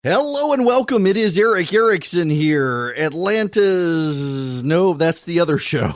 Hello and welcome. It is Eric Erickson here. Atlanta's... No, that's the other show.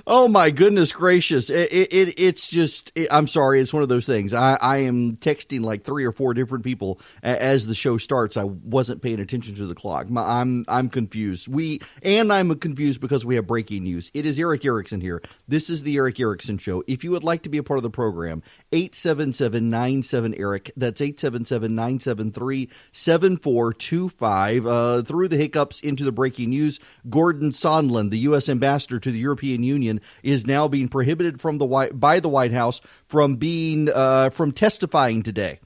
Oh my goodness gracious. It's just, I'm sorry. It's one of those things. I am texting like 3 or 4 different people as the show starts. I wasn't paying attention to the clock. I'm confused. I'm confused because we have breaking news. It is Eric Erickson here. This is the Eric Erickson Show. If you would like to be a part of the program, 877-97-ERIC. That's 877-973-7425. Through the hiccups into the breaking news, Gordon Sondland, the U.S. ambassador to the European Union, is now being prohibited by the White House from testifying today.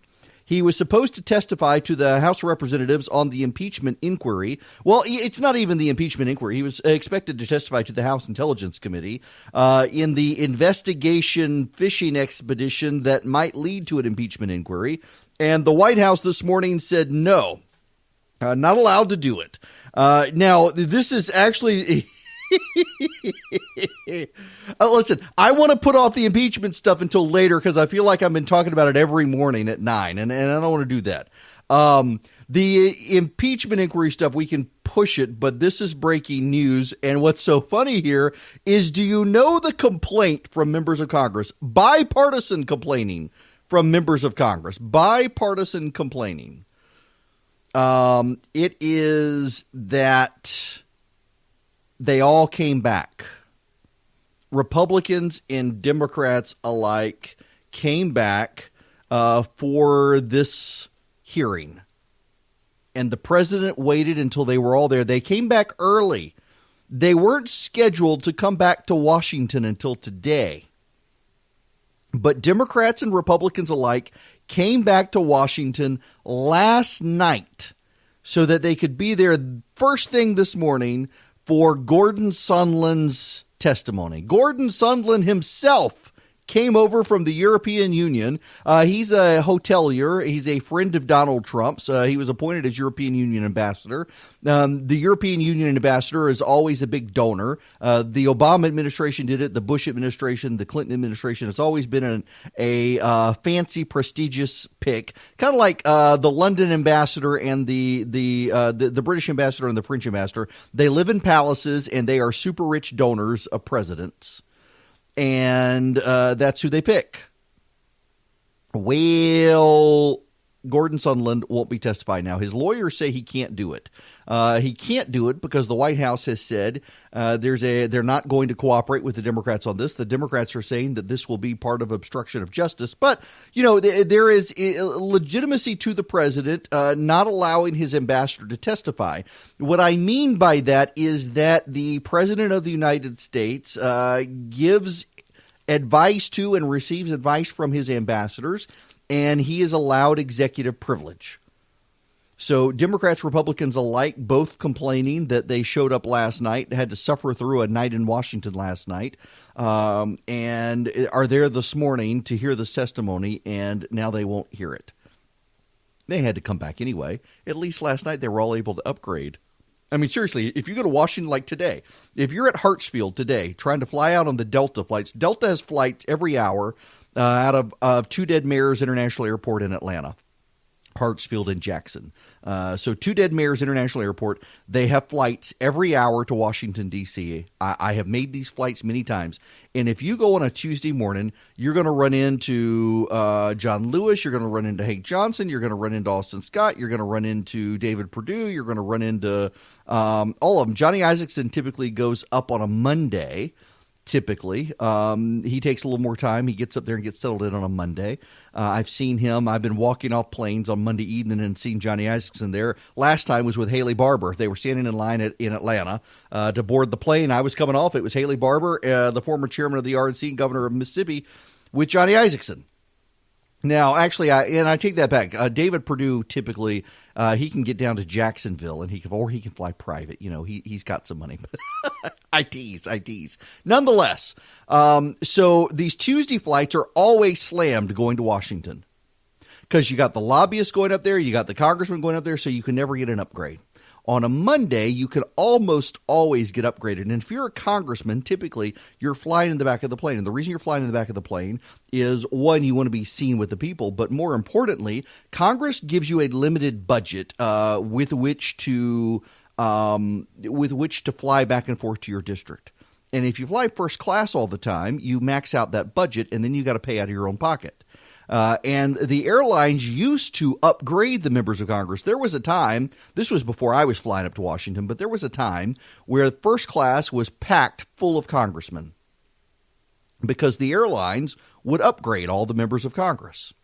He was supposed to testify to the House of Representatives on the impeachment inquiry. Well, it's not even the impeachment inquiry. He was expected to testify to the House Intelligence Committee in the investigation fishing expedition that might lead to an impeachment inquiry. And the White House this morning said no, not allowed to do it. Now, this is actually... Listen, I want to put off the impeachment stuff until later because I feel like I've been talking about it every morning at 9, and I don't want to do that. The impeachment inquiry stuff, we can push it, but this is breaking news. And what's so funny here is, do you know the complaint from members of Congress? Bipartisan complaining from members of Congress. Bipartisan complaining. It is that they all came back. Republicans and Democrats alike came back for this hearing. And the president waited until they were all there. They came back early. They weren't scheduled to come back to Washington until today. But Democrats and Republicans alike came back to Washington last night so that they could be there first thing this morning for Gordon Sondland's testimony. Gordon Sondland himself came over from the European Union. He's a hotelier. He's a friend of Donald Trump's. He was appointed as European Union ambassador. The European Union ambassador is always a big donor. The Obama administration did it. The Bush administration, the Clinton administration. It's always been a fancy, prestigious pick, kind of like the London ambassador and the British ambassador and the French ambassador. They live in palaces and they are super rich donors of presidents. And that's who they pick. Well, Gordon Sondland won't be testifying now. His lawyers say he can't do it. He can't do it because the White House has said they're not going to cooperate with the Democrats on this. The Democrats are saying that this will be part of obstruction of justice. But, you know, there is legitimacy to the president not allowing his ambassador to testify. What I mean by that is that the president of the United States gives advice to and receives advice from his ambassadors, and he is allowed executive privilege. So Democrats, Republicans alike, both complaining that they showed up last night, had to suffer through a night in Washington last night, and are there this morning to hear this testimony, and now they won't hear it. They had to come back anyway. At least last night they were all able to upgrade. I mean, seriously, if you go to Washington like today, if you're at Hartsfield today trying to fly out on the Delta flights, Delta has flights every hour out of Two Dead Mayors International Airport in Atlanta, Hartsfield and Jackson. So Two Dead Mayors International Airport, they have flights every hour to Washington, D.C. I have made these flights many times. And if you go on a Tuesday morning, you're going to run into John Lewis. You're going to run into Hank Johnson. You're going to run into Austin Scott. You're going to run into David Perdue. You're going to run into all of them. Johnny Isaacson typically goes up on a Monday. Typically, he takes a little more time. He gets up there and gets settled in on a Monday. I've seen him. I've been walking off planes on Monday evening and seen Johnny Isaacson there. Last time was with Haley Barbour. They were standing in line in Atlanta to board the plane. I was coming off. It was Haley Barbour, the former chairman of the RNC and governor of Mississippi, with Johnny Isaacson. Now, actually, I take that back. David Perdue typically he can get down to Jacksonville and he can fly private. You know, he's got some money. I tease. Nonetheless, so these Tuesday flights are always slammed going to Washington because you got the lobbyists going up there, you got the congressman going up there, so you can never get an upgrade. On a Monday, you can almost always get upgraded. And if you're a congressman, typically you're flying in the back of the plane. And the reason you're flying in the back of the plane is, one, you want to be seen with the people. But more importantly, Congress gives you a limited budget with which to fly back and forth to your district. And if you fly first class all the time, you max out that budget, and then you got to pay out of your own pocket. And the airlines used to upgrade the members of Congress. There was a time, this was before I was flying up to Washington, but there was a time where first class was packed full of congressmen because the airlines would upgrade all the members of Congress.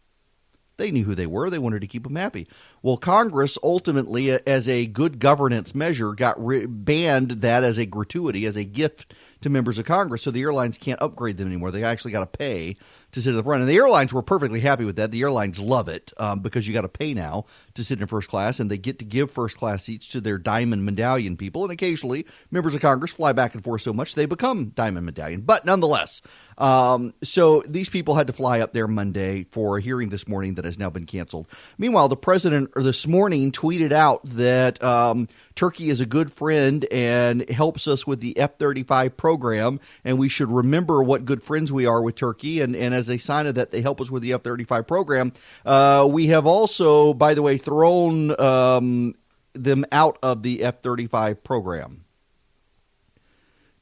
They knew who they were. They wanted to keep them happy. Well, Congress ultimately, as a good governance measure, banned that as a gratuity, as a gift to members of Congress, so the airlines can't upgrade them anymore. They actually got to pay to sit at the front. And the airlines were perfectly happy with that. The airlines love it because you got to pay now to sit in first class, and they get to give first class seats to their diamond medallion people. And occasionally, members of Congress fly back and forth so much they become diamond medallion. But nonetheless, so these people had to fly up there Monday for a hearing this morning that has now been canceled. Meanwhile, the president this morning tweeted out that Turkey is a good friend and helps us with the F-35 program, and we should remember what good friends we are with Turkey. And as a sign of that, they help us with the F-35 program. We have also, by the way, thrown them out of the F-35 program.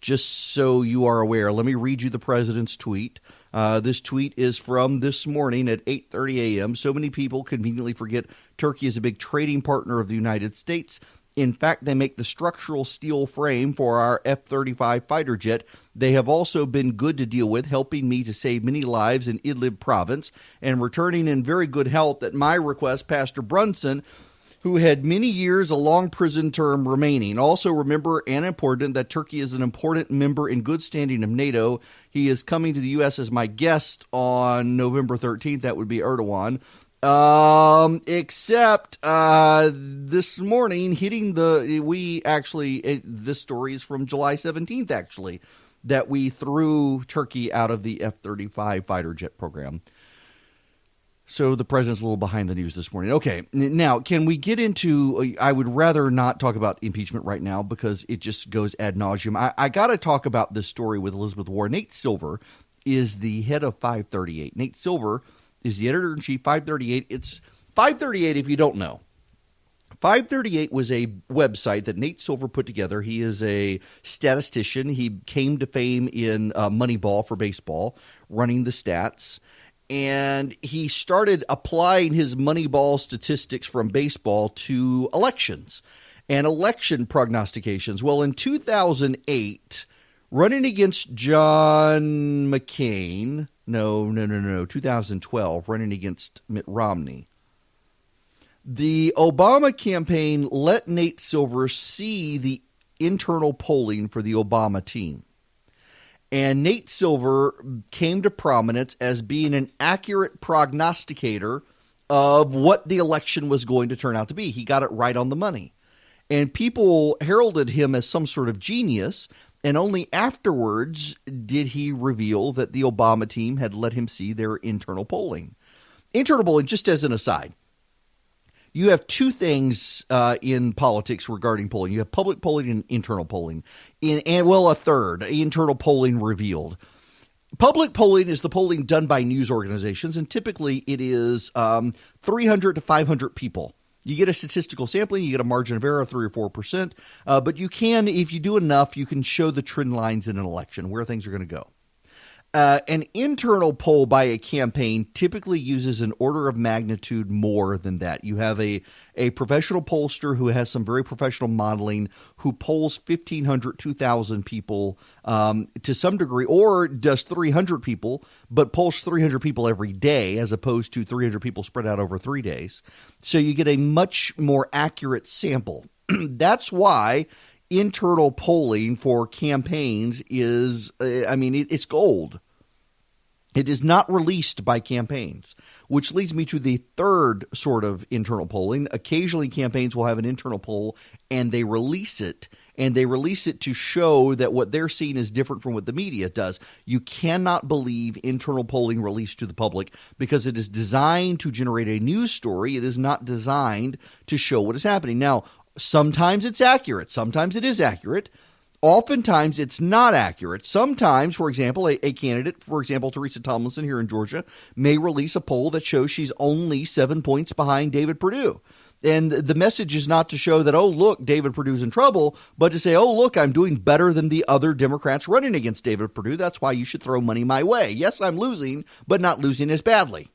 Just so you are aware, let me read you the president's tweet. This tweet is from this morning at 8:30 a.m. So many people conveniently forget Turkey is a big trading partner of the United States. In fact, they make the structural steel frame for our F-35 fighter jet. They have also been good to deal with, helping me to save many lives in Idlib province and returning in very good health at my request, Pastor Brunson, who had many years a long prison term remaining. Also remember and important that Turkey is an important member in good standing of NATO. He is coming to the U.S. as my guest on November 13th. That would be Erdogan. Except this morning this story is from July 17th, actually, that we threw Turkey out of the F-35 fighter jet program. So the president's a little behind the news this morning. Okay, now can we get into, I would rather not talk about impeachment right now because it just goes ad nauseum. I got to talk about this story with Elizabeth Warren. Nate Silver is the head of 538. Nate Silver is the editor-in-chief, 538. It's 538 if you don't know. 538 was a website that Nate Silver put together. He is a statistician. He came to fame in Moneyball for baseball, running the stats. And he started applying his Moneyball statistics from baseball to elections and election prognostications. Well, in 2008, running against John McCain, no, 2012, running against Mitt Romney, the Obama campaign let Nate Silver see the internal polling for the Obama team. And Nate Silver came to prominence as being an accurate prognosticator of what the election was going to turn out to be. He got it right on the money. And people heralded him as some sort of genius. And only afterwards did he reveal that the Obama team had let him see their internal polling. Internal polling, just as an aside, you have two things in politics regarding polling. You have public polling and internal polling. A third, internal polling revealed. Public polling is the polling done by news organizations, and typically it is 300 to 500 people. You get a statistical sampling, you get a margin of error of 3 or 4%, but you can, if you do enough, you can show the trend lines in an election, where things are going to go. An internal poll by a campaign typically uses an order of magnitude more than that. You have a professional pollster who has some very professional modeling who polls 1,500, 2,000 people to some degree, or does 300 people, but polls 300 people every day as opposed to 300 people spread out over 3 days. So you get a much more accurate sample. That's why internal polling for campaigns is, it's gold. It is not released by campaigns, which leads me to the third sort of internal polling. Occasionally campaigns will have an internal poll and they release it. And they release it to show that what they're seeing is different from what the media does. You cannot believe internal polling released to the public because it is designed to generate a news story. It is not designed to show what is happening. Now, Sometimes it's accurate. Sometimes it is accurate. Oftentimes it's not accurate. Sometimes, for example, a candidate, for example, Teresa Tomlinson here in Georgia, may release a poll that shows she's only 7 points behind David Perdue. And the message is not to show that, oh, look, David Perdue's in trouble, but to say, oh, look, I'm doing better than the other Democrats running against David Perdue. That's why you should throw money my way. Yes, I'm losing, but not losing as badly.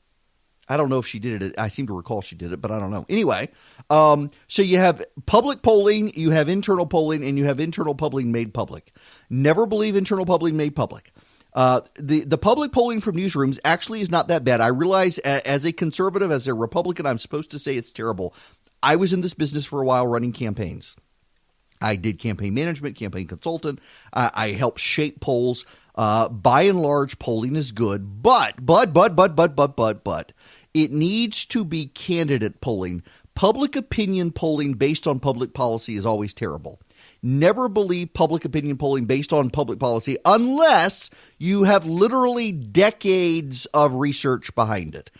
I don't know if she did it. I seem to recall she did it, but I don't know. Anyway, so you have public polling, you have internal polling, and you have internal polling made public. Never believe internal polling made public. The public polling from newsrooms actually is not that bad. I realize as a conservative, as a Republican, I'm supposed to say it's terrible. I was in this business for a while running campaigns. I did campaign management, campaign consultant. I helped shape polls. By and large, polling is good, but it needs to be candidate polling. Public opinion polling based on public policy is always terrible. Never believe public opinion polling based on public policy unless you have literally decades of research behind it.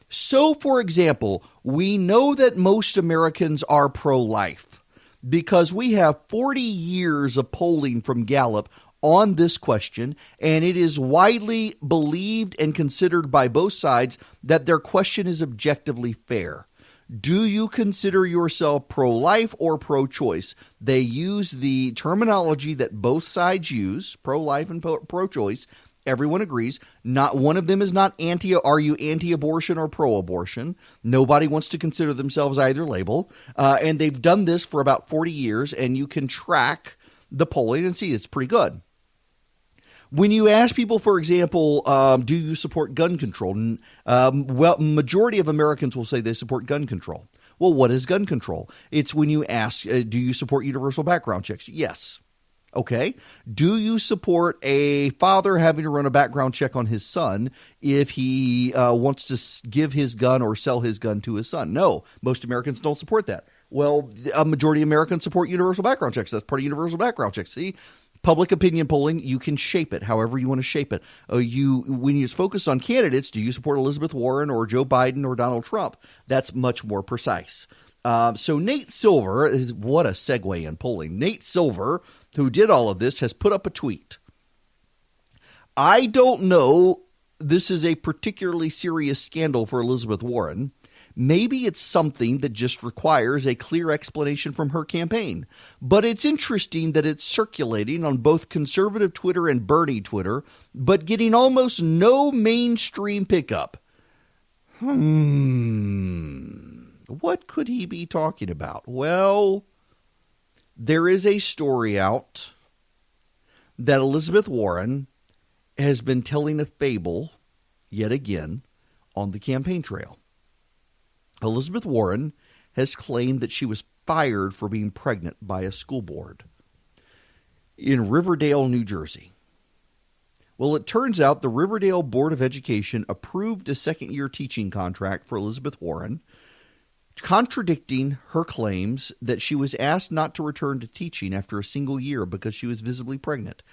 So, for example, we know that most Americans are pro-life because we have 40 years of polling from Gallup on this question, and it is widely believed and considered by both sides that their question is objectively fair. Do you consider yourself pro-life or pro-choice? They use the terminology that both sides use, pro-life and pro-choice. Everyone agrees. Not one of them is not are you anti-abortion or pro-abortion? Nobody wants to consider themselves either label. And they've done this for about 40 years, and you can track the polling and see it's pretty good. When you ask people, for example, do you support gun control? Majority of Americans will say they support gun control. Well, what is gun control? It's when you ask, do you support universal background checks? Yes. Okay. Do you support a father having to run a background check on his son if he wants to give his gun or sell his gun to his son? No, most Americans don't support that. Well, a majority of Americans support universal background checks. That's part of universal background checks. See? Public opinion polling, you can shape it however you want to shape it. When you focus on candidates, do you support Elizabeth Warren or Joe Biden or Donald Trump? That's much more precise. So Nate Silver, what a segue in polling. Nate Silver, who did all of this, has put up a tweet. I don't know. This is a particularly serious scandal for Elizabeth Warren. Maybe it's something that just requires a clear explanation from her campaign. But it's interesting that it's circulating on both conservative Twitter and Bernie Twitter, but getting almost no mainstream pickup. What could he be talking about? Well, there is a story out that Elizabeth Warren has been telling a fable, yet again, on the campaign trail. Elizabeth Warren has claimed that she was fired for being pregnant by a school board in Riverdale, New Jersey. Well, it turns out the Riverdale Board of Education approved a second-year teaching contract for Elizabeth Warren, contradicting her claims that she was asked not to return to teaching after a single year because she was visibly pregnant.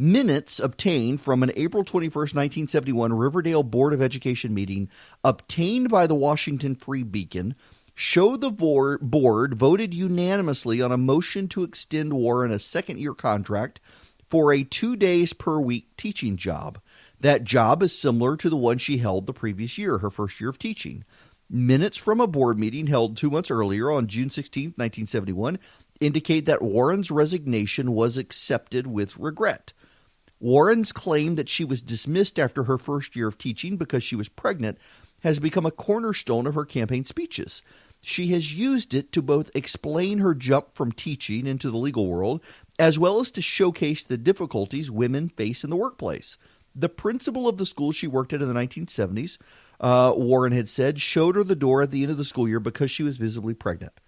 Minutes obtained from an April 21st, 1971 Riverdale Board of Education meeting obtained by the Washington Free Beacon show the board voted unanimously on a motion to extend Warren a second-year contract for a 2 days per week teaching job. That job is similar to the one she held the previous year, her first year of teaching. Minutes from a board meeting held 2 months earlier on June 16, 1971, indicate that Warren's resignation was accepted with regret. Warren's claim that she was dismissed after her first year of teaching because she was pregnant has become a cornerstone of her campaign speeches. She has used it to both explain her jump from teaching into the legal world, as well as to showcase the difficulties women face in the workplace. The principal of the school she worked at in the 1970s, Warren had said, showed her the door at the end of the school year because she was visibly pregnant.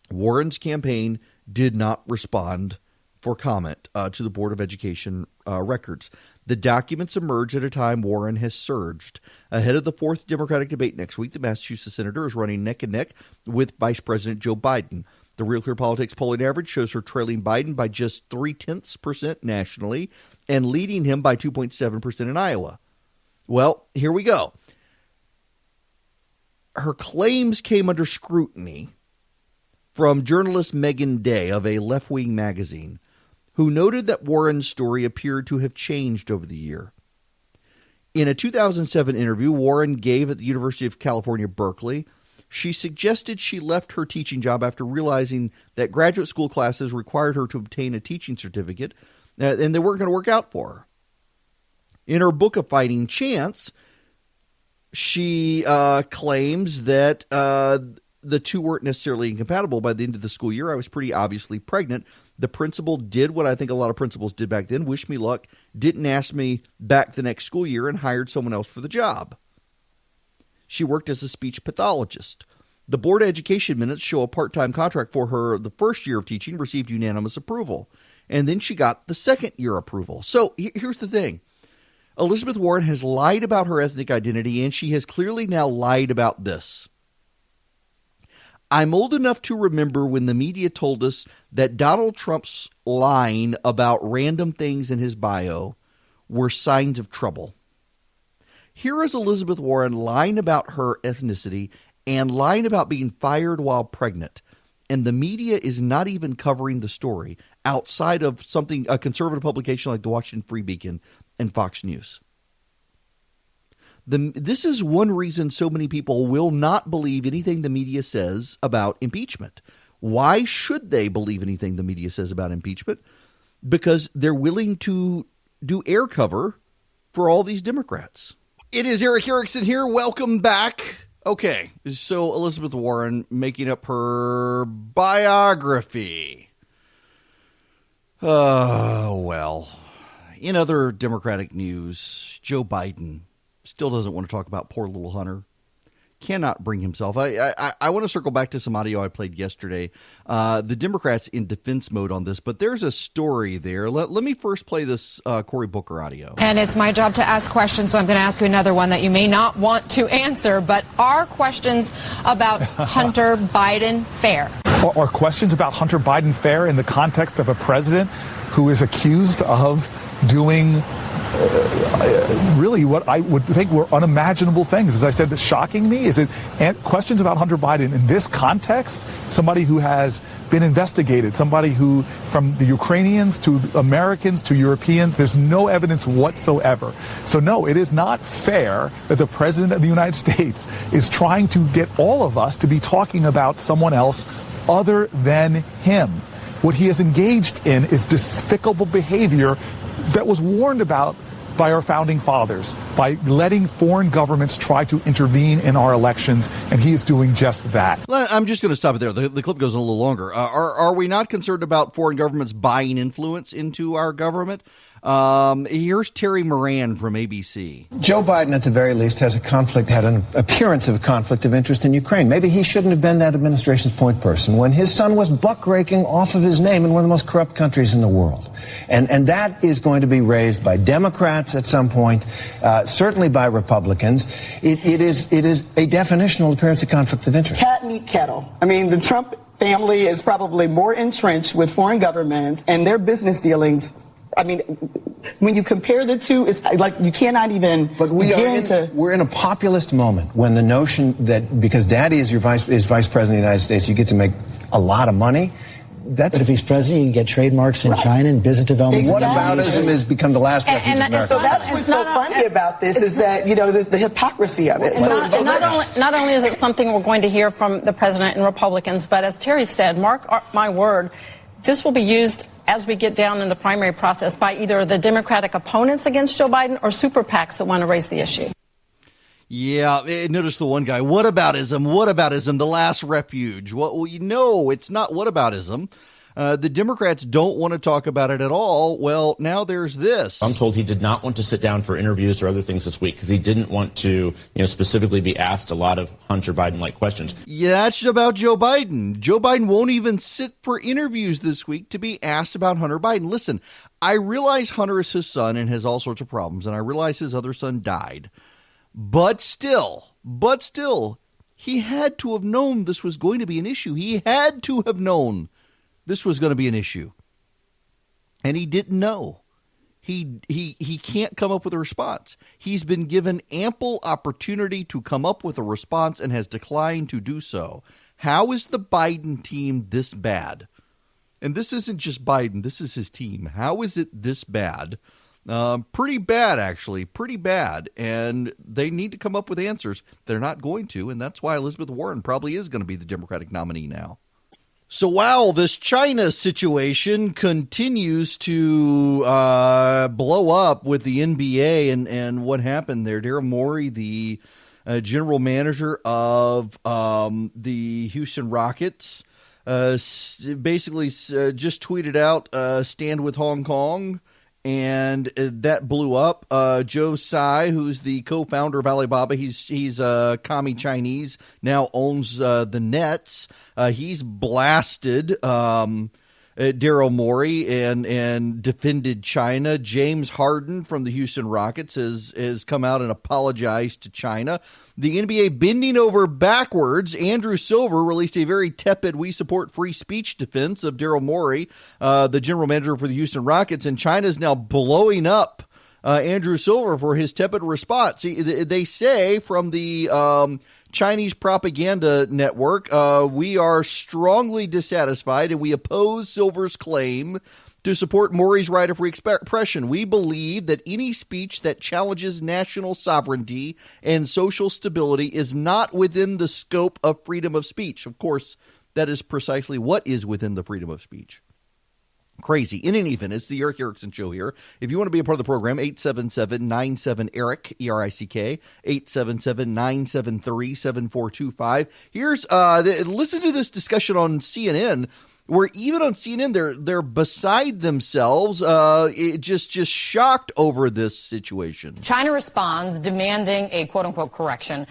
Warren's campaign did not respond for comment to the Board of Education records. The documents emerge at a time Warren has surged. Ahead of the fourth Democratic debate next week, the Massachusetts senator is running neck and neck with Vice President Joe Biden. The Real Clear Politics polling average shows her trailing Biden by just 0.3% nationally and leading him by 2.7% in Iowa. Well, here we go. Her claims came under scrutiny from journalist Megan Day of a left-wing magazine, who noted that Warren's story appeared to have changed over the year. In a 2007 interview Warren gave at the University of California, Berkeley, she suggested she left her teaching job after realizing that graduate school classes required her to obtain a teaching certificate, and they weren't going to work out for her. In her book, A Fighting Chance, she claims that the two weren't necessarily incompatible. By the end of the school year, I was pretty obviously pregnant. The principal did what I think a lot of principals did back then, wished me luck, didn't ask me back the next school year, and hired someone else for the job. She worked as a speech pathologist. The board education minutes show a part-time contract for her the first year of teaching received unanimous approval. And then she got the second year approval. So here's the thing. Elizabeth Warren has lied about her ethnic identity, and she has clearly now lied about this. I'm old enough to remember when the media told us that Donald Trump's lying about random things in his bio were signs of trouble. Here is Elizabeth Warren lying about her ethnicity and lying about being fired while pregnant. And the media is not even covering the story outside of a conservative publication like the Washington Free Beacon and Fox News. This is one reason so many people will not believe anything the media says about impeachment. Why should they believe anything the media says about impeachment? Because they're willing to do air cover for all these Democrats. It is Eric Erickson here. Welcome back. Okay, so Elizabeth Warren making up her biography. Well, in other Democratic news, Joe Biden still doesn't want to talk about poor little Hunter. Cannot bring himself. I want to circle back to some audio I played yesterday. The Democrats in defense mode on this, but there's a story there. Let me first play this Cory Booker audio. And it's my job to ask questions, so I'm going to ask you another one that you may not want to answer, but are questions about Hunter Biden fair? Are questions about Hunter Biden fair in the context of a president who is accused of doing really what I would think were unimaginable things? As I said, shocking me is it questions about Hunter Biden in this context, somebody who has been investigated, somebody who, from the Ukrainians to Americans to Europeans, there's no evidence whatsoever. So no, it is not fair that the president of the United States is trying to get all of us to be talking about someone else other than him. What he has engaged in is despicable behavior that was warned about by our founding fathers, by letting foreign governments try to intervene in our elections, and he is doing just that. I'm just going to stop it there. The clip goes a little longer. Are we not concerned about foreign governments buying influence into our government? Here's Terry Moran from ABC. Joe Biden, at the very least, had an appearance of a conflict of interest in Ukraine. Maybe he shouldn't have been that administration's point person when his son was buck-raking off of his name in one of the most corrupt countries in the world. And that is going to be raised by Democrats at some point, certainly by Republicans. It is a definitional appearance of conflict of interest. Cat meet kettle. I mean, the Trump family is probably more entrenched with foreign governments and their business dealings. I mean, when you compare the two, it's like you cannot even. But we're in a populist moment when the notion that because Daddy is vice president of the United States, you get to make a lot of money. But if he's president, you can get trademarks in China and business development. Exactly. Whataboutism has become the last refuge of America. So that's what's so funny about this is that, you know, the hypocrisy of it. Not only is it something we're going to hear from the president and Republicans, but as Terry said, mark my word, this will be used as we get down in the primary process by either the Democratic opponents against Joe Biden or super PACs that want to raise the issue. Yeah, notice the one guy, whataboutism, the last refuge. Well, you know, it's not whataboutism. The Democrats don't want to talk about it at all. Well, now there's this. I'm told he did not want to sit down for interviews or other things this week because he didn't want to, specifically be asked a lot of Hunter Biden-like questions. Yeah, that's about Joe Biden. Joe Biden won't even sit for interviews this week to be asked about Hunter Biden. Listen, I realize Hunter is his son and has all sorts of problems, and I realize his other son died. But still, he had to have known this was going to be an issue. He had to have known this was going to be an issue. And he didn't know. He can't come up with a response. He's been given ample opportunity to come up with a response and has declined to do so. How is the Biden team this bad? And this isn't just Biden. This is his team. How is it this bad? Pretty bad, actually. Pretty bad. And they need to come up with answers. They're not going to, and that's why Elizabeth Warren probably is going to be the Democratic nominee now. So while this China situation continues to blow up with the NBA and what happened there, Daryl Morey, the general manager of the Houston Rockets, basically just tweeted out, stand with Hong Kong, and that blew up. Joe Tsai, who's the co-founder of Alibaba, he's commie Chinese, now owns the Nets. He's blasted Daryl Morey and defended China. James Harden from the Houston Rockets has come out and apologized to China. The NBA bending over backwards. Andrew Silver released a very tepid "We support free speech" defense of Daryl Morey, the general manager for the Houston Rockets, and China's now blowing up Andrew Silver for his tepid response. They say from the Chinese propaganda network, we are strongly dissatisfied and we oppose Silver's claim to support Morey's right of free expression. We believe that any speech that challenges national sovereignty and social stability is not within the scope of freedom of speech. Of course, that is precisely what is within the freedom of speech. Crazy. In any event, it's the Eric Erickson Show here. If you want to be a part of the program, 877-97-ERIC, E-R-I-C-K, 877-973-7425. Here's, listen to this discussion on CNN, where even on CNN, they're beside themselves, just shocked over this situation. China responds, demanding a quote-unquote correction.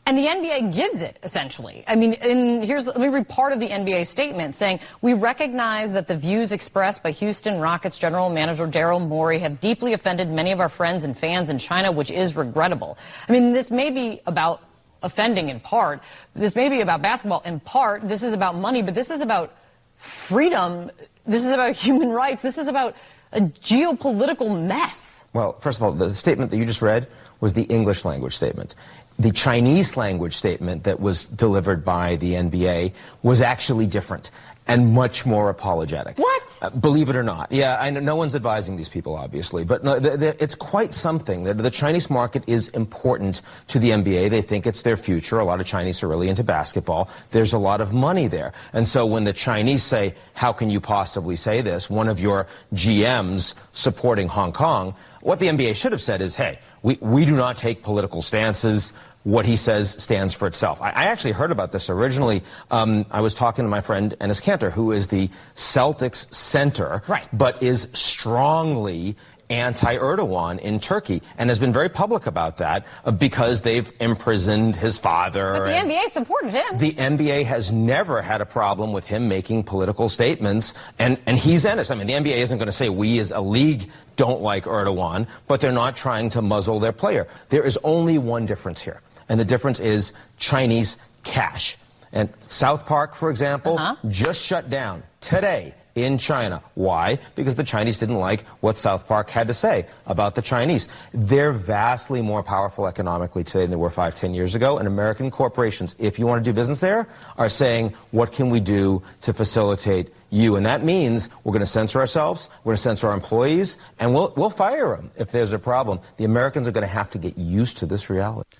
And the NBA gives it, essentially. I mean, let me read part of the NBA statement saying, we recognize that the views expressed by Houston Rockets general manager Daryl Morey have deeply offended many of our friends and fans in China, which is regrettable. I mean, this may be about offending in part. This may be about basketball in part. This is about money, but this is about freedom. This is about human rights. This is about a geopolitical mess. Well, first of all, the statement that you just read was the English language statement. The Chinese language statement that was delivered by the NBA was actually different and much more apologetic. What? Believe it or not. Yeah, I know no one's advising these people, obviously, but no, it's quite something. The Chinese market is important to the NBA. They think it's their future. A lot of Chinese are really into basketball. There's a lot of money there. And so when the Chinese say, how can you possibly say this? One of your GMs supporting Hong Kong, what the NBA should have said is, hey, we do not take political stances. What he says stands for itself. I actually heard about this originally. I was talking to my friend Enes Kanter, who is the Celtics center, right, but is strongly anti-Erdogan in Turkey and has been very public about that because they've imprisoned his father. But the NBA supported him. The NBA has never had a problem with him making political statements, and he's Enes. I mean, the NBA isn't going to say we as a league don't like Erdogan, but they're not trying to muzzle their player. There is only one difference here, and the difference is Chinese cash. And South Park, for example, just shut down today in China. Why? Because the Chinese didn't like what South Park had to say about the Chinese. They're vastly more powerful economically today than they were 5-10 years ago, and American corporations, if you want to do business there, are saying, what can we do to facilitate you? And that means we're going to censor ourselves, we're going to censor our employees, and we'll fire them if there's a problem. The Americans are going to have to get used to this reality.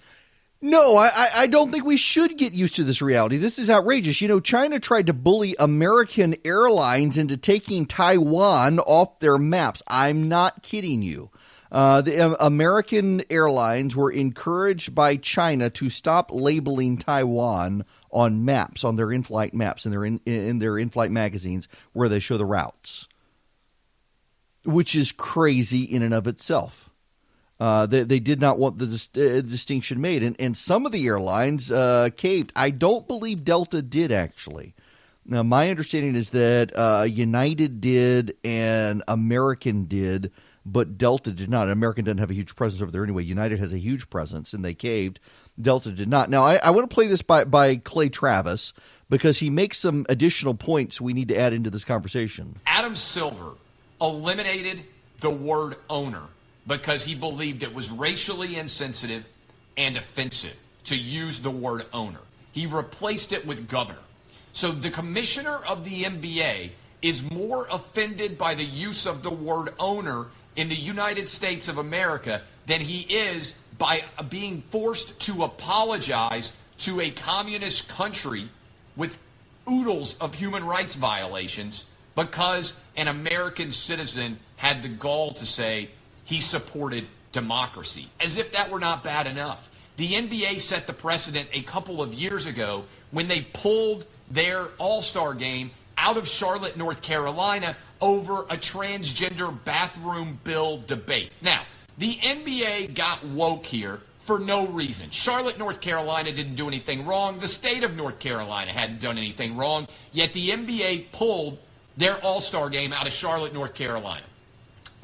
No, I don't think we should get used to this reality. This is outrageous. You know, China tried to bully American airlines into taking Taiwan off their maps. I'm not kidding you. The American airlines were encouraged by China to stop labeling Taiwan on maps, on their in-flight maps, in their in-flight magazines where they show the routes, which is crazy in and of itself. They did not want the distinction made. And some of the airlines caved. I don't believe Delta did, actually. Now, my understanding is that United did and American did, but Delta did not. American doesn't have a huge presence over there anyway. United has a huge presence, and they caved. Delta did not. Now, I want to play this by Clay Travis because he makes some additional points we need to add into this conversation. Adam Silver eliminated the word owner because he believed it was racially insensitive and offensive to use the word owner. He replaced it with governor. So the commissioner of the NBA is more offended by the use of the word owner in the United States of America than he is by being forced to apologize to a communist country with oodles of human rights violations because an American citizen had the gall to say he supported democracy, as if that were not bad enough. The NBA set the precedent a couple of years ago when they pulled their All-Star game out of Charlotte, North Carolina over a transgender bathroom bill debate. Now, the NBA got woke here for no reason. Charlotte, North Carolina didn't do anything wrong. The state of North Carolina hadn't done anything wrong. Yet the NBA pulled their All-Star game out of Charlotte, North Carolina.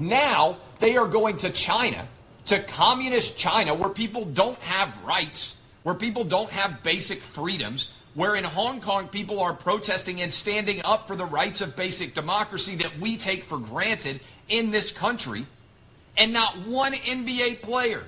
Now they are going to China, to communist China, where people don't have rights, where people don't have basic freedoms, where in Hong Kong people are protesting and standing up for the rights of basic democracy that we take for granted in this country, and not one NBA player,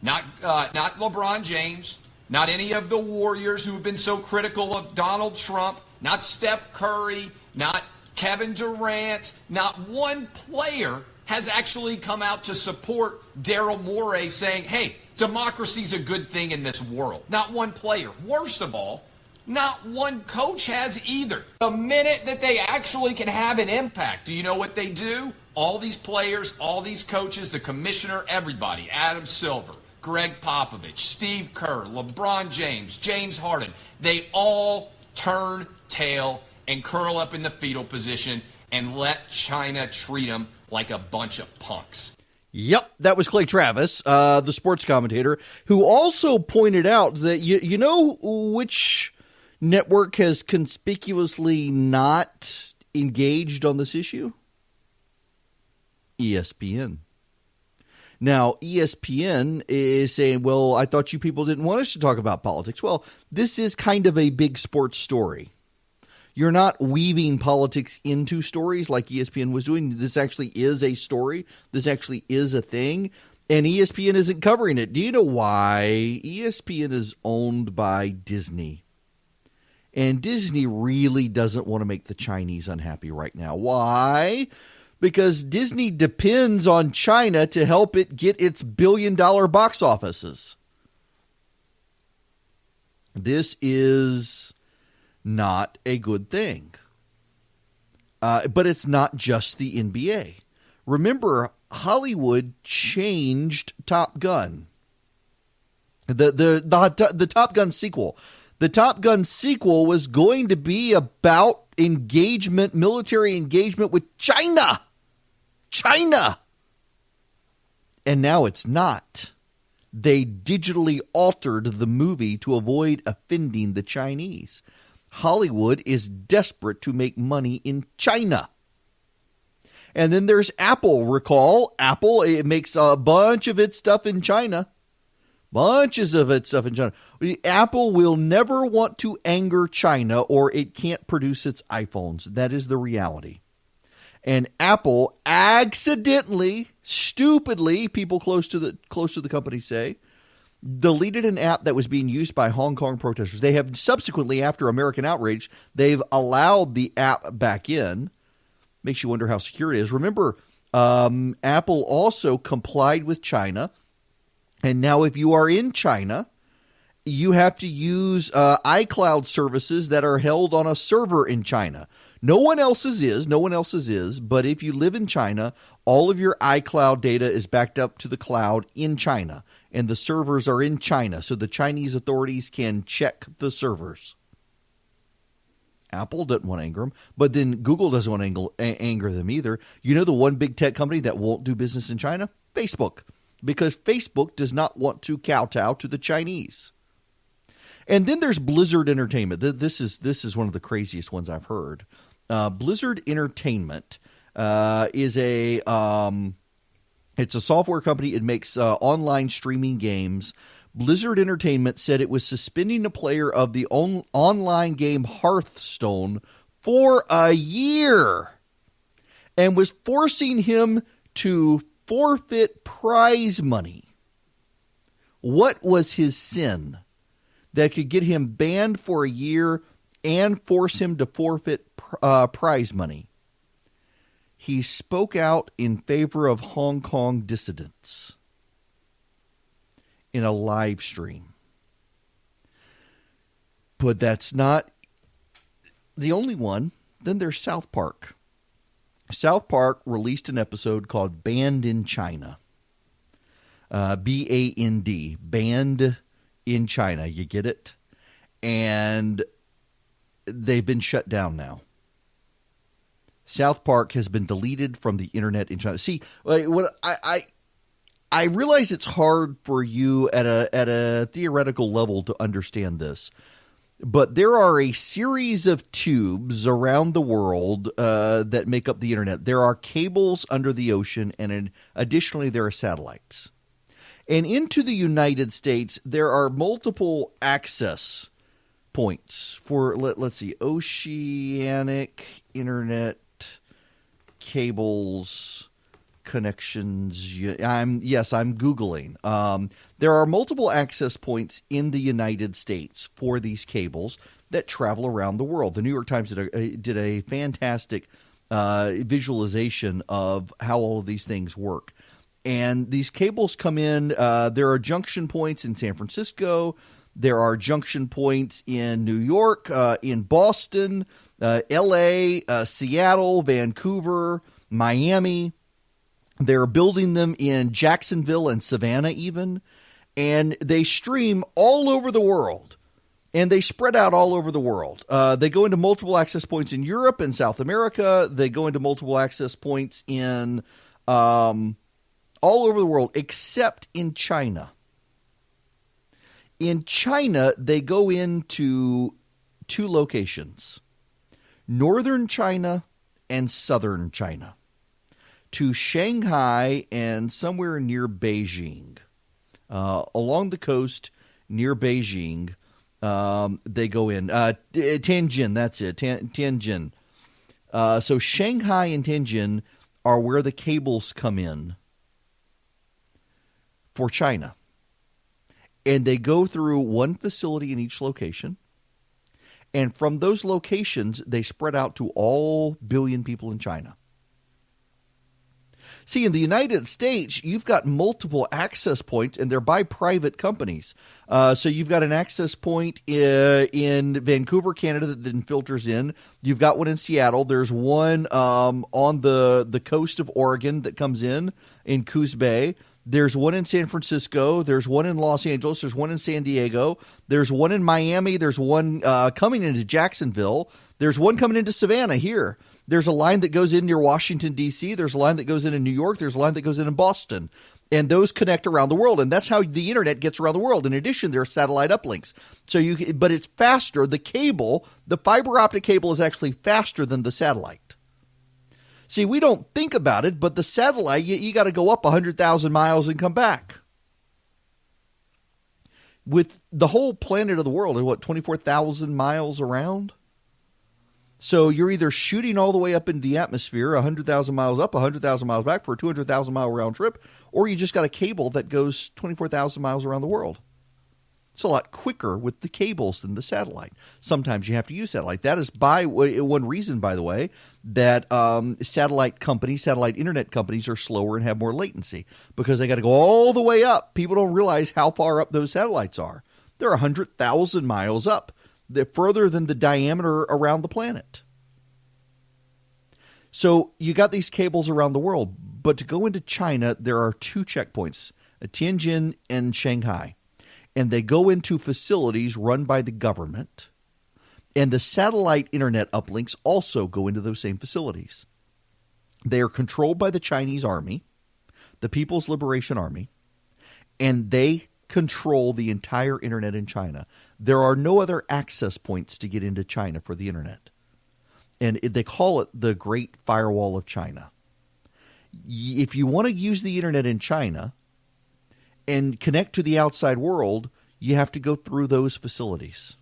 not LeBron James, not any of the Warriors who have been so critical of Donald Trump, not Steph Curry, not Kevin Durant, not one player has actually come out to support Daryl Morey saying, hey, democracy's a good thing in this world. Not one player. Worst of all, not one coach has either. The minute that they actually can have an impact, do you know what they do? All these players, all these coaches, the commissioner, everybody, Adam Silver, Greg Popovich, Steve Kerr, LeBron James, James Harden, they all turn tail and curl up in the fetal position and let China treat them like a bunch of punks. Yep, that was Clay Travis, the sports commentator, who also pointed out that you know which network has conspicuously not engaged on this issue? ESPN. Now, ESPN is saying, well, I thought you people didn't want us to talk about politics. Well, this is kind of a big sports story. You're not weaving politics into stories like ESPN was doing. This actually is a story. This actually is a thing. And ESPN isn't covering it. Do you know why? ESPN is owned by Disney. And Disney really doesn't want to make the Chinese unhappy right now. Why? Because Disney depends on China to help it get its billion-dollar box offices. This is not a good thing. But it's not just the NBA. Remember, Hollywood changed Top Gun. The Top Gun sequel. The Top Gun sequel was going to be about engagement, military engagement with China. And now it's not. They digitally altered the movie to avoid offending the Chinese. Hollywood is desperate to make money in China. And then there's Apple. Recall, Apple, it makes a bunch of its stuff in China. Bunches of its stuff in China. Apple will never want to anger China or it can't produce its iPhones. That is the reality. And Apple accidentally, stupidly, people close to the company say, deleted an app that was being used by Hong Kong protesters. They have subsequently, after American outrage, they've allowed the app back in. Makes you wonder how secure it is. Remember, Apple also complied with China. And now if you are in China, you have to use iCloud services that are held on a server in China. No one else's is, but if you live in China, all of your iCloud data is backed up to the cloud in China. And the servers are in China, so the Chinese authorities can check the servers. Apple doesn't want to anger them, but then Google doesn't want to anger them either. You know the one big tech company that won't do business in China? Facebook. Because Facebook does not want to kowtow to the Chinese. And then there's Blizzard Entertainment. This is one of the craziest ones I've heard. Blizzard Entertainment is it's a software company. It makes online streaming games. Blizzard Entertainment said it was suspending a player of the online game Hearthstone for a year and was forcing him to forfeit prize money. What was his sin that could get him banned for a year and force him to forfeit prize money. He spoke out in favor of Hong Kong dissidents in a live stream. But that's not the only one. Then there's South Park. South Park released an episode called Banned in China. B-A-N-D. Banned in China. You get it? And they've been shut down now. South Park has been deleted from the internet in China. See, what I realize it's hard for you at a theoretical level to understand this, but there are a series of tubes around the world that make up the internet. There are cables under the ocean, and additionally, there are satellites. And into the United States, there are multiple access points for, let's see, oceanic internet cables connections. I'm Googling. There are multiple access points in the United States for these cables that travel around the world. The New York Times did a fantastic visualization of how all of these things work. And these cables come in. There are junction points in San Francisco. There are junction points in New York, in Boston, L.A., Seattle, Vancouver, Miami. They're building them in Jacksonville and Savannah even. And they stream all over the world. And they spread out all over the world. They go into multiple access points in Europe and South America. They go into multiple access points in all over the world, except in China. In China, they go into two locations, northern China and southern China, to Shanghai and somewhere near Beijing. Along the coast near Beijing, they go in. Tianjin, that's it, Tianjin. So Shanghai and Tianjin are where the cables come in for China. And they go through one facility in each location. And from those locations, they spread out to all billion people in China. See, in the United States, you've got multiple access points, and they're by private companies. So you've got an access point in Vancouver, Canada, that then filters in. You've got one in Seattle. There's one on the coast of Oregon that comes in Coos Bay. There's one in San Francisco. There's one in Los Angeles. There's one in San Diego. There's one in Miami. There's one coming into Jacksonville. There's one coming into Savannah here. There's a line that goes in near Washington, D.C. There's a line that goes in New York. There's a line that goes in Boston. And those connect around the world. And that's how the internet gets around the world. In addition, there are satellite uplinks. But it's faster. The fiber optic cable is actually faster than the satellite. See, we don't think about it, but the satellite, you got to go up 100,000 miles and come back. With the whole planet of the world, is 24,000 miles around? So you're either shooting all the way up into the atmosphere, 100,000 miles up, 100,000 miles back for a 200,000-mile round trip, or you just got a cable that goes 24,000 miles around the world. It's a lot quicker with the cables than the satellite. Sometimes you have to use satellite. That is one reason, by the way, that satellite internet companies are slower and have more latency, because they got to go all the way up. People don't realize how far up those satellites are. They're 100,000 miles up. They're further than the diameter around the planet. So you got these cables around the world. But to go into China, there are two checkpoints, Tianjin and Shanghai. And they go into facilities run by the government. And the satellite internet uplinks also go into those same facilities. They are controlled by the Chinese Army, the People's Liberation Army, and they control the entire internet in China. There are no other access points to get into China for the internet. And they call it the Great Firewall of China. If you want to use the internet in China and connect to the outside world, you have to go through those facilities.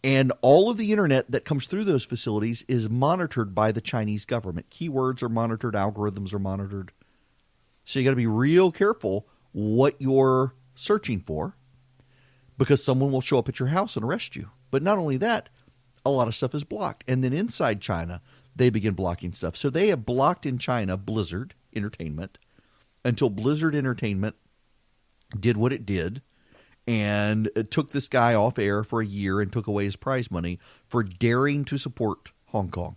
And all of the internet that comes through those facilities is monitored by the Chinese government. Keywords are monitored, algorithms are monitored. So you got to be real careful what you're searching for, because someone will show up at your house and arrest you. But not only that, a lot of stuff is blocked. And then inside China, they begin blocking stuff. So they have blocked in China Blizzard Entertainment until Blizzard Entertainment did what it did and took this guy off air for a year and took away his prize money for daring to support Hong Kong.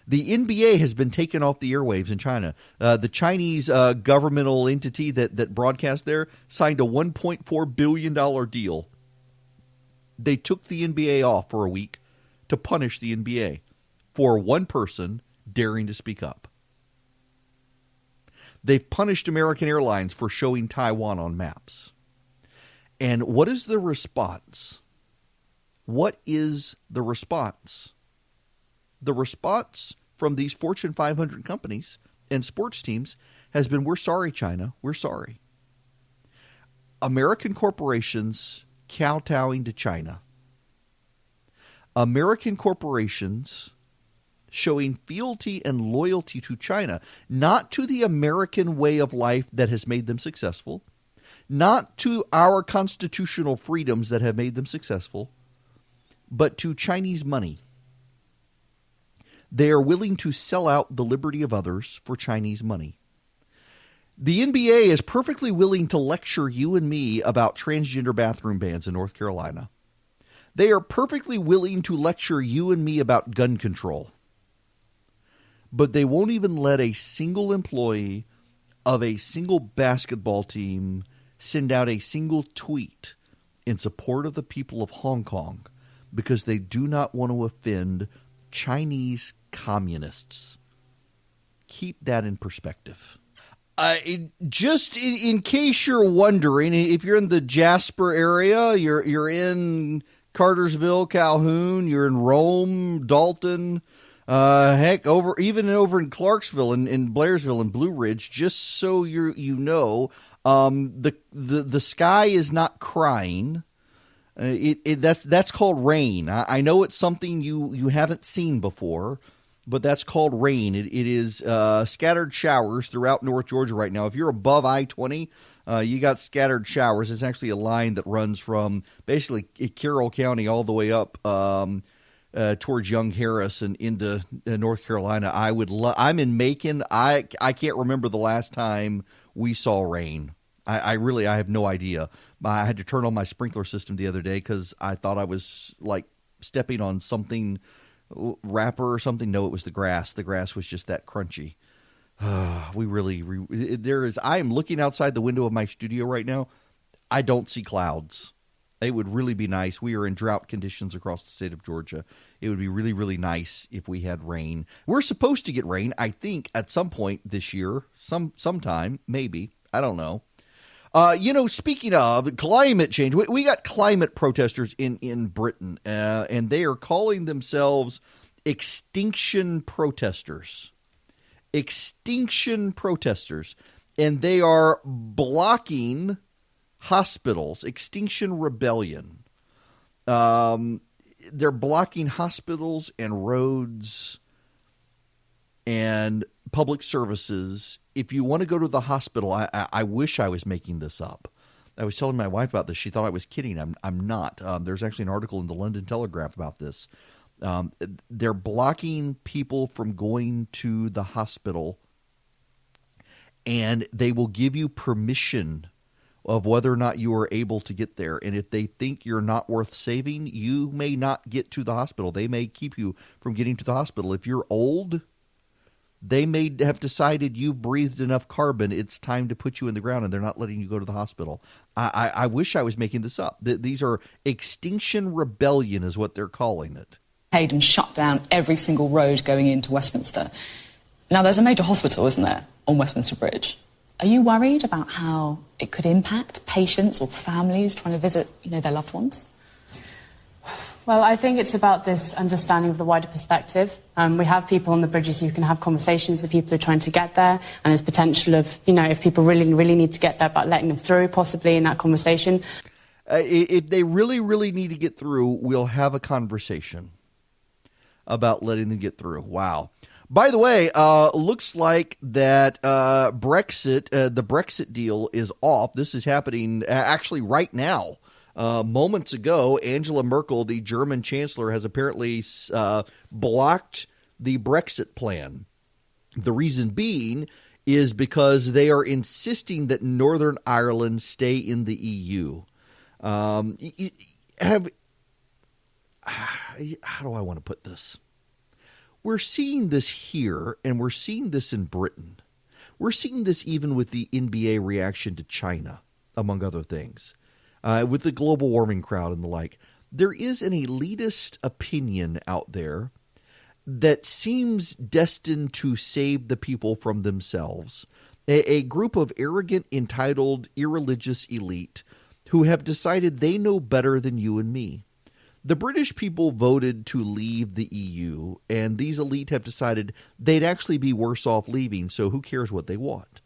The NBA has been taken off the airwaves in China. The Chinese governmental entity that broadcast there signed a $1.4 billion deal. They took the NBA off for a week to punish the NBA for one person daring to speak up. They've punished American Airlines for showing Taiwan on maps. And what is the response? What is the response? The response from these Fortune 500 companies and sports teams has been, we're sorry, China, we're sorry. American corporations kowtowing to China. American corporations showing fealty and loyalty to China, not to the American way of life that has made them successful, not to our constitutional freedoms that have made them successful, but to Chinese money. They are willing to sell out the liberty of others for Chinese money. The NBA is perfectly willing to lecture you and me about transgender bathroom bans in North Carolina. They are perfectly willing to lecture you and me about gun control. But they won't even let a single employee of a single basketball team send out a single tweet in support of the people of Hong Kong because they do not want to offend Chinese communists. Keep that in perspective. Just in case you're wondering, if you're in the Jasper area, you're in Cartersville, Calhoun, you're in Rome, Dalton, heck, even over in Clarksville and in Blairsville and Blue Ridge, just so you know, the sky is not crying. That's called rain. I know it's something you haven't seen before, but that's called rain. It is scattered showers throughout North Georgia right now. If you're above I-20, you got scattered showers. It's actually a line that runs from basically Carroll County all the way up towards Young Harris and into North Carolina. I'm in Macon. I can't remember the last time we saw rain. I have no idea. I had to turn on my sprinkler system the other day because I thought I was like stepping on something, wrapper or something. No, it was the grass. The grass was just that crunchy. I am looking outside the window of my studio right now. I don't see clouds. It would really be nice. We are in drought conditions across the state of Georgia. It would be really, really nice if we had rain. We're supposed to get rain, I think, at some point this year, sometime, maybe. I don't know. Speaking of climate change, we got climate protesters in Britain, and they are calling themselves Extinction protesters. Extinction protesters. And they are blocking hospitals. Extinction Rebellion. They're blocking hospitals and roads and public services. If you want to go to the hospital, I wish I was making this up. I was telling my wife about this. She thought I was kidding. I'm not. There's actually an article in the London Telegraph about this. They're blocking people from going to the hospital, and they will give you permission of whether or not you are able to get there. And if they think you're not worth saving, you may not get to the hospital. They may keep you from getting to the hospital. If you're old, they may have decided you've breathed enough carbon, it's time to put you in the ground, and they're not letting you go to the hospital. I wish I was making this up. These are Extinction Rebellion is what they're calling it. And shut down every single road going into Westminster. Now, there's a major hospital, isn't there, on Westminster Bridge? Are you worried about how it could impact patients or families trying to visit, their loved ones? Well, I think it's about this understanding of the wider perspective. We have people on the bridges who can have conversations with people who are trying to get there, and there's potential of, if people really, really need to get there, about letting them through possibly in that conversation. If they really, really need to get through, we'll have a conversation about letting them get through. Wow. By the way, looks like that Brexit, the Brexit deal is off. This is happening actually right now. Moments ago, Angela Merkel, the German chancellor, has apparently blocked the Brexit plan. The reason being is because they are insisting that Northern Ireland stay in the EU. How do I want to put this? We're seeing this here, and we're seeing this in Britain. We're seeing this even with the NBA reaction to China, among other things, with the global warming crowd and the like. There is an elitist opinion out there that seems destined to save the people from themselves. A group of arrogant, entitled, irreligious elite who have decided they know better than you and me. The British people voted to leave the EU, and these elite have decided they'd actually be worse off leaving, so who cares what they want?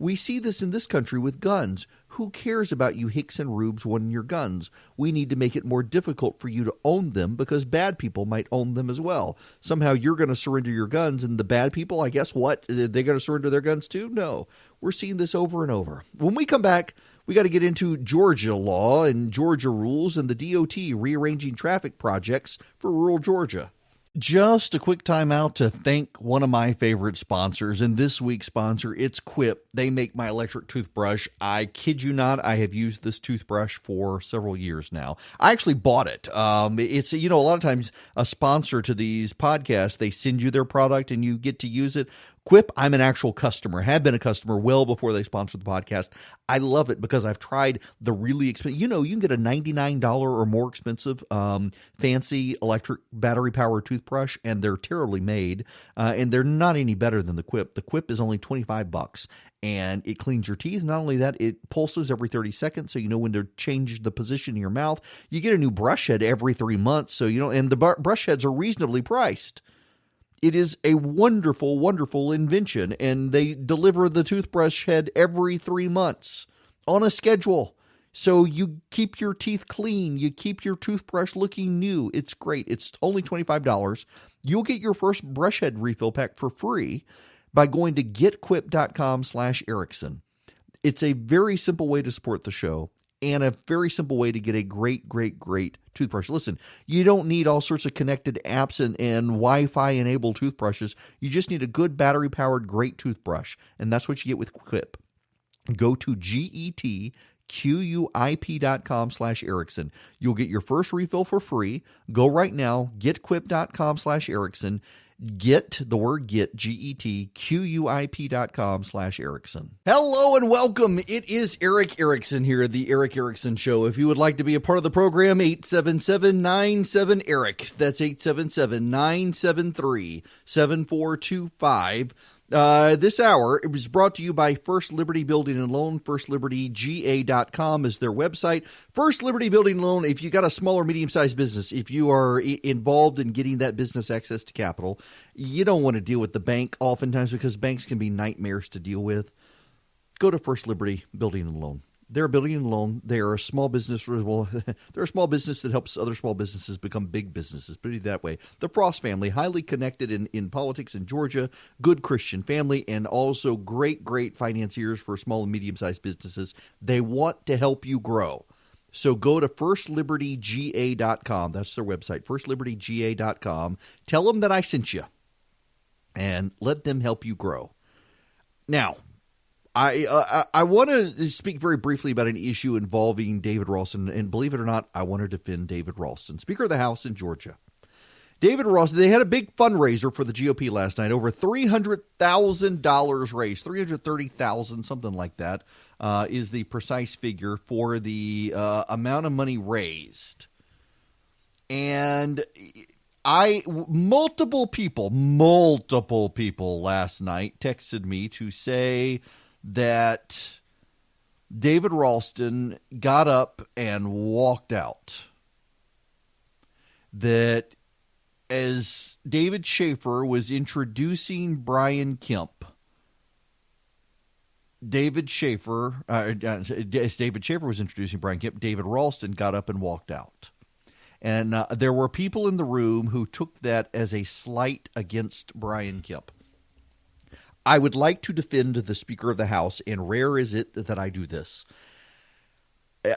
We see this in this country with guns. Who cares about you hicks and rubes wanting your guns? We need to make it more difficult for you to own them because bad people might own them as well. Somehow you're going to surrender your guns, and the bad people, I guess what? They're going to surrender their guns too? No. We're seeing this over and over. When we come back, we got to get into Georgia law and Georgia rules and the DOT rearranging traffic projects for rural Georgia. Just a quick time out to thank one of my favorite sponsors, and this week's sponsor, it's Quip. They make my electric toothbrush. I kid you not, I have used this toothbrush for several years now. I actually bought it. It's, a lot of times a sponsor to these podcasts, they send you their product and you get to use it. Quip, I'm an actual customer, have been a customer well before they sponsored the podcast. I love it because I've tried the really expensive, you can get a $99 or more expensive fancy electric battery-powered toothbrush, and they're terribly made, and they're not any better than the Quip. The Quip is only $25, and it cleans your teeth. Not only that, it pulses every 30 seconds, so you know when to change the position in your mouth. You get a new brush head every 3 months, so and the brush heads are reasonably priced. It is a wonderful, wonderful invention, and they deliver the toothbrush head every 3 months on a schedule. So you keep your teeth clean. You keep your toothbrush looking new. It's great. It's only $25. You'll get your first brush head refill pack for free by going to getquip.com/Erickson. It's a very simple way to support the show and a very simple way to get a great, great, great toothbrush. Listen, you don't need all sorts of connected apps and Wi-Fi enabled toothbrushes. You just need a good battery-powered great toothbrush, and that's what you get with Quip. Go to getquip.com/Erickson. You'll get your first refill for free. Go right now, getquip.com/Erickson. Get, the word get, getquip.com/Erickson. Hello and welcome. It is Eric Erickson here, the Eric Erickson Show. If you would like to be a part of the program, 877-97-ERIC. That's 877-973-7425. This hour, it was brought to you by First Liberty Building and Loan. FirstLibertyGA.com is their website. First Liberty Building and Loan, if you got a small or medium-sized business, if you are involved in getting that business access to capital, you don't want to deal with the bank oftentimes because banks can be nightmares to deal with. Go to First Liberty Building and Loan. They're a building and loan. They're a small business. Well, they're a small business that helps other small businesses become big businesses. Put it that way. The Frost family, highly connected in politics in Georgia, good Christian family, and also great, great financiers for small and medium-sized businesses. They want to help you grow. So go to FirstLibertyGA.com. That's their website, FirstLibertyGA.com. Tell them that I sent you, and let them help you grow. Now, I want to speak very briefly about an issue involving David Ralston, and believe it or not, I want to defend David Ralston, Speaker of the House in Georgia. David Ralston, they had a big fundraiser for the GOP last night, over $300,000 raised, $330,000, something like that, is the precise figure for the amount of money raised. And multiple people last night texted me to say that David Ralston got up and walked out. That as David Schafer was introducing Brian Kemp, as David Schafer was introducing Brian Kemp, David Ralston got up and walked out. And there were people in the room who took that as a slight against Brian Kemp. I would like to defend the Speaker of the House, and rare is it that I do this.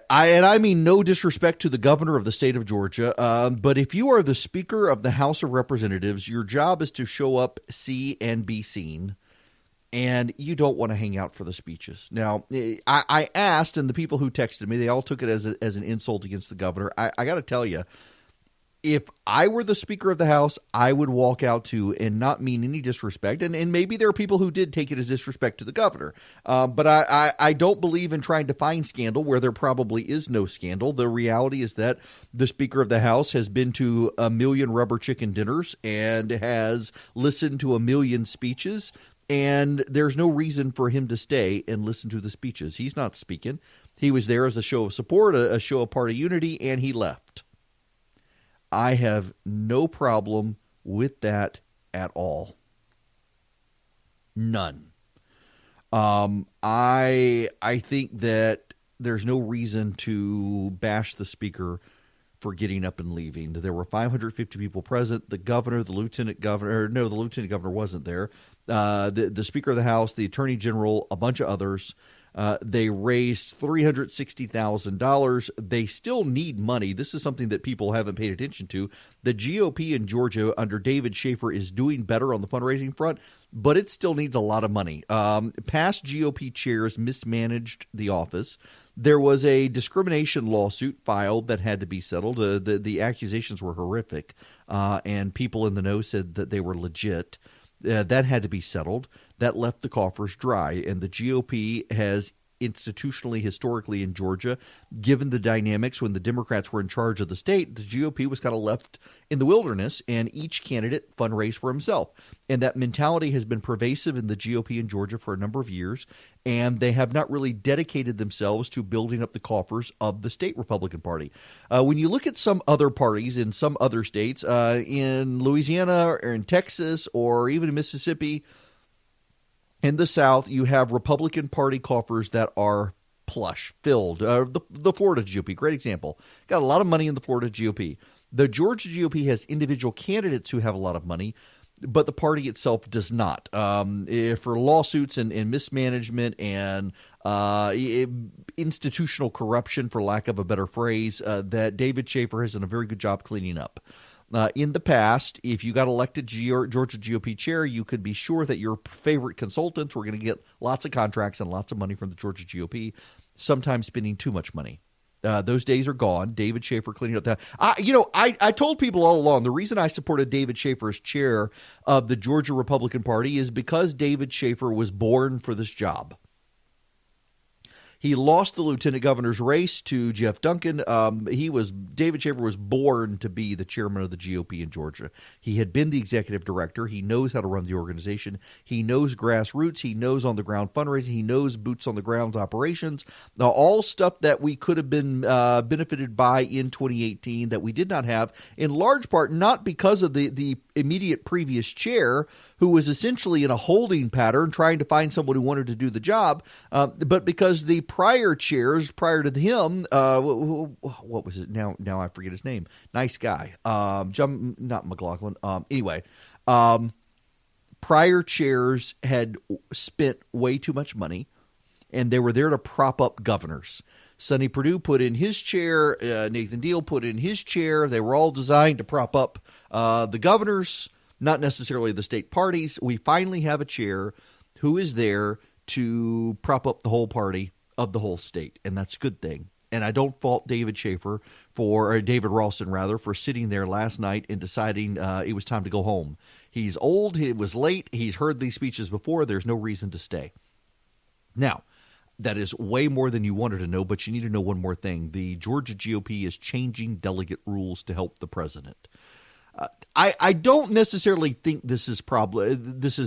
I mean no disrespect to the governor of the state of Georgia, but if you are the Speaker of the House of Representatives, your job is to show up, see, and be seen, and you don't want to hang out for the speeches. Now, I asked, and the people who texted me, they all took it as an insult against the governor. I got to tell you, if I were the Speaker of the House, I would walk out too and not mean any disrespect. And maybe there are people who did take it as disrespect to the governor. But I don't believe in trying to find scandal where there probably is no scandal. The reality is that the Speaker of the House has been to 1 million rubber chicken dinners and has listened to 1 million speeches. And there's no reason for him to stay and listen to the speeches. He's not speaking. He was there as a show of support, a show of party unity, and he left. I have no problem with that at all. None. I think that there's no reason to bash the speaker for getting up and leaving. There were 550 people present. The governor, the lieutenant governor wasn't there. The Speaker of the House, the Attorney General, a bunch of others. They raised $360,000. They still need money. This is something that people haven't paid attention to. The GOP in Georgia under David Schafer is doing better on the fundraising front, but it still needs a lot of money. Past GOP chairs mismanaged the office. There was a discrimination lawsuit filed that had to be settled. The accusations were horrific, and people in the know said that they were legit. That had to be settled. That left the coffers dry, and the GOP has institutionally, historically in Georgia, given the dynamics when the Democrats were in charge of the state, the GOP was kind of left in the wilderness, and each candidate fundraised for himself. And that mentality has been pervasive in the GOP in Georgia for a number of years, and they have not really dedicated themselves to building up the coffers of the state Republican Party. When you look at some other parties in some other states, in Louisiana or in Texas or even in Mississippi, in the South, you have Republican Party coffers that are plush, filled. The Florida GOP, great example. Got a lot of money in the Florida GOP. The Georgia GOP has individual candidates who have a lot of money, but the party itself does not. For lawsuits and mismanagement and institutional corruption, for lack of a better phrase, that David Schafer has done a very good job cleaning up. In the past, if you got elected Georgia GOP chair, you could be sure that your favorite consultants were going to get lots of contracts and lots of money from the Georgia GOP, sometimes spending too much money. Those days are gone. David Schafer cleaning up that. I told people all along the reason I supported David Schafer as chair of the Georgia Republican Party is because David Schafer was born for this job. He lost the lieutenant governor's race to Jeff Duncan. David Schafer was born to be the chairman of the GOP in Georgia. He had been the executive director. He knows how to run the organization. He knows grassroots. He knows on the ground fundraising. He knows boots on the ground operations. Now, all stuff that we could have been benefited by in 2018 that we did not have, in large part not because of the immediate previous chair, who was essentially in a holding pattern trying to find someone who wanted to do the job, but because the prior chairs prior to him, what was it? Now I forget his name. Nice guy. John, not McLaughlin. Prior chairs had spent way too much money, and they were there to prop up governors. Sonny Perdue put in his chair. Nathan Deal put in his chair. They were all designed to prop up the governors, not necessarily the state parties. We finally have a chair who is there to prop up the whole party of the whole state, and that's a good thing. And I don't fault David Ralston for sitting there last night and deciding it was time to go home. He's old. It was late. He's heard these speeches before. There's no reason to stay. Now, that is way more than you wanted to know, but you need to know one more thing. The Georgia GOP is changing delegate rules to help the president. I don't necessarily think this is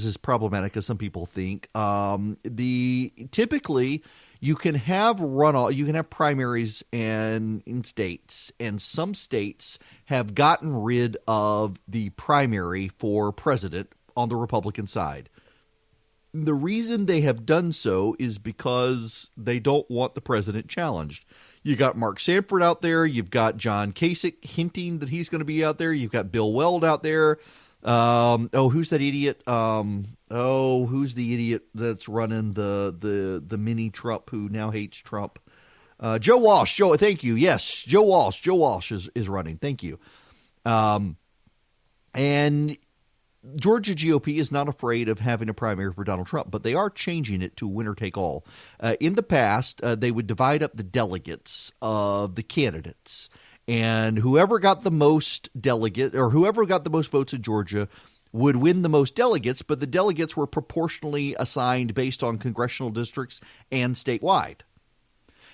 as problematic as some people think. Typically you can have runoff, you can have primaries in states, and some states have gotten rid of the primary for president on the Republican side. The reason they have done so is because they don't want the president challenged. You got Mark Sanford out there. You've got John Kasich hinting that he's going to be out there. You've got Bill Weld out there. Who's that idiot? Who's the idiot that's running the mini Trump who now hates Trump? Joe Walsh. Joe, thank you. Yes, Joe Walsh. Joe Walsh is running. Thank you. And Georgia GOP is not afraid of having a primary for Donald Trump, but they are changing it to winner take all. In the past, they would divide up the delegates of the candidates, and whoever got the most whoever got the most votes in Georgia would win the most delegates, but the delegates were proportionally assigned based on congressional districts and statewide.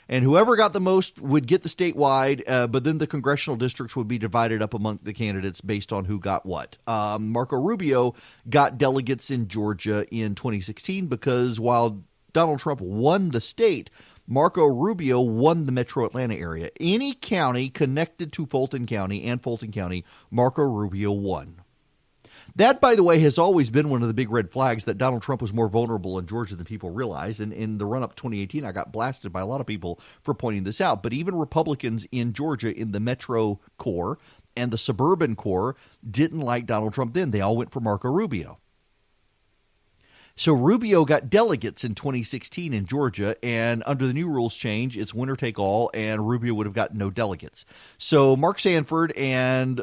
And whoever got the most would get the statewide, but then the congressional districts would be divided up among the candidates based on who got what. Marco Rubio got delegates in Georgia in 2016 because while Donald Trump won the state, Marco Rubio won the metro Atlanta area. Any county connected to Fulton County and Fulton County, Marco Rubio won. That, by the way, has always been one of the big red flags that Donald Trump was more vulnerable in Georgia than people realize. And in the run-up to 2018, I got blasted by a lot of people for pointing this out. But even Republicans in Georgia in the metro core and the suburban core didn't like Donald Trump then. They all went for Marco Rubio. So Rubio got delegates in 2016 in Georgia, and under the new rules change, it's winner take all, and Rubio would have gotten no delegates. So Mark Sanford and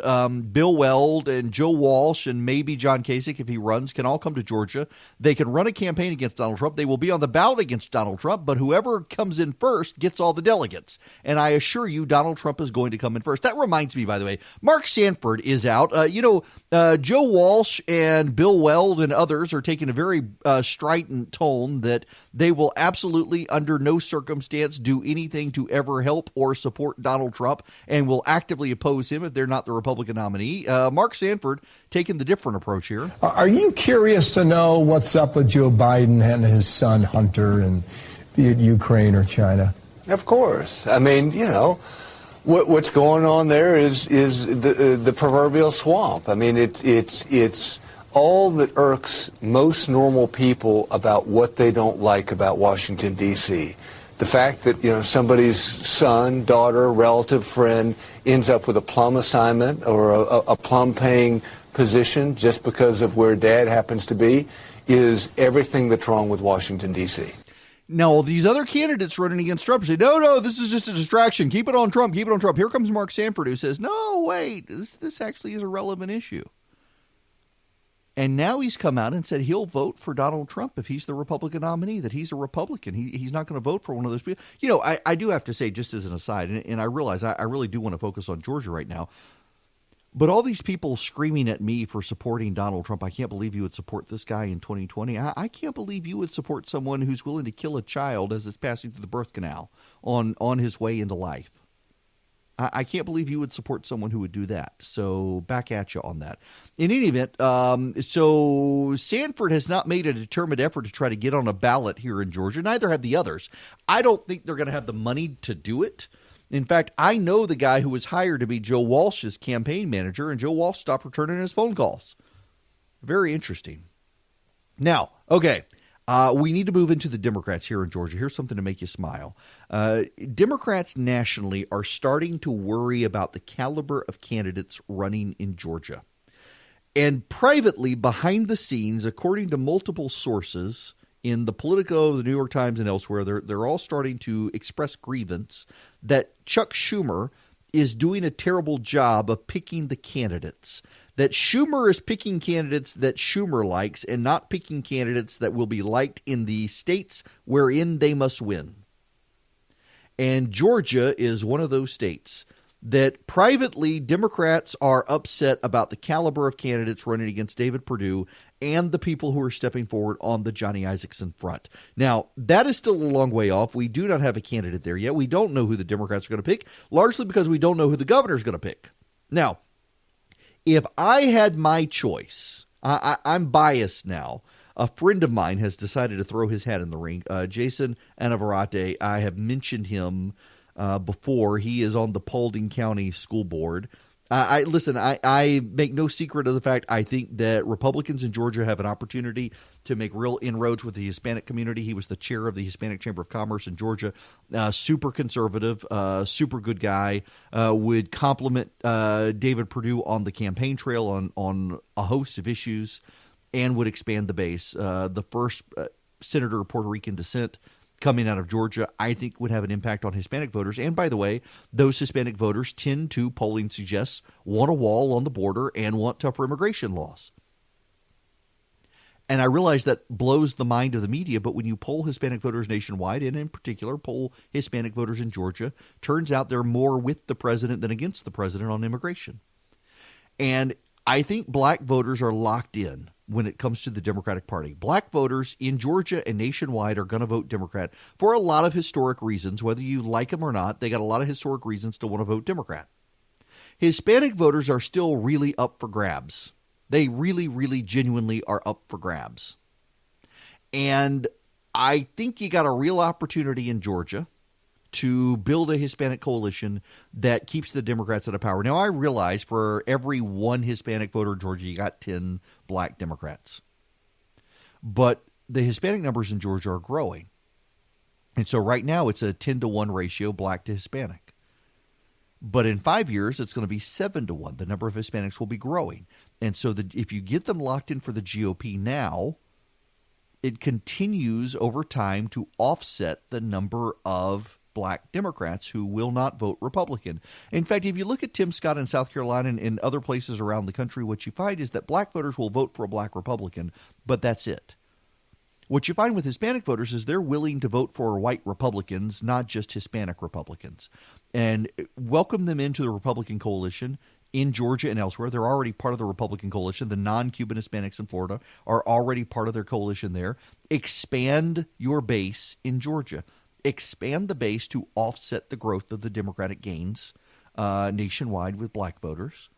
Bill Weld and Joe Walsh and maybe John Kasich, if he runs, can all come to Georgia. They can run a campaign against Donald Trump. They will be on the ballot against Donald Trump, but whoever comes in first gets all the delegates. And I assure you, Donald Trump is going to come in first. That reminds me, by the way, Mark Sanford is out. Joe Walsh and Bill Weld and others are taking a very strident tone that they will absolutely under no circumstance do anything to ever help or support Donald Trump and will actively oppose him if they're not the Republican nominee. Mark Sanford taking the different approach here. Are you curious to know what's up with Joe Biden and his son Hunter, and be it Ukraine or China? Of course. I mean, what's going on there is the proverbial swamp. I mean, it's all that irks most normal people about what they don't like about Washington, D.C. The fact that, somebody's son, daughter, relative, friend ends up with a plum assignment or a plum-paying position just because of where dad happens to be is everything that's wrong with Washington, D.C. Now, these other candidates running against Trump say, no, this is just a distraction. Keep it on Trump. Keep it on Trump. Here comes Mark Sanford, who says, no, wait, this actually is a relevant issue. And now he's come out and said he'll vote for Donald Trump if he's the Republican nominee, that he's a Republican. He's not going to vote for one of those people. I do have to say, just as an aside, and I realize I really do want to focus on Georgia right now, but all these people screaming at me for supporting Donald Trump, I can't believe you would support this guy in 2020. I can't believe you would support someone who's willing to kill a child as it's passing through the birth canal on his way into life. I can't believe you would support someone who would do that. So back at you on that. In any event, so Sanford has not made a determined effort to try to get on a ballot here in Georgia. Neither have the others. I don't think they're going to have the money to do it. In fact, I know the guy who was hired to be Joe Walsh's campaign manager, and Joe Walsh stopped returning his phone calls. Very interesting. Now, okay. We need to move into the Democrats here in Georgia. Here's something to make you smile. Democrats nationally are starting to worry about the caliber of candidates running in Georgia. And privately, behind the scenes, according to multiple sources in the Politico, the New York Times, and elsewhere, they're all starting to express grievance that Chuck Schumer is doing a terrible job of picking the candidates. That Schumer is picking candidates that Schumer likes and not picking candidates that will be liked in the states wherein they must win. And Georgia is one of those states that privately Democrats are upset about the caliber of candidates running against David Perdue and the people who are stepping forward on the Johnny Isakson front. Now, that is still a long way off. We do not have a candidate there yet. We don't know who the Democrats are going to pick, largely because we don't know who the governor is going to pick. Now, if I had my choice, I'm biased now. A friend of mine has decided to throw his hat in the ring. Jason Anavarate, I have mentioned him before. He is on the Paulding County School Board. I make no secret of the fact I think that Republicans in Georgia have an opportunity to make real inroads with the Hispanic community. He was the chair of the Hispanic Chamber of Commerce in Georgia. Super conservative, super good guy. Would compliment David Perdue on the campaign trail on a host of issues and would expand the base. The first senator of Puerto Rican descent coming out of Georgia, I think would have an impact on Hispanic voters. And by the way, those Hispanic voters tend to, polling suggests, want a wall on the border and want tougher immigration laws. And I realize that blows the mind of the media, but when you poll Hispanic voters nationwide, and in particular poll Hispanic voters in Georgia, turns out they're more with the president than against the president on immigration. And I think black voters are locked in when it comes to the Democratic Party. Black voters in Georgia and nationwide are going to vote Democrat for a lot of historic reasons. Whether you like them or not, they got a lot of historic reasons to want to vote Democrat. Hispanic voters are still really up for grabs. They really, really genuinely are up for grabs. And I think you got a real opportunity in Georgia to build a Hispanic coalition that keeps the Democrats out of power. Now, I realize for every one Hispanic voter in Georgia, you got 10 black Democrats. But the Hispanic numbers in Georgia are growing. And so right now it's a 10-to-1 ratio, black to Hispanic. But in 5 years, it's going to be 7-to-1. The number of Hispanics will be growing. And so if you get them locked in for the GOP now, it continues over time to offset the number of black Democrats who will not vote Republican. In fact, if you look at Tim Scott in South Carolina and in other places around the country, what you find is that black voters will vote for a black Republican, but that's it. What you find with Hispanic voters is they're willing to vote for white Republicans, not just Hispanic Republicans, and welcome them into the Republican coalition in Georgia and elsewhere. They're already part of the Republican coalition. The non-Cuban Hispanics in Florida are already part of their coalition there. Expand your base in Georgia. Expand the base to offset the growth of the Democratic gains nationwide with black voters.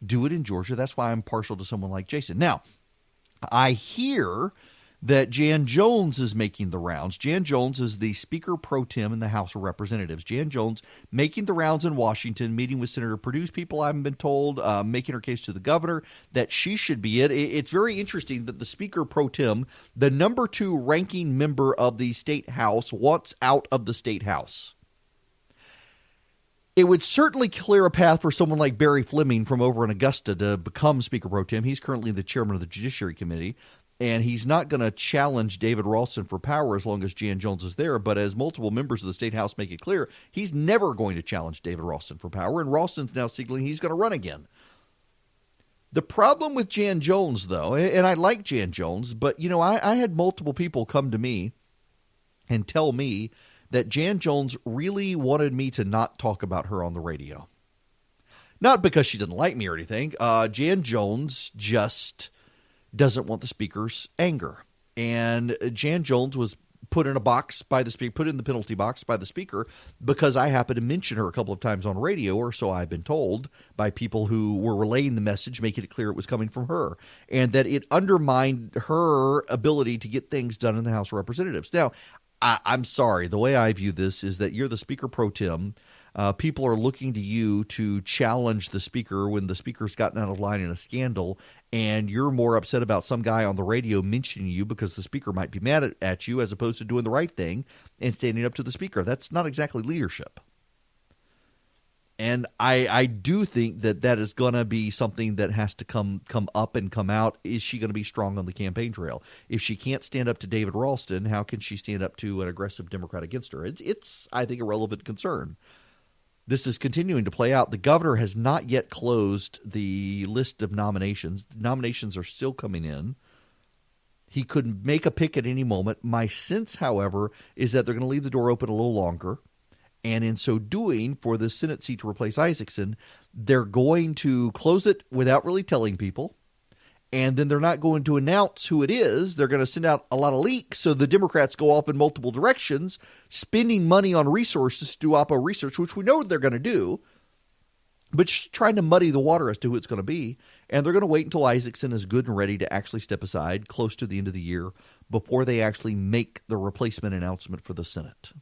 Do it in Georgia. That's why I'm partial to someone like Jason. Now, I hear that Jan Jones is making the rounds. Jan Jones is the Speaker pro tem in the House of Representatives. Jan Jones making the rounds in Washington, meeting with Senator Perdue's people, I haven't been told, making her case to the governor that she should be it. It's very interesting that the Speaker pro tem, the number 2 ranking member of the state house, wants out of the state house. It would certainly clear a path for someone like Barry Fleming from over in Augusta to become Speaker pro tem. He's currently the chairman of the Judiciary Committee. And he's not going to challenge David Ralston for power as long as Jan Jones is there. But as multiple members of the State House make it clear, he's never going to challenge David Ralston for power. And Ralston's now signaling he's going to run again. The problem with Jan Jones, though, and I like Jan Jones, but, you know, I had multiple people come to me and tell me that Jan Jones really wanted me to not talk about her on the radio. Not because she didn't like me or anything. Jan Jones just doesn't want the speaker's anger. And Jan Jones was put in a box by the speaker, put in the penalty box by the speaker because I happened to mention her a couple of times on radio, or so I've been told by people who were relaying the message, making it clear it was coming from her, and that it undermined her ability to get things done in the House of Representatives. Now, I'm sorry. The way I view this is that you're the Speaker pro tem. People are looking to you to challenge the speaker when the speaker's gotten out of line in a scandal, and you're more upset about some guy on the radio mentioning you because the speaker might be mad at you as opposed to doing the right thing and standing up to the speaker. That's not exactly leadership. And I do think that is going to be something that has to come up and come out. Is she going to be strong on the campaign trail? If she can't stand up to David Ralston, how can she stand up to an aggressive Democrat against her? It's I think, a relevant concern. This is continuing to play out. The governor has not yet closed the list of nominations. Nominations are still coming in. He could make a pick at any moment. My sense, however, is that they're going to leave the door open a little longer. And in so doing, for the Senate seat to replace Isaacson, they're going to close it without really telling people. And then they're not going to announce who it is. They're going to send out a lot of leaks so the Democrats go off in multiple directions, spending money on resources to do oppo research, which we know they're going to do, but just trying to muddy the water as to who it's going to be. And they're going to wait until Isaacson is good and ready to actually step aside close to the end of the year before they actually make the replacement announcement for the Senate.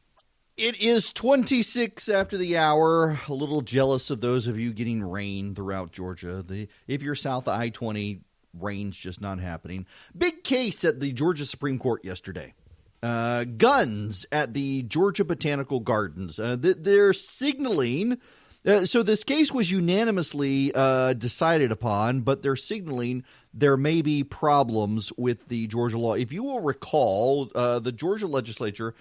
It is 26 after the hour. A little jealous of those of you getting rain throughout Georgia. If you're south of I-20, rain's just not happening. Big case at the Georgia Supreme Court yesterday. Guns at the Georgia Botanical Gardens. They're signaling So this case was unanimously decided upon, but they're signaling there may be problems with the Georgia law. If you will recall, the Georgia legislature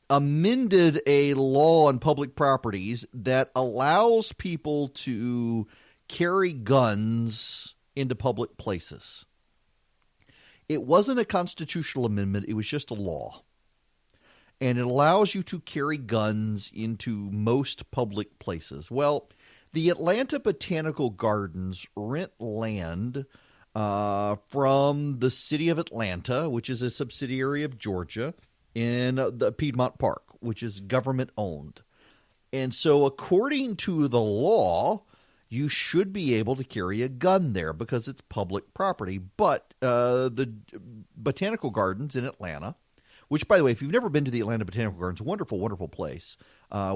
amended a law on public properties that allows people to carry guns into public places. It wasn't a constitutional amendment. It was just a law. And it allows you to carry guns into most public places. Well, the Atlanta Botanical Gardens rent land from the city of Atlanta, which is a subsidiary of Georgia, in the Piedmont Park, which is government-owned. And so according to the law, you should be able to carry a gun there because it's public property. But the Botanical Gardens in Atlanta, which, by the way, if you've never been to the Atlanta Botanical Gardens, wonderful, wonderful place.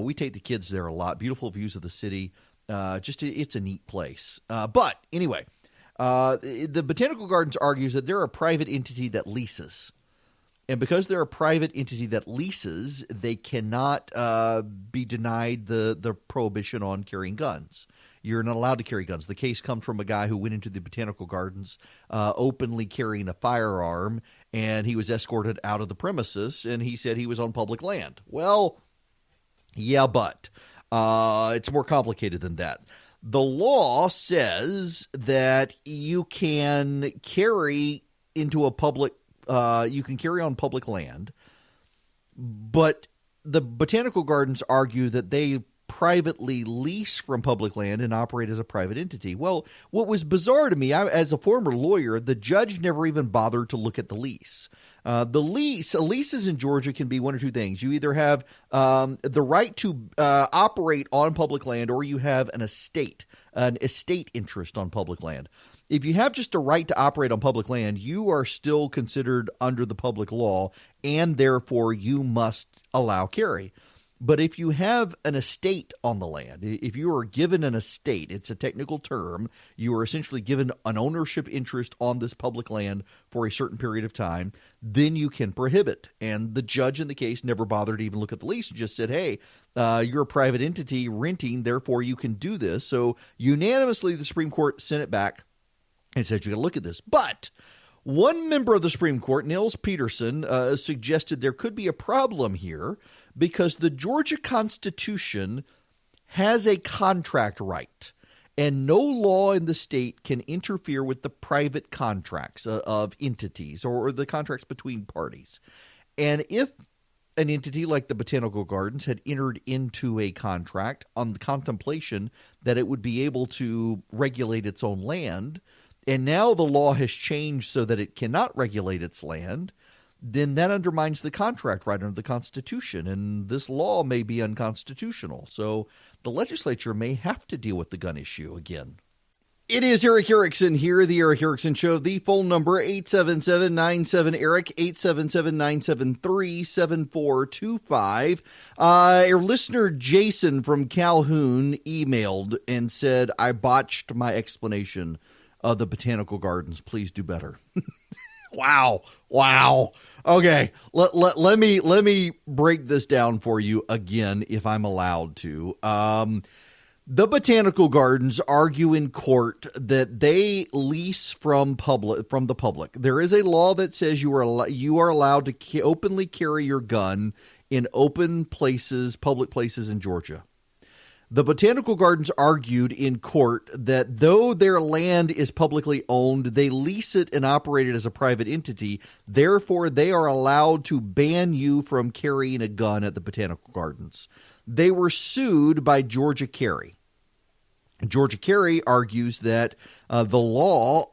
We take the kids there a lot. Beautiful views of the city. It's a neat place. But anyway, the Botanical Gardens argues that they're a private entity that leases. And because they're a private entity that leases, they cannot be denied the prohibition on carrying guns. You're not allowed to carry guns. The case comes from a guy who went into the Botanical Gardens openly carrying a firearm, and he was escorted out of the premises, and he said he was on public land. Well, yeah, but it's more complicated than that. The law says that you can carry into a public you can carry on public land, but the Botanical Gardens argue that they privately lease from public land and operate as a private entity. Well, what was bizarre to me, as a former lawyer, the judge never even bothered to look at the lease. Leases in Georgia can be one or two things. You either have the right to operate on public land, or you have an estate interest on public land. If you have just a right to operate on public land, you are still considered under the public law, and therefore you must allow carry. But if you have an estate on the land, if you are given an estate, it's a technical term, you are essentially given an ownership interest on this public land for a certain period of time, then you can prohibit. And the judge in the case never bothered to even look at the lease and just said, hey, you're a private entity renting, therefore you can do this. So unanimously, the Supreme Court sent it back and said, you got to look at this. But one member of the Supreme Court, Nils Peterson, suggested there could be a problem here because the Georgia Constitution has a contract right, and no law in the state can interfere with the private contracts of entities or the contracts between parties. And if an entity like the Botanical Gardens had entered into a contract on the contemplation that it would be able to regulate its own land, and now the law has changed so that it cannot regulate its land, then that undermines the contract right under the Constitution, and this law may be unconstitutional. So the legislature may have to deal with the gun issue again. It is Eric Erickson here, the Eric Erickson Show. The phone number, 877-97-ERIC, 877-973-7425. Our listener Jason from Calhoun emailed and said, I botched my explanation of the Botanical Gardens. Please do better. Wow. Okay, let me break this down for you again, if I'm allowed to. The Botanical Gardens argue in court that they lease from the public. There is a law that says you are allowed to openly carry your gun in open places, public places in Georgia. The Botanical Gardens argued in court that though their land is publicly owned, they lease it and operate it as a private entity. Therefore, they are allowed to ban you from carrying a gun at the Botanical Gardens. They were sued by Georgia Carry. Georgia Carry argues that the law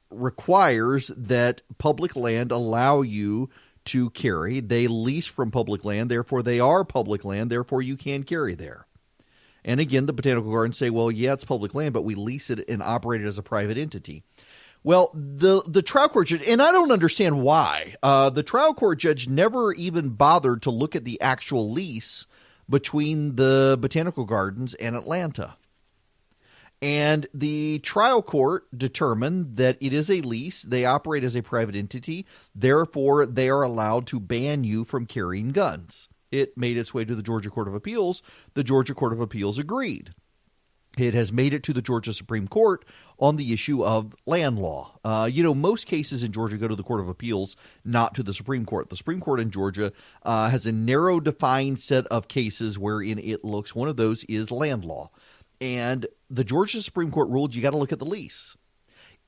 requires that public land allow you to carry. They lease from public land, therefore they are public land, therefore you can carry there. And again, the Botanical Gardens say, well, yeah, it's public land, but we lease it and operate it as a private entity. Well, the trial court judge, and I don't understand why, the trial court judge never even bothered to look at the actual lease between the Botanical Gardens and Atlanta. And the trial court determined that it is a lease. They operate as a private entity. Therefore, they are allowed to ban you from carrying guns. It made its way to the Georgia Court of Appeals. The Georgia Court of Appeals agreed. It has made it to the Georgia Supreme Court on the issue of land law. Most cases in Georgia go to the Court of Appeals, not to the Supreme Court. The Supreme Court in Georgia has a narrow, defined set of cases wherein it looks. One of those is land law. And the Georgia Supreme Court ruled you got to look at the lease.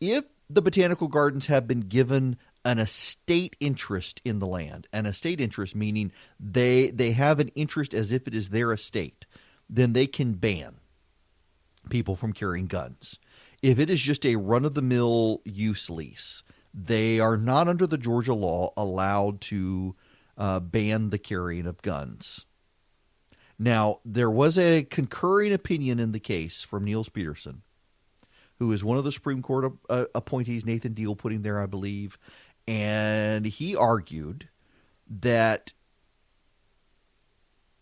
If the botanical gardens have been given an estate interest in the land, an estate interest meaning they have an interest as if it is their estate, then they can ban people from carrying guns. If it is just a run-of-the-mill use lease, they are not under the Georgia law allowed to ban the carrying of guns. Now, there was a concurring opinion in the case from Niels Peterson, who is one of the Supreme Court appointees, Nathan Deal put him there, I believe, and he argued that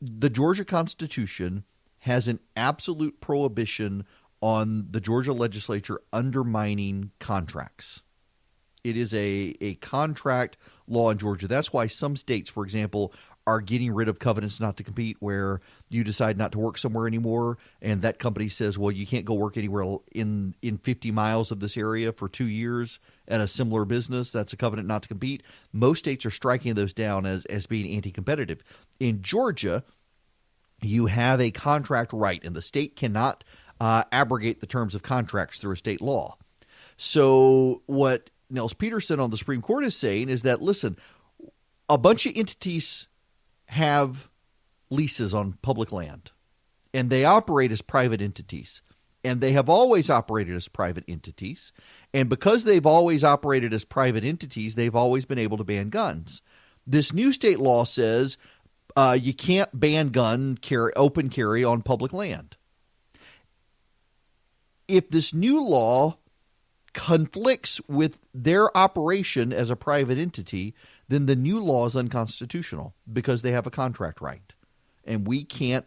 the Georgia Constitution has an absolute prohibition on the Georgia legislature undermining contracts. It is a contract law in Georgia. That's why some states, for example, are getting rid of covenants not to compete, where you decide not to work somewhere anymore, and that company says, well, you can't go work anywhere in 50 miles of this area for 2 years at a similar business. That's a covenant not to compete. Most states are striking those down as being anti-competitive. In Georgia, you have a contract right, and the state cannot abrogate the terms of contracts through a state law. So what Nels Peterson on the Supreme Court is saying is that, listen, a bunch of entities have leases on public land, and they operate as private entities, and they have always operated as private entities. And because they've always operated as private entities, they've always been able to ban guns. This new state law says you can't ban open carry on public land. If this new law conflicts with their operation as a private entity, then the new law is unconstitutional because they have a contract right. And we can't,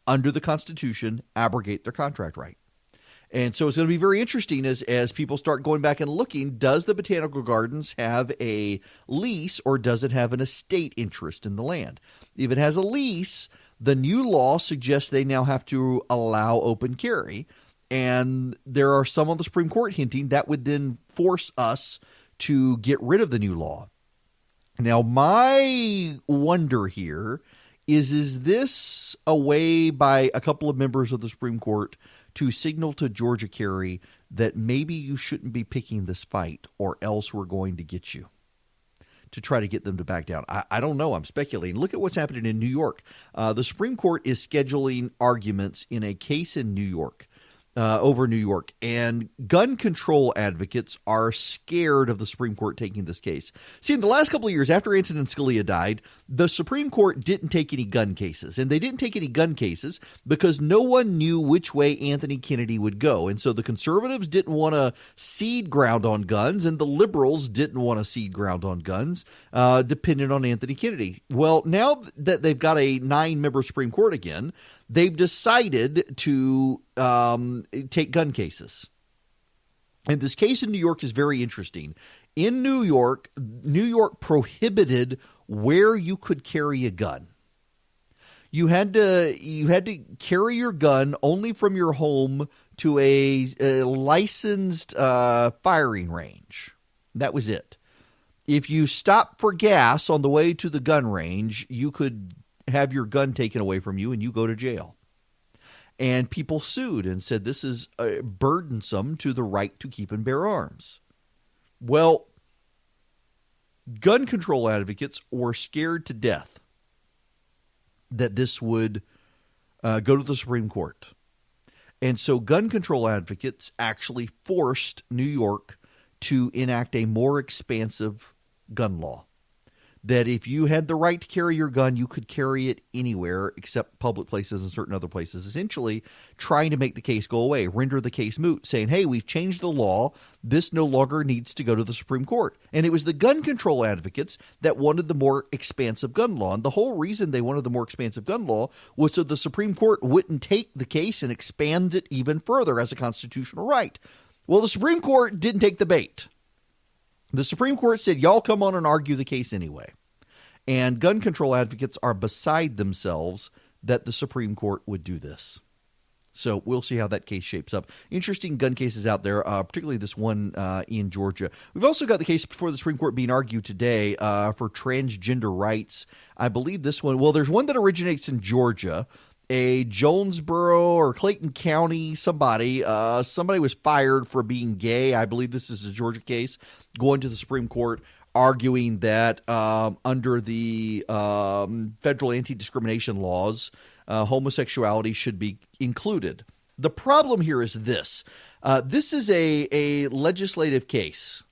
under the Constitution, abrogate their contract right. And so it's going to be very interesting as people start going back and looking, does the Botanical Gardens have a lease or does it have an estate interest in the land? If it has a lease, the new law suggests they now have to allow open carry. And there are some on the Supreme Court hinting that would then force us to get rid of the new law. Now, my wonder here is this a way by a couple of members of the Supreme Court to signal to Georgia Carry that maybe you shouldn't be picking this fight or else we're going to get you, to try to get them to back down? I don't know. I'm speculating. Look at what's happening in New York. The Supreme Court is scheduling arguments in a case in New York. Over New York, and gun control advocates are scared of the Supreme Court taking this case. See, in the last couple of years after Antonin Scalia died, the Supreme Court didn't take any gun cases, and they didn't take any gun cases because no one knew which way Anthony Kennedy would go. And so the conservatives didn't want to cede ground on guns, and the liberals didn't want to cede ground on guns, dependent on Anthony Kennedy. Well, now that they've got a 9-member Supreme Court again, they've decided to take gun cases. And this case in New York is very interesting. In New York prohibited where you could carry a gun. You had to carry your gun only from your home to a licensed firing range. That was it. If you stopped for gas on the way to the gun range, you could have your gun taken away from you and you go to jail. And people sued and said this is burdensome to the right to keep and bear arms. Well, gun control advocates were scared to death that this would go to the Supreme Court. And so gun control advocates actually forced New York to enact a more expansive gun law. That if you had the right to carry your gun, you could carry it anywhere except public places and certain other places, essentially trying to make the case go away, render the case moot, saying, hey, we've changed the law. This no longer needs to go to the Supreme Court. And it was the gun control advocates that wanted the more expansive gun law. And the whole reason they wanted the more expansive gun law was so the Supreme Court wouldn't take the case and expand it even further as a constitutional right. Well, the Supreme Court didn't take the bait. The Supreme Court said, y'all come on and argue the case anyway. And gun control advocates are beside themselves that the Supreme Court would do this. So we'll see how that case shapes up. Interesting gun cases out there, particularly this one in Georgia. We've also got the case before the Supreme Court being argued today for transgender rights. I believe this one, well, there's one that originates in Georgia. A Jonesboro or Clayton County, somebody was fired for being gay. I believe this is a Georgia case, going to the Supreme Court, arguing that under the federal anti-discrimination laws, homosexuality should be included. The problem here is this. This is a legislative case,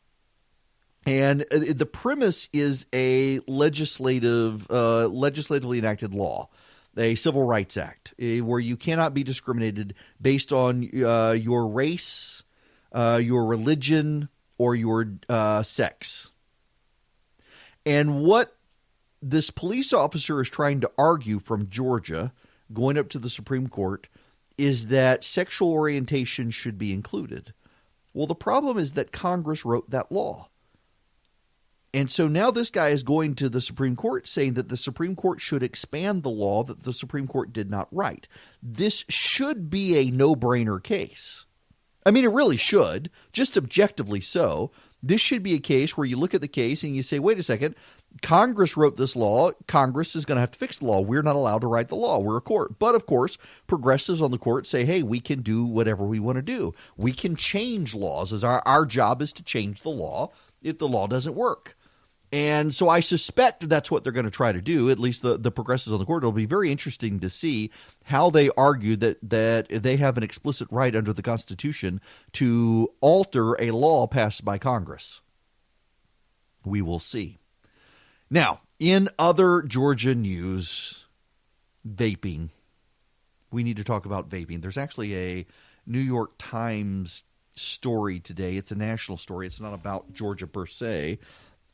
and the premise is a legislatively enacted law, a Civil Rights Act, where you cannot be discriminated based on your race, your religion, or your sex. And what this police officer is trying to argue from Georgia, going up to the Supreme Court, is that sexual orientation should be included. Well, the problem is that Congress wrote that law. And so now this guy is going to the Supreme Court saying that the Supreme Court should expand the law that the Supreme Court did not write. This should be a no-brainer case. I mean, it really should, just objectively so. This should be a case where you look at the case and you say, wait a second, Congress wrote this law. Congress is going to have to fix the law. We're not allowed to write the law. We're a court. But, of course, progressives on the court say, hey, we can do whatever we want to do. We can change laws. As our job is to change the law if the law doesn't work. And so I suspect that's what they're going to try to do, at least the progressives on the court. It'll be very interesting to see how they argue that they have an explicit right under the Constitution to alter a law passed by Congress. We will see. Now, in other Georgia news, vaping. We need to talk about vaping. There's actually a New York Times story today. It's a national story. It's not about Georgia per se.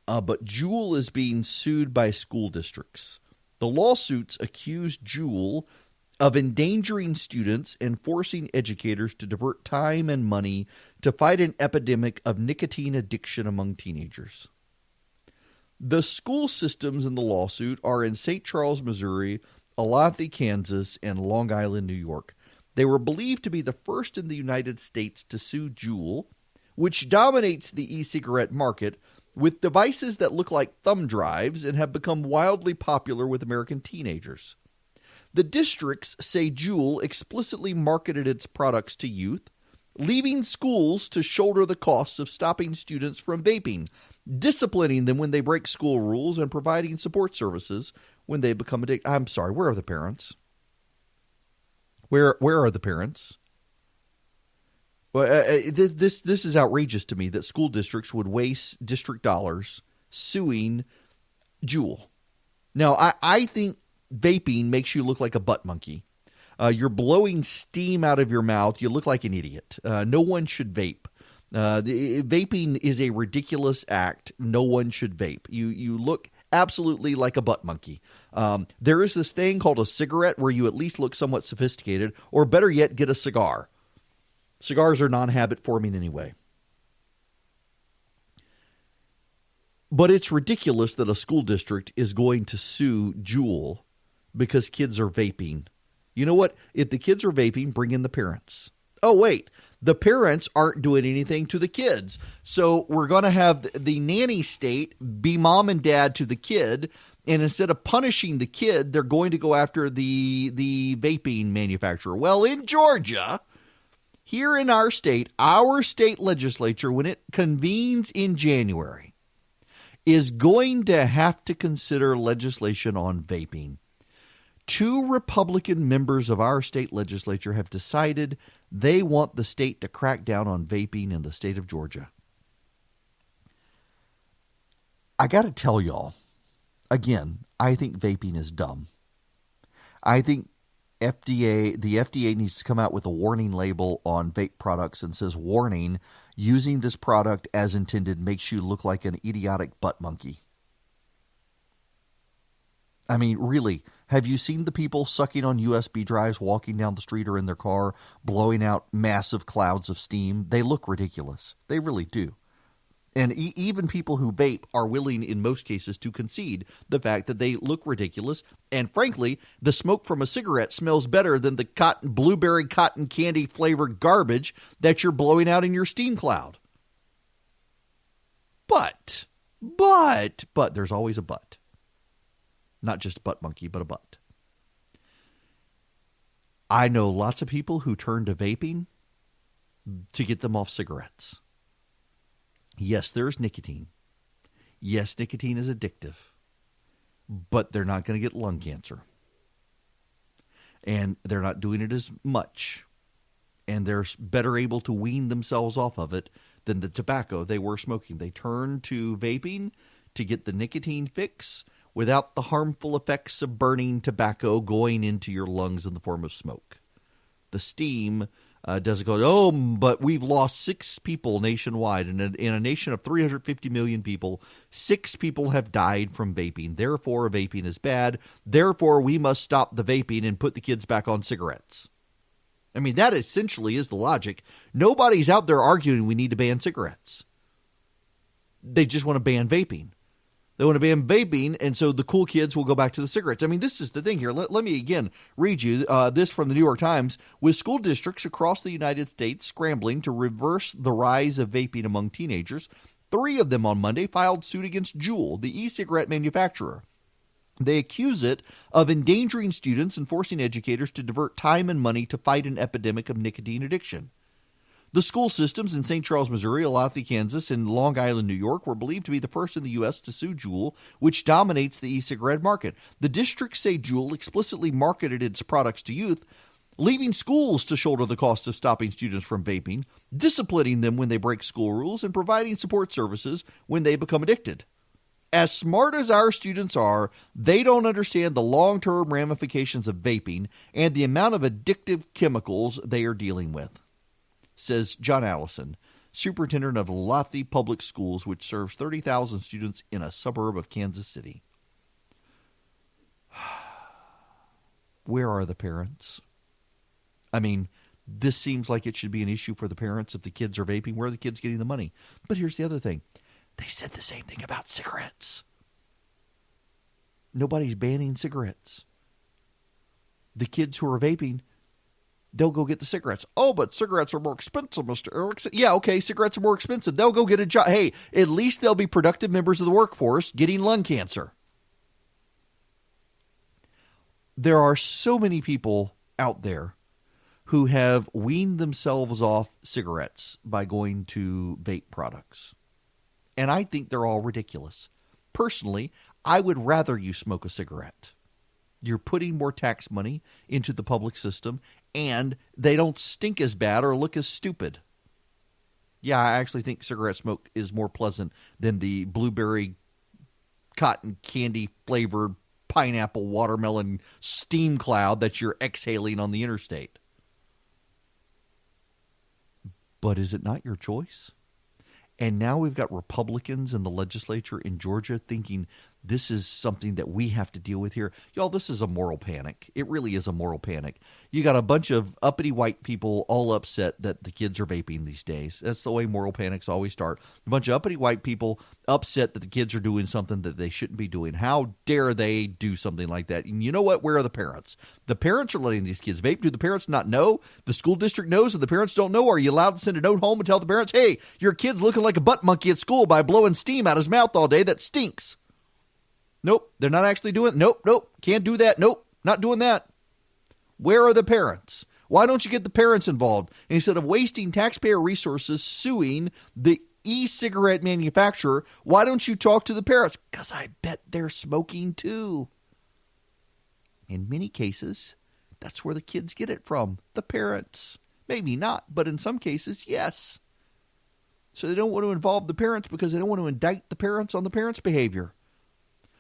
But Juul is being sued by school districts. The lawsuits accuse Juul of endangering students and forcing educators to divert time and money to fight an epidemic of nicotine addiction among teenagers. The school systems in the lawsuit are in St. Charles, Missouri, Olathe, Kansas, and Long Island, New York. They were believed to be the first in the United States to sue Juul, which dominates the e-cigarette market, with devices that look like thumb drives and have become wildly popular with American teenagers. The districts say Juul explicitly marketed its products to youth, leaving schools to shoulder the costs of stopping students from vaping, disciplining them when they break school rules, and providing support services when they become addicted. I'm sorry, where are the parents? Where are the parents? Well, this is outrageous to me that school districts would waste district dollars suing Juul. Now, I think vaping makes you look like a butt monkey. You're blowing steam out of your mouth. You look like an idiot. No one should vape. Vaping is a ridiculous act. No one should vape. You look absolutely like a butt monkey. There is this thing called a cigarette where you at least look somewhat sophisticated, or better yet, get a cigar. Cigars are non-habit forming anyway. But it's ridiculous that a school district is going to sue Juul because kids are vaping. You know what? If the kids are vaping, bring in the parents. Oh, wait. The parents aren't doing anything to the kids. So we're going to have the nanny state be mom and dad to the kid. And instead of punishing the kid, they're going to go after the vaping manufacturer. Well, in Georgia, here in our state legislature, when it convenes in January, is going to have to consider legislation on vaping. 2 Republican members of our state legislature have decided they want the state to crack down on vaping in the state of Georgia. I got to tell y'all, again, I think vaping is dumb. I think the FDA needs to come out with a warning label on vape products and says, warning, using this product as intended makes you look like an idiotic butt monkey. I mean, really, have you seen the people sucking on USB drives walking down the street or in their car, blowing out massive clouds of steam? They look ridiculous. They really do. And even people who vape are willing, in most cases, to concede the fact that they look ridiculous. And frankly, the smoke from a cigarette smells better than the blueberry cotton candy flavored garbage that you're blowing out in your steam cloud. But there's always a but. Not just a butt monkey, but a but. I know lots of people who turn to vaping to get them off cigarettes. Yes, there's nicotine. Yes, nicotine is addictive. But they're not going to get lung cancer. And they're not doing it as much. And they're better able to wean themselves off of it than the tobacco they were smoking. They turn to vaping to get the nicotine fix without the harmful effects of burning tobacco going into your lungs in the form of smoke. The steam doesn't go, but we've lost 6 people nationwide. In a nation of 350 million people, 6 people have died from vaping. Therefore, vaping is bad. Therefore, we must stop the vaping and put the kids back on cigarettes. I mean, that essentially is the logic. Nobody's out there arguing we need to ban cigarettes. They just want to ban vaping. They want to ban vaping, and so the cool kids will go back to the cigarettes. I mean, this is the thing here. Let me again read you this from the New York Times. With school districts across the United States scrambling to reverse the rise of vaping among teenagers, 3 of them on Monday filed suit against Juul, the e-cigarette manufacturer. They accuse it of endangering students and forcing educators to divert time and money to fight an epidemic of nicotine addiction. The school systems in St. Charles, Missouri, Olathe, Kansas, and Long Island, New York were believed to be the first in the U.S. to sue Juul, which dominates the e-cigarette market. The districts say Juul explicitly marketed its products to youth, leaving schools to shoulder the cost of stopping students from vaping, disciplining them when they break school rules, and providing support services when they become addicted. As smart as our students are, they don't understand the long-term ramifications of vaping and the amount of addictive chemicals they are dealing with, says John Allison, superintendent of Olathe Public Schools, which serves 30,000 students in a suburb of Kansas City. Where are the parents? I mean, this seems like it should be an issue for the parents if the kids are vaping. Where are the kids getting the money? But here's the other thing. They said the same thing about cigarettes. Nobody's banning cigarettes. The kids who are vaping, they'll go get the cigarettes. Oh, but cigarettes are more expensive, Mr. Erickson. Yeah, okay, cigarettes are more expensive. They'll go get a job. Hey, at least they'll be productive members of the workforce getting lung cancer. There are so many people out there who have weaned themselves off cigarettes by going to vape products. And I think they're all ridiculous. Personally, I would rather you smoke a cigarette. You're putting more tax money into the public system, and they don't stink as bad or look as stupid. Yeah, I actually think cigarette smoke is more pleasant than the blueberry cotton candy flavored pineapple watermelon steam cloud that you're exhaling on the interstate. But is it not your choice? And now we've got Republicans in the legislature in Georgia thinking this is something that we have to deal with here. Y'all, this is a moral panic. It really is a moral panic. You got a bunch of uppity white people all upset that the kids are vaping these days. That's the way moral panics always start. A bunch of uppity white people upset that the kids are doing something that they shouldn't be doing. How dare they do something like that? And you know what? Where are the parents? The parents are letting these kids vape. Do the parents not know? The school district knows and the parents don't know? Are you allowed to send a note home and tell the parents, hey, your kid's looking like a butt monkey at school by blowing steam out his mouth all day that stinks? Nope, they're not actually doing it. Nope, can't do that. Nope, not doing that. Where are the parents? Why don't you get the parents involved? And instead of wasting taxpayer resources suing the e-cigarette manufacturer, why don't you talk to the parents? Because I bet they're smoking too. In many cases, that's where the kids get it from, the parents. Maybe not, but in some cases, yes. So they don't want to involve the parents because they don't want to indict the parents on the parents' behavior.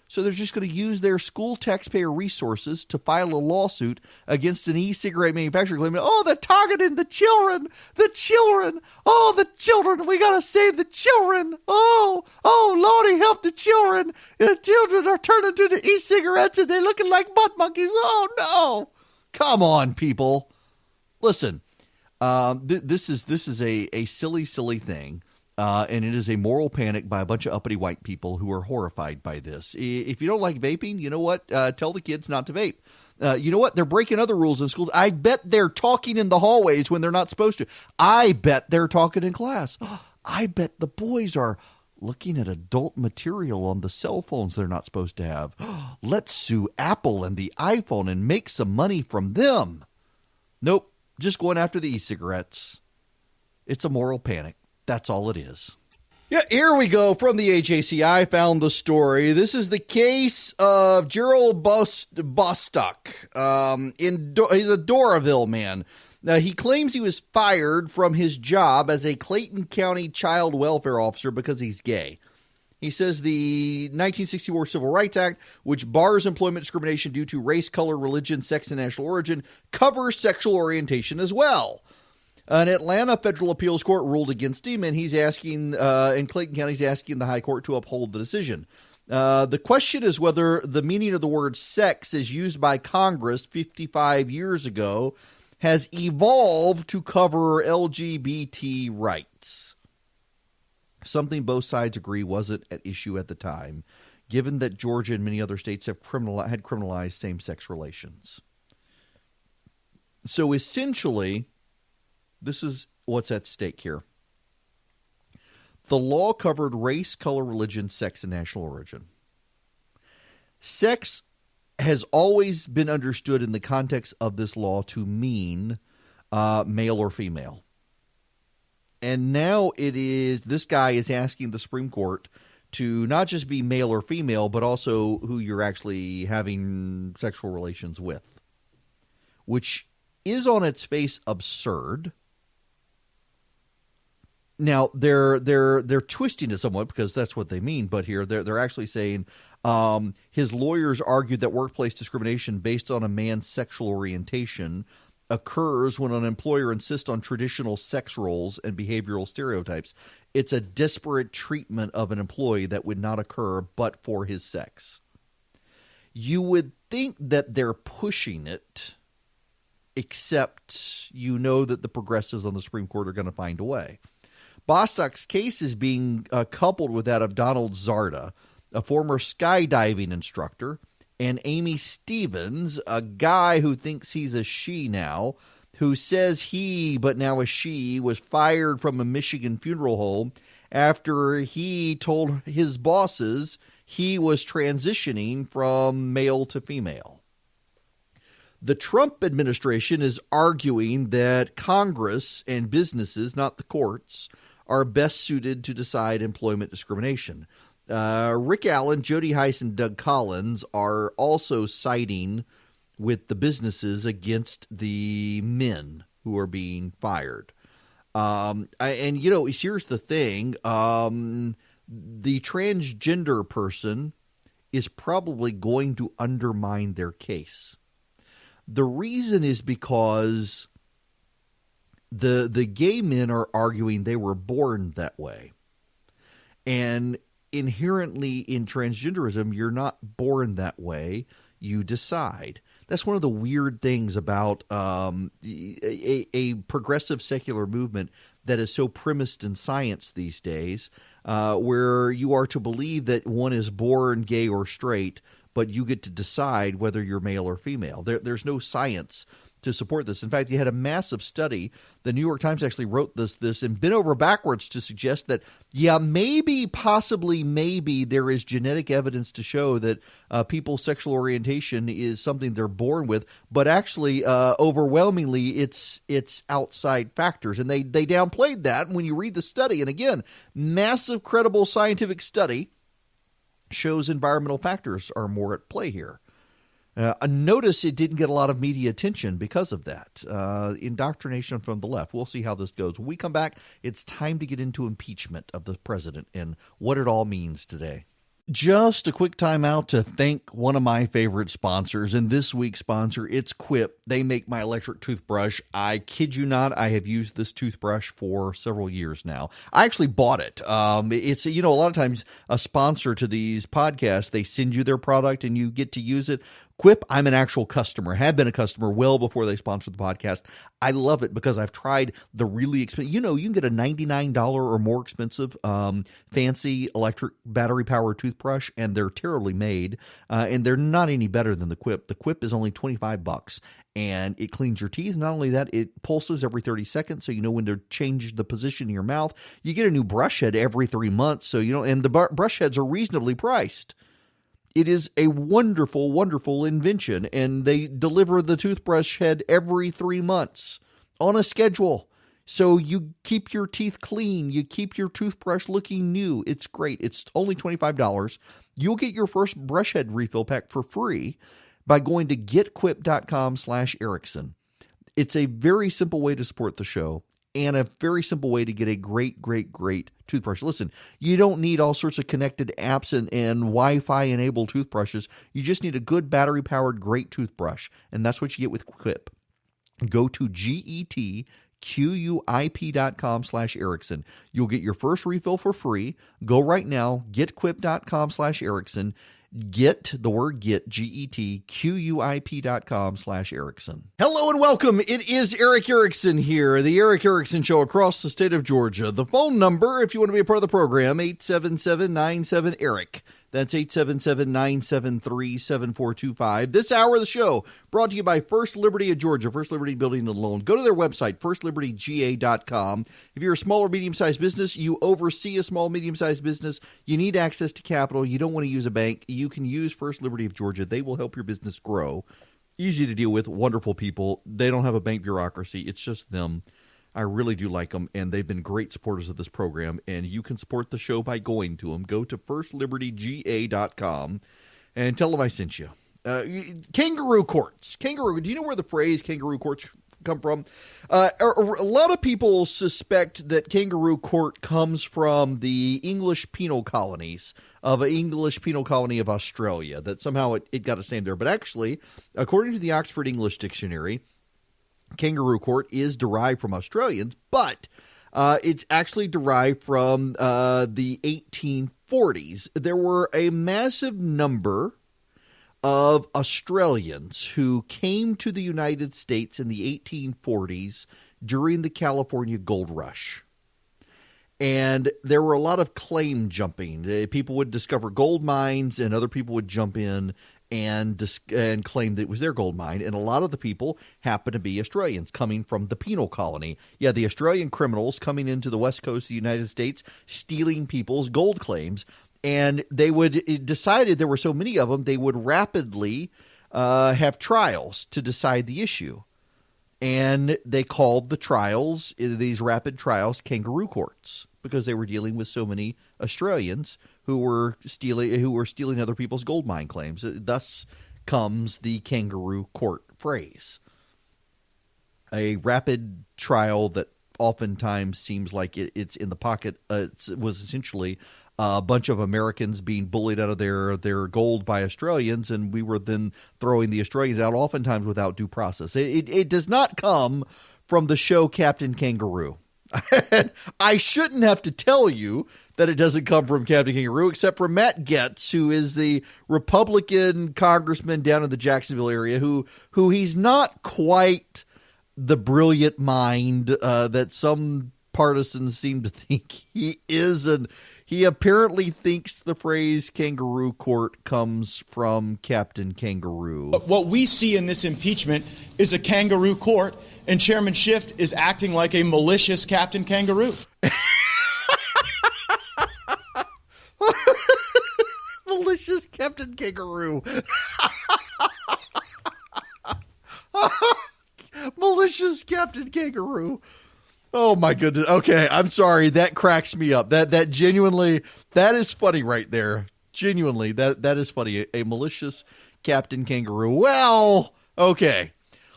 So they're just going to use their school taxpayer resources to file a lawsuit against an e-cigarette manufacturer claiming, oh, they're targeting the children, oh, the children, we got to save the children, oh, Lordy, help the children. The children are turning to the e-cigarettes and they're looking like butt monkeys. Oh, no. Come on, people. Listen, this is a silly thing. And it is a moral panic by a bunch of uppity white people who are horrified by this. If you don't like vaping, you know what? Tell the kids not to vape. You know what? They're breaking other rules in schools. I bet they're talking in the hallways when they're not supposed to. I bet they're talking in class. I bet the boys are looking at adult material on the cell phones they're not supposed to have. Let's sue Apple and the iPhone and make some money from them. Nope, just going after the e-cigarettes. It's a moral panic. That's all it is. Yeah, here we go from the AJC. I found the story. This is the case of Gerald Bostock. He's a Doraville man. He claims he was fired from his job as a Clayton County child welfare officer because he's gay. He says the 1964 Civil Rights Act, which bars employment discrimination due to race, color, religion, sex, and national origin, covers sexual orientation as well. An Atlanta federal appeals court ruled against him, and he's asking, in Clayton County, he's asking the high court to uphold the decision. The question is whether the meaning of the word sex as used by Congress 55 years ago has evolved to cover LGBT rights. Something both sides agree wasn't at issue at the time, given that Georgia and many other states have had criminalized same-sex relations. So essentially, this is what's at stake here. The law covered race, color, religion, sex, and national origin. Sex has always been understood in the context of this law to mean male or female. And now this guy is asking the Supreme Court to not just be male or female, but also who you're actually having sexual relations with, which is on its face absurd. Now they're twisting it somewhat because that's what they mean, but here they're actually saying his lawyers argued that workplace discrimination based on a man's sexual orientation occurs when an employer insists on traditional sex roles and behavioral stereotypes. It's a disparate treatment of an employee that would not occur but for his sex. You would think that they're pushing it, except you know that the progressives on the Supreme Court are going to find a way. Bostock's case is being coupled with that of Donald Zarda, a former skydiving instructor, and Amy Stevens, a guy who thinks he's a she now, who says he, but now a she, was fired from a Michigan funeral home after he told his bosses he was transitioning from male to female. The Trump administration is arguing that Congress and businesses, not the courts, are best suited to decide employment discrimination. Rick Allen, Jody Heiss, and Doug Collins are also siding with the businesses against the men who are being fired. And here's the thing. The transgender person is probably going to undermine their case. The reason is because the gay men are arguing they were born that way. And inherently in transgenderism, you're not born that way. You decide. That's one of the weird things about a progressive secular movement that is so premised in science these days, where you are to believe that one is born gay or straight, but you get to decide whether you're male or female. There's no science to support this. In fact, you had a massive study. The New York Times actually wrote this and bent over backwards to suggest that, possibly there is genetic evidence to show that people's sexual orientation is something they're born with, but actually, overwhelmingly, it's outside factors. And they downplayed that when you read the study. And again, massive, credible scientific study shows environmental factors are more at play here. Notice it didn't get a lot of media attention because of that. Indoctrination from the left. We'll see how this goes. When we come back, it's time to get into impeachment of the president and what it all means today. Just a quick time out to thank one of my favorite sponsors, and this week's sponsor, it's Quip. They make my electric toothbrush. I kid you not, I have used this toothbrush for several years now. I actually bought it. It's, a lot of times a sponsor to these podcasts, they send you their product and you get to use it. Quip, I'm an actual customer, have been a customer well before they sponsored the podcast. I love it because I've tried the really expensive, you can get a $99 or more expensive fancy electric battery-powered toothbrush, and they're terribly made, and they're not any better than the Quip. The Quip is only $25, and it cleans your teeth. Not only that, it pulses every 30 seconds, so you know when to change the position in your mouth. You get a new brush head every 3 months, so and the brush heads are reasonably priced. It is a wonderful, wonderful invention, and they deliver the toothbrush head every 3 months on a schedule. So you keep your teeth clean. You keep your toothbrush looking new. It's great. It's only $25. You'll get your first brush head refill pack for free by going to getquip.com/Erickson. It's a very simple way to support the show and a very simple way to get a great, great, great toothbrush. Listen, you don't need all sorts of connected apps and Wi-Fi enabled toothbrushes. You just need a good battery-powered great toothbrush, and that's what you get with Quip. Go to getquip.com/Erickson. You'll get your first refill for free. Go right now, getquip.com/Erickson. Get the word get, getquip.com/Erickson. Hello and welcome. It is Eric Erickson here, the Eric Erickson Show across the state of Georgia. The phone number, if you want to be a part of the program, 877-97-ERIC. That's 877-973-7425. This hour of the show brought to you by First Liberty of Georgia, First Liberty Building and Loan. Go to their website, firstlibertyga.com. If you're a small or medium-sized business, you oversee a small, medium-sized business, you need access to capital, you don't want to use a bank, you can use First Liberty of Georgia. They will help your business grow. Easy to deal with, wonderful people. They don't have a bank bureaucracy. It's just them. I really do like them, and they've been great supporters of this program, and you can support the show by going to them. Go to firstlibertyga.com and tell them I sent you. Kangaroo courts. Kangaroo. Do you know where the phrase kangaroo courts come from? A lot of people suspect that kangaroo court comes from the English penal colonies of an English penal colony of Australia, that somehow it got its name there. But actually, according to the Oxford English Dictionary, kangaroo court is derived from Australians, but it's actually derived from the 1840s. There were a massive number of Australians who came to the United States in the 1840s during the California Gold Rush. And there were a lot of claim jumping. People would discover gold mines, and other people would jump in and claim that it was their gold mine. And a lot of the people happen to be Australians coming from the penal colony. Yeah, the Australian criminals coming into the west coast of the United States, stealing people's gold claims. And it decided there were so many of them, they would rapidly have trials to decide the issue. And they called the trials, these rapid trials, kangaroo courts, because they were dealing with so many Australians who were stealing other people's gold mine claims. Thus comes the kangaroo court phrase. A rapid trial that oftentimes seems like it's in the pocket. It was essentially a bunch of Americans being bullied out of their gold by Australians, and we were then throwing the Australians out, oftentimes without due process. It does not come from the show Captain Kangaroo. I shouldn't have to tell you that it doesn't come from Captain Kangaroo, except for Matt Gaetz, who is the Republican congressman down in the Jacksonville area, who he's not quite the brilliant mind that some partisans seem to think he is, and he apparently thinks the phrase kangaroo court comes from Captain Kangaroo. What we see in this impeachment is a kangaroo court, and Chairman Schiff is acting like a malicious Captain Kangaroo. Malicious Captain Kangaroo. Malicious Captain Kangaroo. Oh my goodness. Okay, I'm sorry. That cracks me up. That genuinely, that is funny right there. Genuinely, that is funny. A malicious Captain Kangaroo. Well, okay.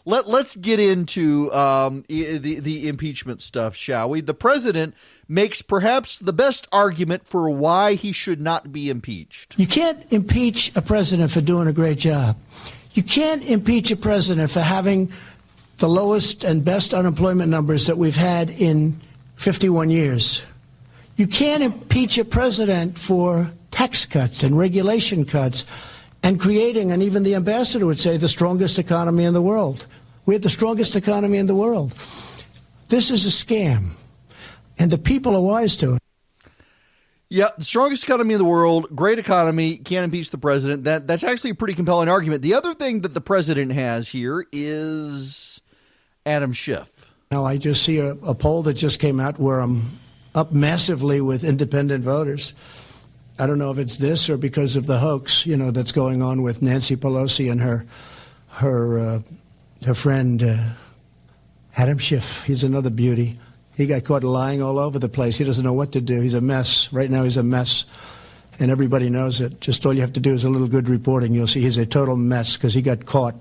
Let's get into the impeachment stuff, shall we? The president makes perhaps the best argument for why he should not be impeached. You can't impeach a president for doing a great job. You can't impeach a president for having the lowest and best unemployment numbers that we've had in 51 years. You can't impeach a president for tax cuts and regulation cuts and creating, and even the ambassador would say, the strongest economy in the world. We have the strongest economy in the world. This is a scam, and the people are wise to it. Yeah, the strongest economy in the world, great economy, can't impeach the president. That's actually a pretty compelling argument. The other thing that the president has here is Adam Schiff. Now, I just see a poll that just came out where I'm up massively with independent voters. I don't know if it's this or because of the hoax, that's going on with Nancy Pelosi and her friend Adam Schiff. He's another beauty. He got caught lying all over the place. He doesn't know what to do. He's a mess. Right now he's a mess, and everybody knows it. Just all you have to do is a little good reporting. You'll see he's a total mess because he got caught.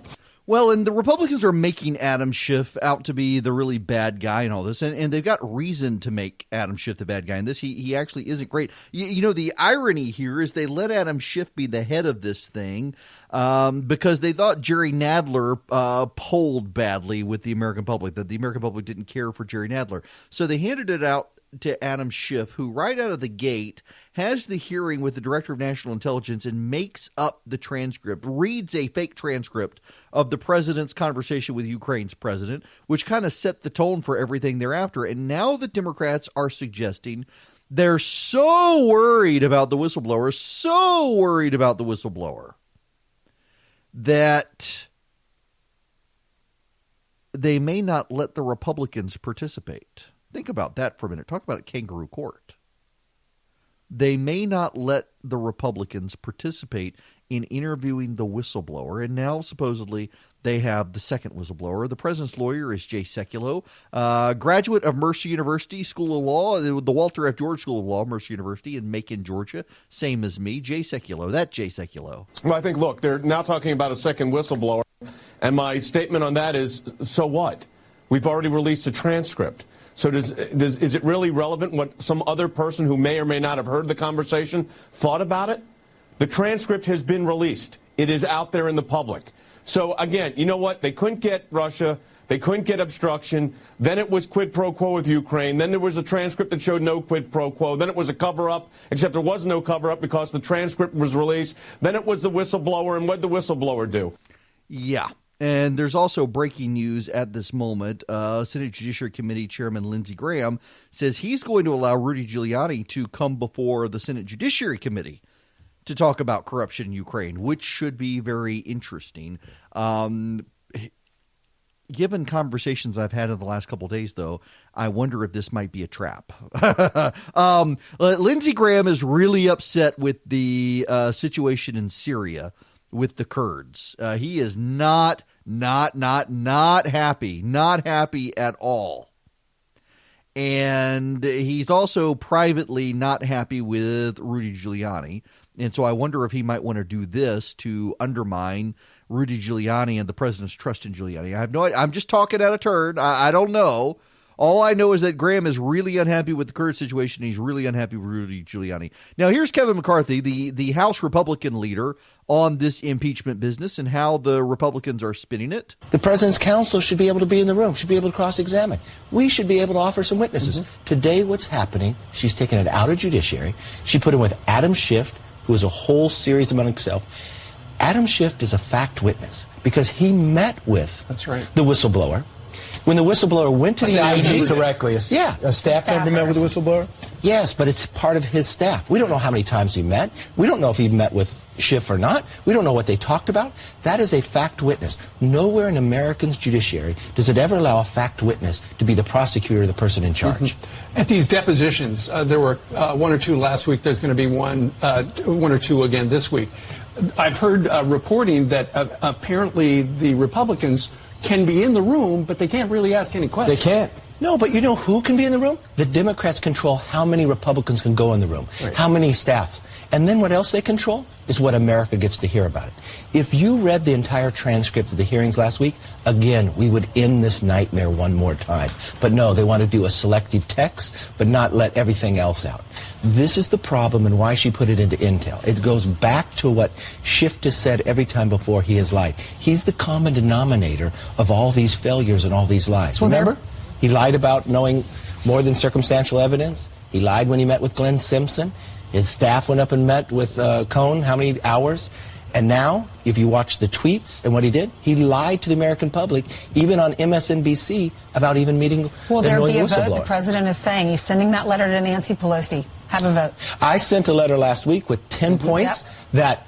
Well, and the Republicans are making Adam Schiff out to be the really bad guy in all this, and they've got reason to make Adam Schiff the bad guy in this. He actually isn't great. The irony here is they let Adam Schiff be the head of this thing because they thought Jerry Nadler polled badly with the American public, that the American public didn't care for Jerry Nadler. So they handed it out to Adam Schiff, who right out of the gate has the hearing with the Director of National Intelligence and makes up the transcript, reads a fake transcript of the president's conversation with Ukraine's president, which kind of set the tone for everything thereafter. And now the Democrats are suggesting they're so worried about the whistleblower, that they may not let the Republicans participate. Think about that for a minute. Talk about a kangaroo court. They may not let the Republicans participate in interviewing the whistleblower, and now supposedly they have the second whistleblower. The president's lawyer is Jay Sekulow, graduate of Mercer University School of Law, the Walter F. George School of Law, Mercer University in Macon, Georgia, same as me. Jay Sekulow. Well, I think, look, they're now talking about a second whistleblower, and my statement on that is, so what? We've already released a transcript. So is it really relevant what some other person who may or may not have heard the conversation thought about it? The transcript has been released. It is out there in the public. So, again, you know what? They couldn't get Russia. They couldn't get obstruction. Then it was quid pro quo with Ukraine. Then there was a transcript that showed no quid pro quo. Then it was a cover-up, except there was no cover-up because the transcript was released. Then it was the whistleblower, and what did the whistleblower do? Yeah. And there's also breaking news at this moment. Senate Judiciary Committee Chairman Lindsey Graham says he's going to allow Rudy Giuliani to come before the Senate Judiciary Committee to talk about corruption in Ukraine, which should be very interesting. Given conversations I've had in the last couple of days, though, I wonder if this might be a trap. Lindsey Graham is really upset with the situation in Syria with the Kurds. He is not happy at all. And he's also privately not happy with Rudy Giuliani. And so I wonder if he might want to do this to undermine Rudy Giuliani and the president's trust in Giuliani. I have no idea. I'm just talking out of turn. I don't know. All I know is that Graham is really unhappy with the current situation. He's really unhappy with Rudy Giuliani. Now, here's Kevin McCarthy, the House Republican leader, on this impeachment business and how the Republicans are spinning it. The president's counsel should be able to be in the room, should be able to cross-examine. We should be able to offer some witnesses. Today, what's happening, she's taken it out of judiciary. She put him with Adam Schiff, who is a whole series among himself. Adam Schiff is a fact witness because he met with the whistleblower. When the whistleblower went to the IG directly, a staff member met with the whistleblower? Yes, but it's part of his staff. We don't know how many times he met. We don't know if he met with Schiff or not. We don't know what they talked about. That is a fact witness. Nowhere in American's judiciary does it ever allow a fact witness to be the prosecutor or the person in charge. At these depositions, there were one or two last week. There's going to be one or two again this week. I've heard reporting that apparently the Republicans can be in the room, but they can't really ask any questions. They can't. No, but you know who can be in the room? The Democrats control how many Republicans can go in the room, how many staffs. And then what else they control is what America gets to hear about it. If you read the entire transcript of the hearings last week, again, we would end this nightmare one more time. But no, they want to do a selective text, but not let everything else out. This is the problem and why she put it into intel. It goes back to what Schiff has said every time before he has lied. He's the common denominator of all these failures and all these lies. Remember? He lied about knowing more than circumstantial evidence. He lied when he met with Glenn Simpson. His staff went up and met with Cohn, how many hours? And now, if you watch the tweets and what he did, he lied to the American public, even on MSNBC, about even meeting Will an there annoying be a vote? whistleblower. The president is saying he's sending that letter to Nancy Pelosi. Have a vote. I sent a letter last week with 10 points that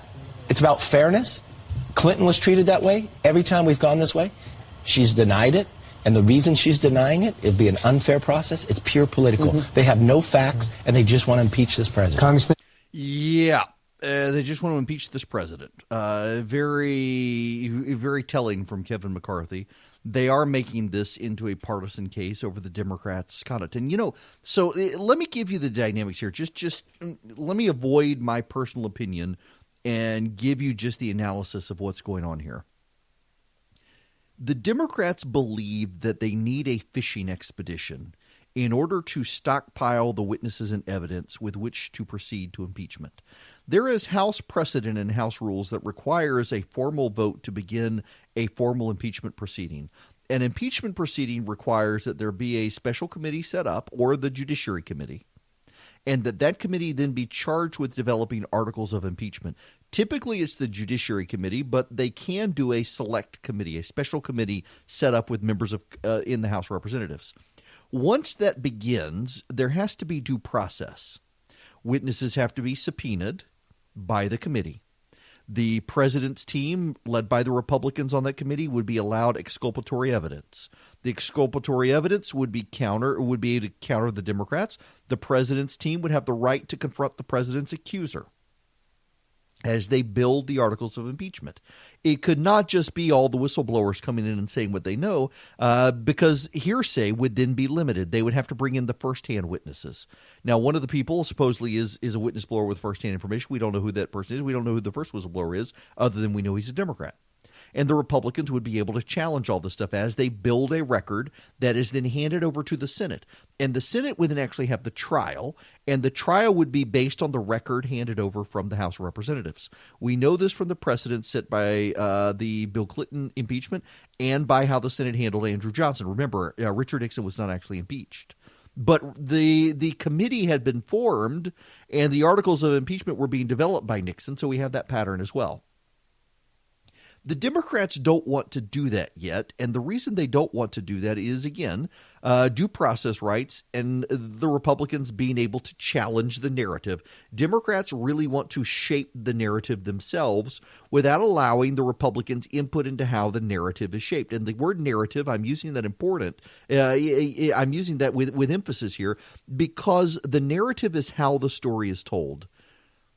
it's about fairness. Clinton was treated that way. Every time we've gone this way, she's denied it. And the reason she's denying it, it'd be an unfair process. It's pure political. They have no facts, and they just want to impeach this president. Congressman? Yeah. They just want to impeach this president. Very, very telling from Kevin McCarthy. They are making this into a partisan case over the Democrats' conduct. And, so let me give you the dynamics here. Just let me avoid my personal opinion and give you just the analysis of what's going on here. The Democrats believe that they need a fishing expedition in order to stockpile the witnesses and evidence with which to proceed to impeachment. There is House precedent and House rules that requires a formal vote to begin a formal impeachment proceeding. An impeachment proceeding requires that there be a special committee set up, or the Judiciary Committee, and that committee then be charged with developing articles of impeachment. Typically, it's the Judiciary Committee, but they can do a select committee, a special committee set up with members of in the House of Representatives. Once that begins, there has to be due process. Witnesses have to be subpoenaed by the committee. The president's team, led by the Republicans on that committee, would be allowed exculpatory evidence. The exculpatory evidence would be able to counter the Democrats. The president's team would have the right to confront the president's accuser as they build the articles of impeachment. It could not just be all the whistleblowers coming in and saying what they know, because hearsay would then be limited. They would have to bring in the firsthand witnesses. Now, one of the people supposedly is a witness blower with firsthand information. We don't know who that person is. We don't know who the first whistleblower is, other than we know he's a Democrat. And the Republicans would be able to challenge all this stuff as they build a record that is then handed over to the Senate. And the Senate would then actually have the trial, and the trial would be based on the record handed over from the House of Representatives. We know this from the precedent set by the Bill Clinton impeachment and by how the Senate handled Andrew Johnson. Remember, Richard Nixon was not actually impeached. But the committee had been formed, and the articles of impeachment were being developed by Nixon, so we have that pattern as well. The Democrats don't want to do that yet, and the reason they don't want to do that is, again, due process rights and the Republicans being able to challenge the narrative. Democrats really want to shape the narrative themselves without allowing the Republicans input into how the narrative is shaped. And the word narrative, I'm using that I'm using that with emphasis here, because the narrative is how the story is told.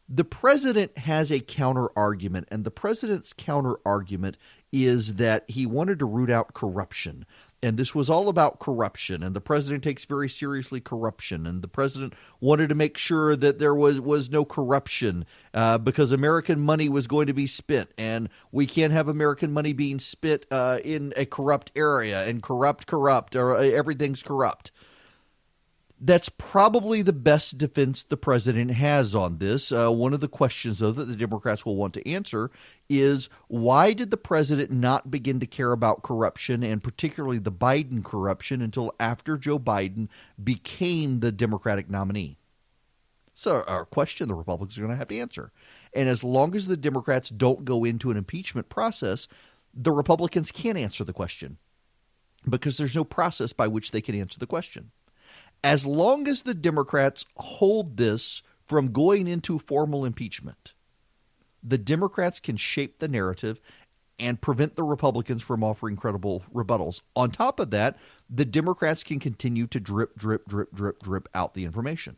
The president has a counter-argument, and the president's counter-argument is that he wanted to root out corruption. And this was all about corruption, and the president takes very seriously corruption. And the president wanted to make sure that there was no corruption because American money was going to be spent, and we can't have American money being spent in a corrupt area, and corrupt, or everything's corrupt. That's probably the best defense the president has on this. One of the questions, though, that the Democrats will want to answer is, why did the president not begin to care about corruption, and particularly the Biden corruption, until after Joe Biden became the Democratic nominee? So a question the Republicans are going to have to answer. And as long as the Democrats don't go into an impeachment process, the Republicans can't answer the question, because there's no process by which they can answer the question. As long as the Democrats hold this from going into formal impeachment, the Democrats can shape the narrative and prevent the Republicans from offering credible rebuttals. On top of that, the Democrats can continue to drip out the information.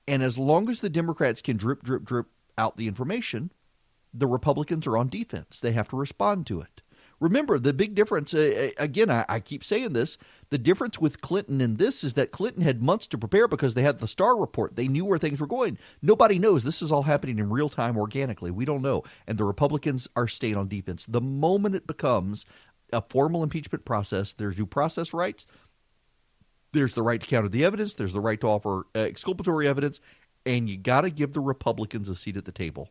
And as long as the Democrats can drip out the information, the Republicans are on defense. They have to respond to it. Remember, the big difference, again, I keep saying this, the difference with Clinton in this is that Clinton had months to prepare because they had the Starr report. They knew where things were going. Nobody knows. This is all happening in real time organically. We don't know. And the Republicans are staying on defense. The moment it becomes a formal impeachment process, there's due process rights. There's the right to counter the evidence. There's the right to offer exculpatory evidence. And you got to give the Republicans a seat at the table.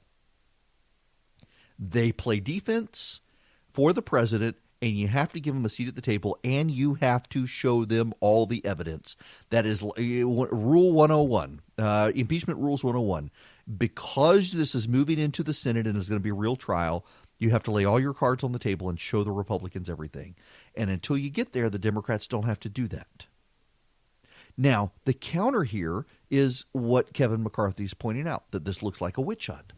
They play defense for the president, and you have to give them a seat at the table, and you have to show them all the evidence. That is Rule 101, Impeachment Rules 101. Because this is moving into the Senate and is going to be a real trial, you have to lay all your cards on the table and show the Republicans everything. And until you get there, the Democrats don't have to do that. Now, the counter here is what Kevin McCarthy is pointing out, that this looks like a witch hunt.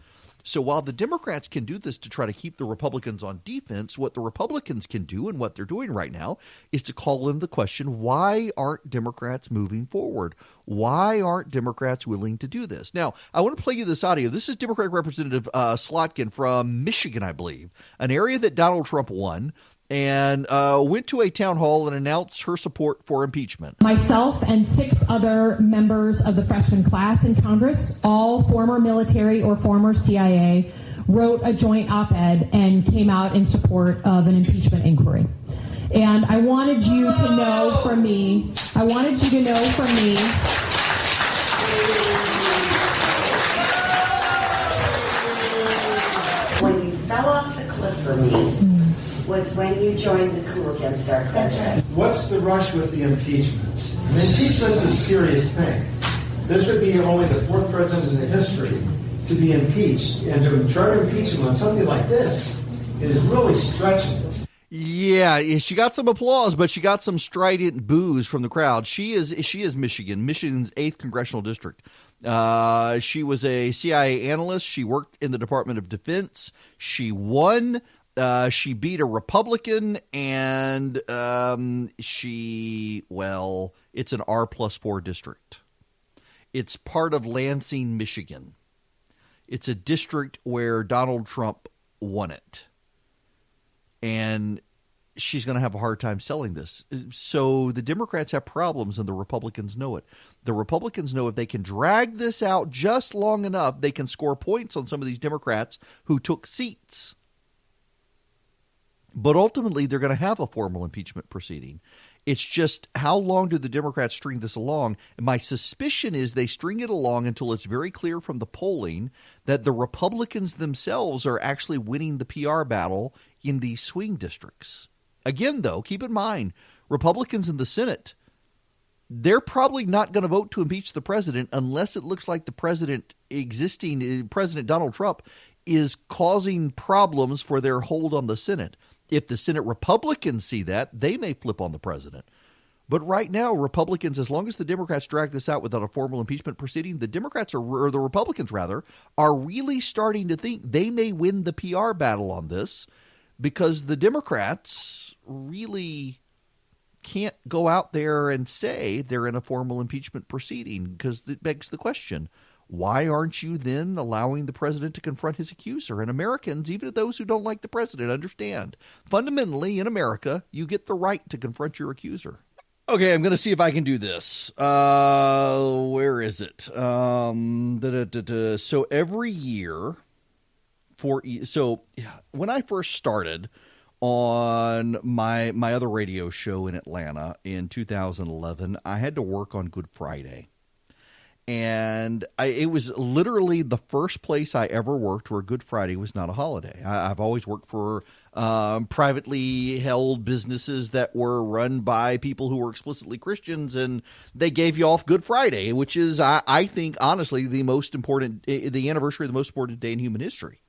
So while the Democrats can do this to try to keep the Republicans on defense, what the Republicans can do, and what they're doing right now, is to call in the question, why aren't Democrats moving forward? Why aren't Democrats willing to do this? Now, I want to play you this audio. This is Democratic Representative Slotkin from Michigan, I believe, an area that Donald Trump won, and went to a town hall and announced her support for impeachment. Myself and 6 other members of the freshman class in Congress, all former military or former CIA, wrote a joint op-ed and came out in support of an impeachment inquiry. And I wanted you to know from me, when you fell off the cliff for me was when you joined the coup against our president. What's the rush with the impeachment? An impeachment is a serious thing. This would be only the 4th president in history to be impeached, and to try to impeach him on something like this is really stretching it. Yeah, she got some applause, but she got some strident boos from the crowd. She is Michigan's 8th congressional district. She was a CIA analyst. She worked in the Department of Defense. She won. She beat a Republican, and it's an R+4 district. It's part of Lansing, Michigan. It's a district where Donald Trump won it. And she's going to have a hard time selling this. So the Democrats have problems, and the Republicans know it. The Republicans know if they can drag this out just long enough, they can score points on some of these Democrats who took seats. But ultimately, they're going to have a formal impeachment proceeding. It's just, how long do the Democrats string this along? And my suspicion is they string it along until it's very clear from the polling that the Republicans themselves are actually winning the PR battle in these swing districts. Again, though, keep in mind, Republicans in the Senate, they're probably not going to vote to impeach the president unless it looks like the President Donald Trump is causing problems for their hold on the Senate. If the Senate Republicans see that, they may flip on the president. But right now, Republicans, as long as the Democrats drag this out without a formal impeachment proceeding, the Republicans are really starting to think they may win the PR battle on this, because the Democrats really can't go out there and say they're in a formal impeachment proceeding, because it begs the question, why aren't you then allowing the president to confront his accuser? And Americans, even those who don't like the president, understand. Fundamentally, in America, you get the right to confront your accuser. Okay, I'm going to see if I can do this. Where is it? So every year, when I first started on my other radio show in Atlanta in 2011, I had to work on Good Friday. And it was literally the first place I ever worked where Good Friday was not a holiday. I've always worked for privately held businesses that were run by people who were explicitly Christians, and they gave you off Good Friday, which is, I think, honestly, the anniversary of the most important day in human history,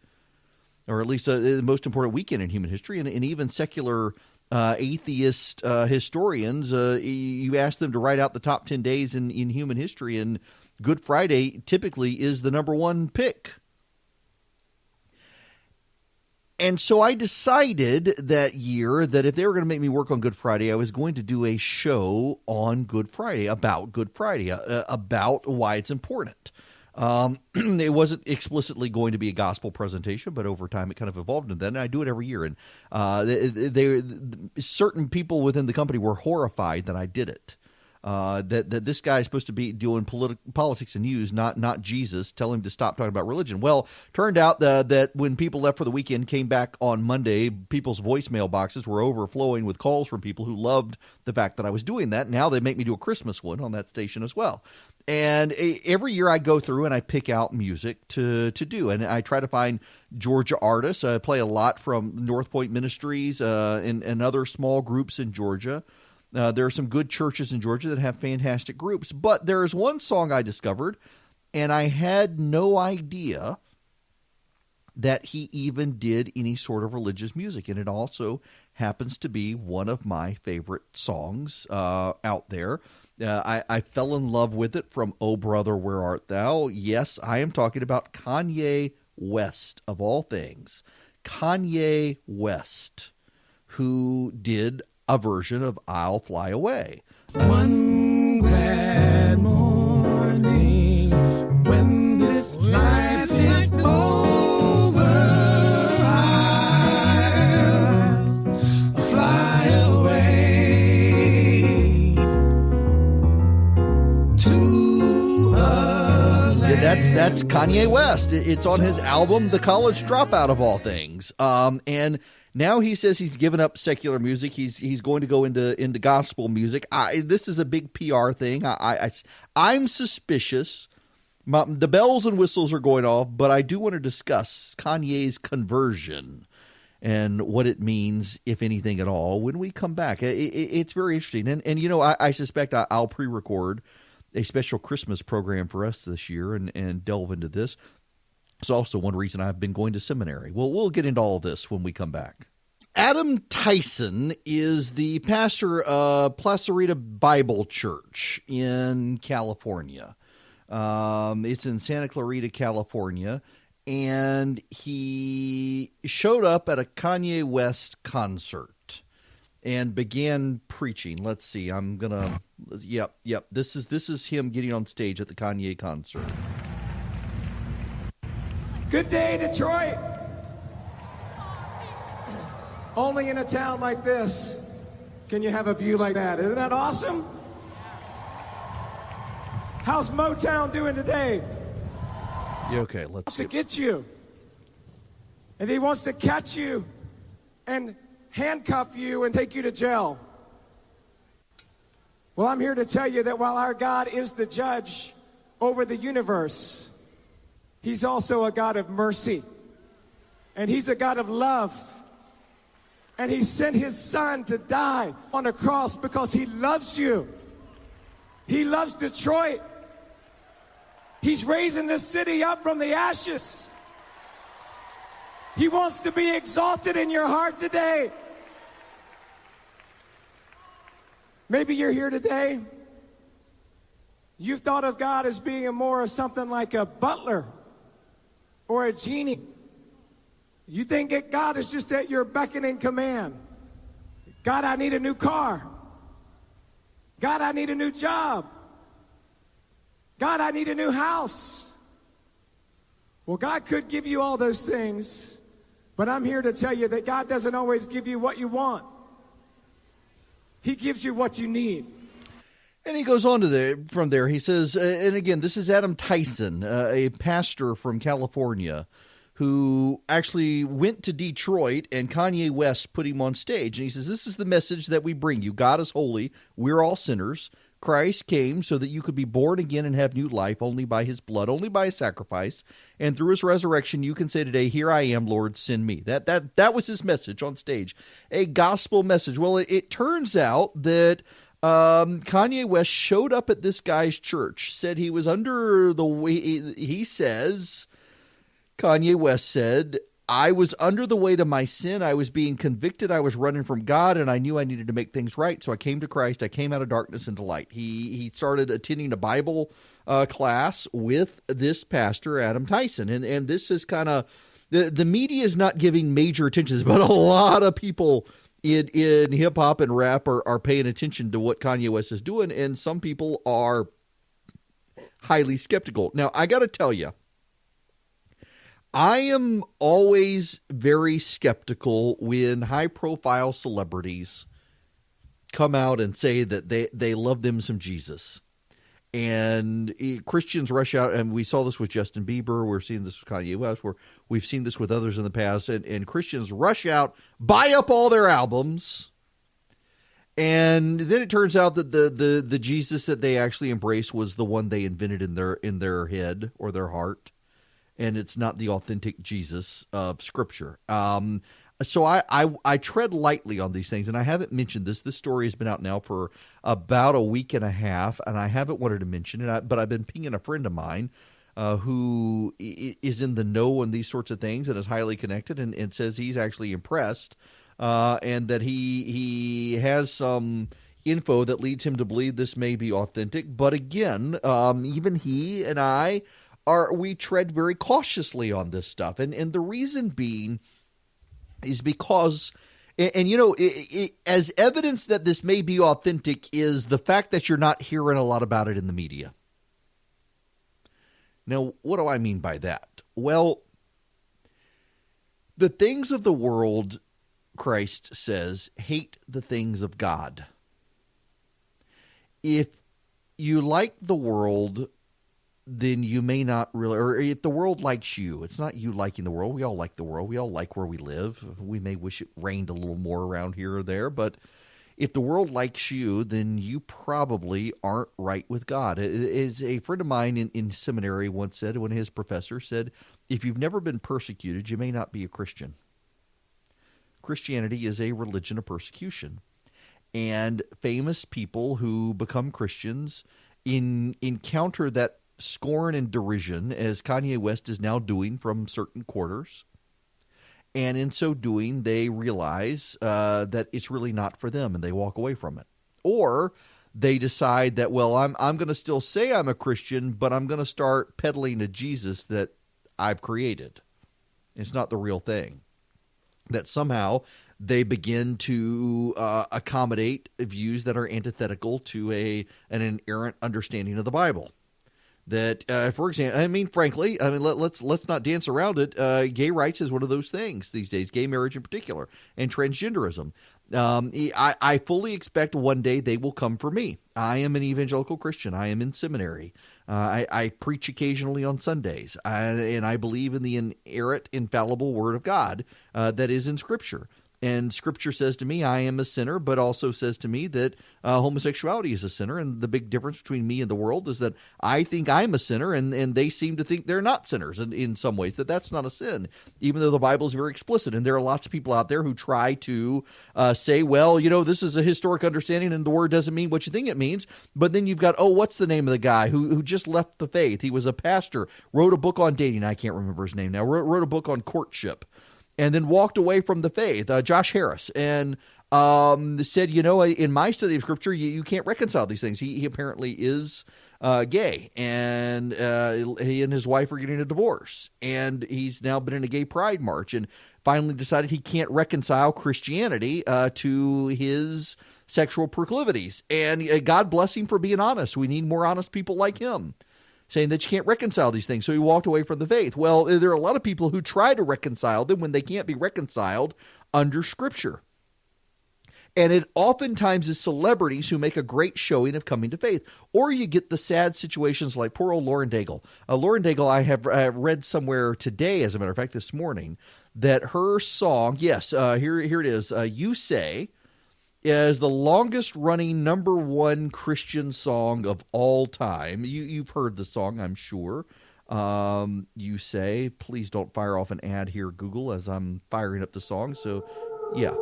or at least the most important weekend in human history. And even secular atheist historians, you ask them to write out the top 10 days in human history, and Good Friday typically is the number one pick. And so I decided that year that if they were going to make me work on Good Friday, I was going to do a show on Good Friday, about Good Friday, about why it's important. It wasn't explicitly going to be a gospel presentation, but over time it kind of evolved into that. And I do it every year. And certain people within the company were horrified that I did it. That this guy is supposed to be doing politics and news, not Jesus. Tell him to stop talking about religion. Well, turned out that when people left for the weekend, came back on Monday, people's voicemail boxes were overflowing with calls from people who loved the fact that I was doing that. Now they make me do a Christmas one on that station as well. And every year I go through and I pick out music to do. And I try to find Georgia artists. I play a lot from North Point Ministries and other small groups in Georgia. There are some good churches in Georgia that have fantastic groups. But there is one song I discovered And I had no idea that he even did any sort of religious music. And it also happens to be one of my favorite songs out there. I fell in love with it from Oh Brother, Where Art Thou? Yes, I am talking about Kanye West, of all things. Kanye West, who did a version of I'll Fly Away. One glad morning when this life is over, I'll fly away to a land. That's Kanye West. It's on his album, The College Dropout, of all things. And now he says he's given up secular music. He's going to go into gospel music. This is a big PR thing. I'm suspicious. The bells and whistles are going off, but I do want to discuss Kanye's conversion and what it means, if anything at all, when we come back. It's very interesting. And you know, I suspect I'll pre-record a special Christmas program for us this year and delve into this. It's also one reason I've been going to seminary. We'll get into all this when we come back. Adam Tyson is the pastor of Placerita Bible Church in California. It's in Santa Clarita, California. And he showed up at a Kanye West concert and began preaching. Let's see. Yep. This is him getting on stage at the Kanye concert. Good day, Detroit. Only in a town like this can you have a view like that. Isn't that awesome? How's Motown doing today? Yeah, okay, let's to get you. And he wants to catch you and handcuff you and take you to jail. Well, I'm here to tell you that while our God is the judge over the universe, He's also a God of mercy. And He's a God of love. And He sent His Son to die on a cross because He loves you. He loves Detroit. He's raising this city up from the ashes. He wants to be exalted in your heart today. Maybe you're here today. You've thought of God as being more of something like a butler or a genie. You think that God is just at your beckoning command. God, I need a new car. God, I need a new job. God, I need a new house. Well, God could give you all those things, but I'm here to tell you that God doesn't always give you what you want. He gives you what you need. And he goes on from there. He says, and again, this is Adam Tyson, a pastor from California, who actually went to Detroit, and Kanye West put him on stage. And he says, this is the message that we bring you. God is holy. We're all sinners. Christ came so that you could be born again and have new life only by His blood, only by His sacrifice. And through His resurrection, you can say today, here I am, Lord, send me. That was his message on stage, a gospel message. Well, it turns out that Kanye West showed up at this guy's church, said he was under the weight. He says, Kanye West said, I was under the weight of my sin. I was being convicted. I was running from God, and I knew I needed to make things right. So I came to Christ. I came out of darkness into light. He started attending a Bible class with this pastor, Adam Tyson. And this is kind of, the media is not giving major attention, but a lot of people in hip hop and rap are paying attention to what Kanye West is doing. And some people are highly skeptical. Now, I got to tell you, I am always very skeptical when high-profile celebrities come out and say that they love them some Jesus. And Christians rush out, and we saw this with Justin Bieber. We're seeing this with Kanye West. We've seen this with others in the past. And Christians rush out, buy up all their albums, and then it turns out that the Jesus that they actually embraced was the one they invented in their head or their heart. And it's not the authentic Jesus of Scripture. So I tread lightly on these things, and I haven't mentioned this. This story has been out now for about a week and a half, and I haven't wanted to mention it, but I've been pinging a friend of mine who is in the know on these sorts of things and is highly connected, and says he's actually impressed, and that he has some info that leads him to believe this may be authentic. But again, even he and I we tread very cautiously on this stuff, and the reason being is because, and you know, as evidence that this may be authentic is the fact that you're not hearing a lot about it in the media. Now, what do I mean by that? Well, the things of the world, Christ says, hate the things of God. If you like the world, then you may not really, or if the world likes you, it's not you liking the world. We all like the world. We all like where we live. We may wish it rained a little more around here or there, but if the world likes you, then you probably aren't right with God. As a friend of mine in seminary once said, when his professor said, if you've never been persecuted, you may not be a Christian. Christianity is a religion of persecution. And famous people who become Christians encounter that scorn and derision, as Kanye West is now doing from certain quarters. And in so doing, they realize that it's really not for them, and they walk away from it. Or they decide that, well, I'm going to still say I'm a Christian, but I'm going to start peddling a Jesus that I've created. It's not the real thing. That somehow they begin to accommodate views that are antithetical to an inerrant understanding of the Bible. That, for example, frankly, let's not dance around it. Gay rights is one of those things these days, gay marriage in particular, and transgenderism. I fully expect one day they will come for me. I am an evangelical Christian. I am in seminary. I preach occasionally on Sundays, and I believe in the inerrant, infallible Word of God that is in Scripture. And Scripture says to me, I am a sinner, but also says to me that homosexuality is a sinner. And the big difference between me and the world is that I think I'm a sinner, and they seem to think they're not sinners in some ways, that's not a sin, even though the Bible is very explicit. And there are lots of people out there who try to say, well, you know, this is a historic understanding, and the word doesn't mean what you think it means. But then you've got, what's the name of the guy who just left the faith? He was a pastor, wrote a book on dating. I can't remember his name now. Wrote a book on courtship. And then walked away from the faith, Josh Harris, and said, you know, in my study of Scripture, you can't reconcile these things. He apparently is gay, and he and his wife are getting a divorce. And he's now been in a gay pride march and finally decided he can't reconcile Christianity to his sexual proclivities. And God bless him for being honest. We need more honest people like him, saying that you can't reconcile these things. So he walked away from the faith. Well, there are a lot of people who try to reconcile them when they can't be reconciled under Scripture. And it oftentimes is celebrities who make a great showing of coming to faith. Or you get the sad situations like poor old Lauren Daigle. Lauren Daigle, I have read somewhere today, as a matter of fact, this morning, that her song, yes, here it is, You Say, is the longest-running #1 Christian song of all time. You've heard the song, I'm sure. You Say. Please don't fire off an ad here, Google, as I'm firing up the song. So, yeah.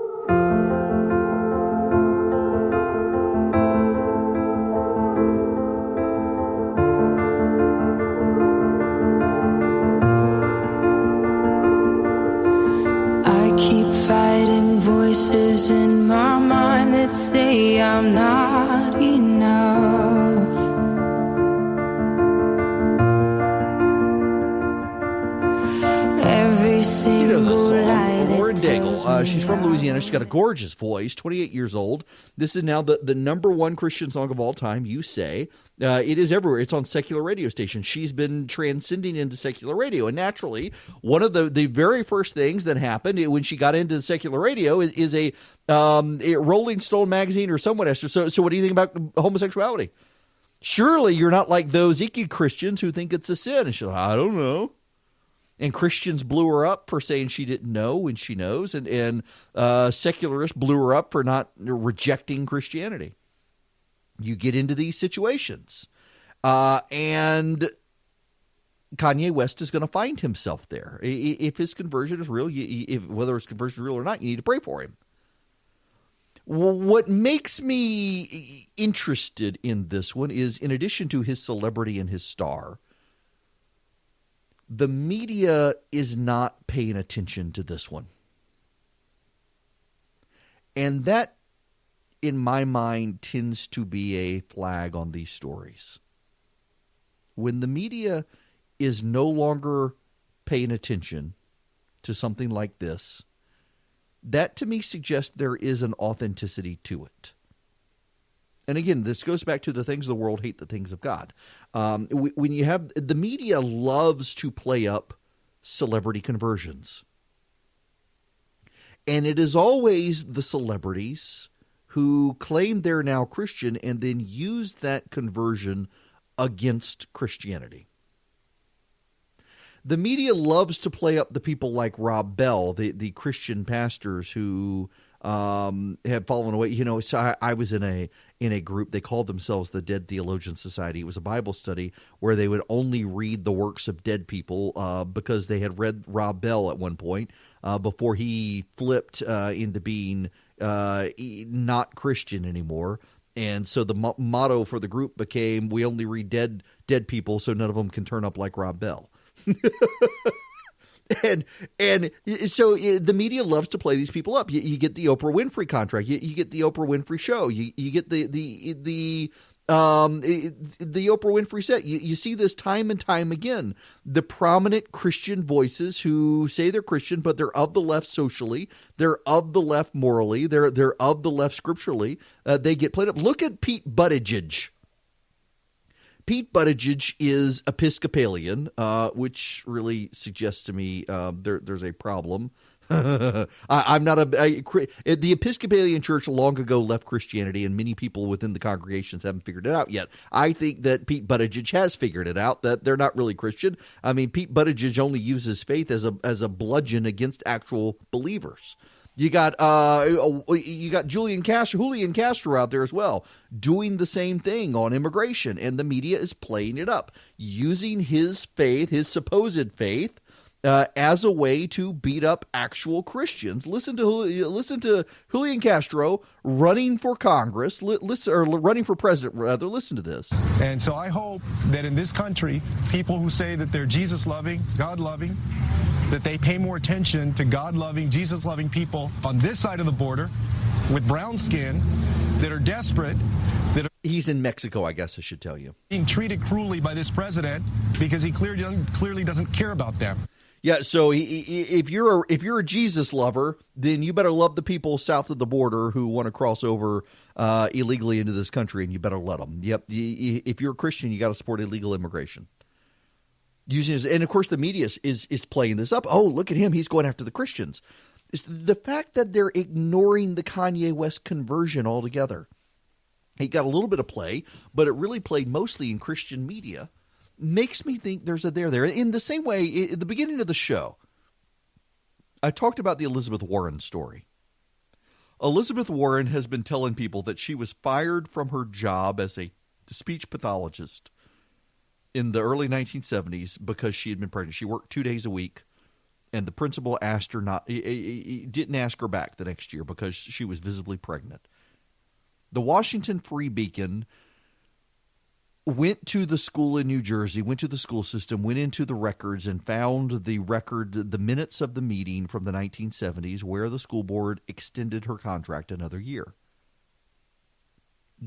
I keep fighting voices in my mind that say I'm not enough. Every single lie that Lauren Daigle, she's from Louisiana. She's got a gorgeous voice, 28 years old. This is now the #1 Christian song of all time, You Say. It is everywhere. It's on secular radio stations. She's been transcending into secular radio. And naturally, one of the very first things that happened when she got into secular radio is a Rolling Stone magazine or someone asked her, so what do you think about homosexuality? Surely you're not like those icky Christians who think it's a sin. And she's like, I don't know. And Christians blew her up for saying she didn't know when she knows. And secularists blew her up for not rejecting Christianity. You get into these situations. And Kanye West is going to find himself there. If his conversion is real, whether his conversion is real or not, you need to pray for him. What makes me interested in this one is, in addition to his celebrity and his star, The media is not paying attention to this one. And that, in my mind, tends to be a flag on these stories. When the media is no longer paying attention to something like this, that to me suggests there is an authenticity to it. And again, this goes back to the things of the world hate the things of God. When you have the media loves to play up celebrity conversions. And it is always the celebrities who claim they're now Christian and then use that conversion against Christianity. The media loves to play up the people like Rob Bell, the Christian pastors who have fallen away. You know, so I was in a group. They called themselves the Dead Theologian Society. It was a Bible study where they would only read the works of dead people because they had read Rob Bell at one point before he flipped into being not Christian anymore. And so the motto for the group became, we only read dead people so none of them can turn up like Rob Bell. And so the media loves to play these people up. You get the Oprah Winfrey contract. You get the Oprah Winfrey show. You get the Oprah Winfrey set. You see this time and time again. The prominent Christian voices who say they're Christian, but they're of the left socially. They're of the left morally. They're of the left scripturally. They get played up. Look at Pete Buttigieg. Pete Buttigieg is Episcopalian, which really suggests to me there's a problem. I'm not the Episcopalian Church long ago left Christianity, and many people within the congregations haven't figured it out yet. I think that Pete Buttigieg has figured it out, that they're not really Christian. I mean, Pete Buttigieg only uses faith as a bludgeon against actual believers. You got Julian Castro out there as well, doing the same thing on immigration, and the media is playing it up, using his faith, his supposed faith, as a way to beat up actual Christians. Listen to Julian Castro running for Congress, or running for president rather. Listen to this. And so I hope that in this country, people who say that they're Jesus-loving, God-loving, that they pay more attention to God-loving, Jesus-loving people on this side of the border with brown skin that are desperate. He's in Mexico, I guess I should tell you. Being treated cruelly by this president because he clearly doesn't care about them. Yeah, so if you're a Jesus lover, then you better love the people south of the border who want to cross over illegally into this country, and you better let them. Yep, if you're a Christian, you got to support illegal immigration. And of course, the media is playing this up. Oh, look at him; he's going after the Christians. It's the fact that they're ignoring the Kanye West conversion altogether. He got a little bit of play, but it really played mostly in Christian media. Makes me think there's a there. In the same way, at the beginning of the show, I talked about the Elizabeth Warren story. Elizabeth Warren has been telling people that she was fired from her job as a speech pathologist in the early 1970s because she had been pregnant. She worked 2 days a week, and the principal asked her didn't ask her back the next year because she was visibly pregnant. The Washington Free Beacon went to the school in New Jersey, went to the school system, went into the records and found the minutes of the meeting from the 1970s where the school board extended her contract another year,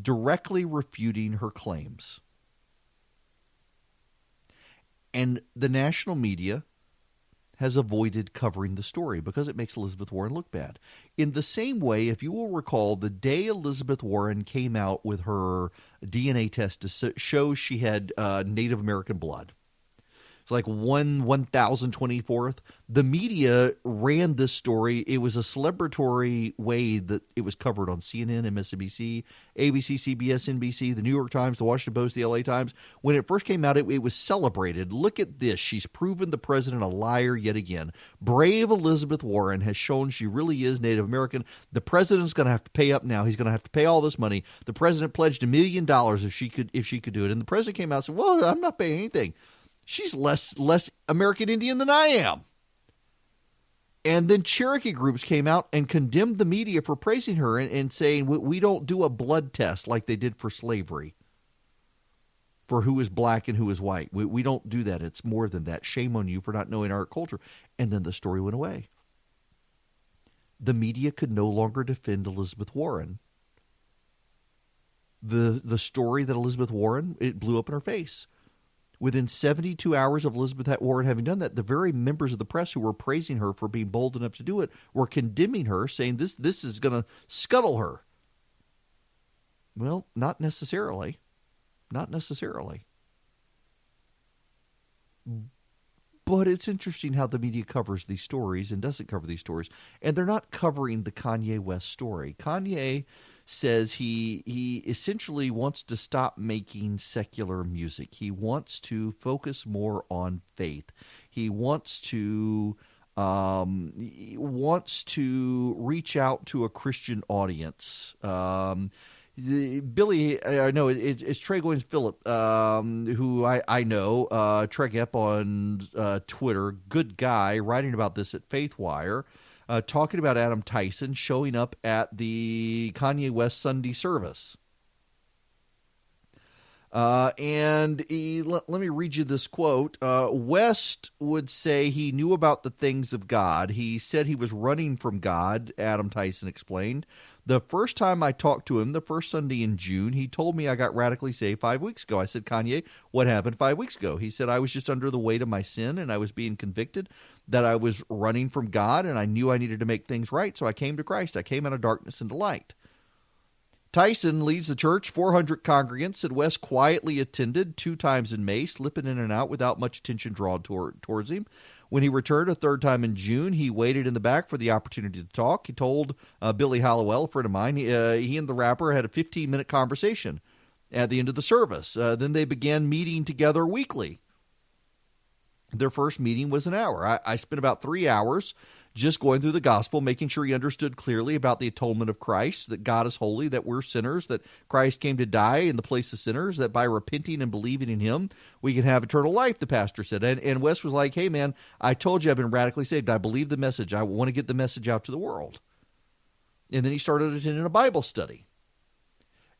directly refuting her claims. And the national media has avoided covering the story because it makes Elizabeth Warren look bad. In the same way, if you will recall, the day Elizabeth Warren came out with her DNA test to show she had Native American blood, it's like 1,024th. The media ran this story. It was a celebratory way that it was covered on CNN, MSNBC, ABC, CBS, NBC, the New York Times, the Washington Post, the LA Times. When it first came out, it was celebrated. Look at this. She's proven the president a liar yet again. Brave Elizabeth Warren has shown she really is Native American. The president's going to have to pay up now. He's going to have to pay all this money. The president pledged $1 million if she could do it. And the president came out and said, well, I'm not paying anything. She's less American Indian than I am. And then Cherokee groups came out and condemned the media for praising her and saying, we don't do a blood test like they did for slavery. for who is black and who is white. We don't do that. It's more than that. Shame on you for not knowing our culture. And then the story went away. The media could no longer defend Elizabeth Warren. The story that Elizabeth Warren, it blew up in her face. Within 72 hours of Elizabeth Warren having done that, the very members of the press who were praising her for being bold enough to do it were condemning her, saying this is going to scuttle her. Well, not necessarily. Not necessarily. But it's interesting how the media covers these stories and doesn't cover these stories. And they're not covering the Kanye West story. Kanye says he essentially wants to stop making secular music. He wants to focus more on faith. He wants to reach out to a Christian audience. Billy, I know it's Trey Goins Phillip, who I know, Treg Ep on Twitter, good guy, writing about this at FaithWire. Talking about Adam Tyson showing up at the Kanye West Sunday service. Let me read you this quote. West would say he knew about the things of God. He said he was running from God, Adam Tyson explained. The first time I talked to him, the first Sunday in June, he told me I got radically saved 5 weeks ago. I said, Kanye, what happened 5 weeks ago? He said, I was just under the weight of my sin and I was being convicted that I was running from God and I knew I needed to make things right, so I came to Christ. I came out of darkness into light. Tyson leads the church, 400 congregants, and West quietly attended 2 times in May, slipping in and out without much attention drawn towards him. When he returned a 3rd time in June, he waited in the back for the opportunity to talk. He told Billy Hallowell, a friend of mine, he and the rapper had a 15-minute conversation at the end of the service. Then they began meeting together weekly. Their first meeting was an hour. I spent about 3 hours just going through the gospel, making sure he understood clearly about the atonement of Christ, that God is holy, that we're sinners, that Christ came to die in the place of sinners, that by repenting and believing in him, we can have eternal life, the pastor said. And Wes was like, hey, man, I told you I've been radically saved. I believe the message. I want to get the message out to the world. And then he started attending a Bible study.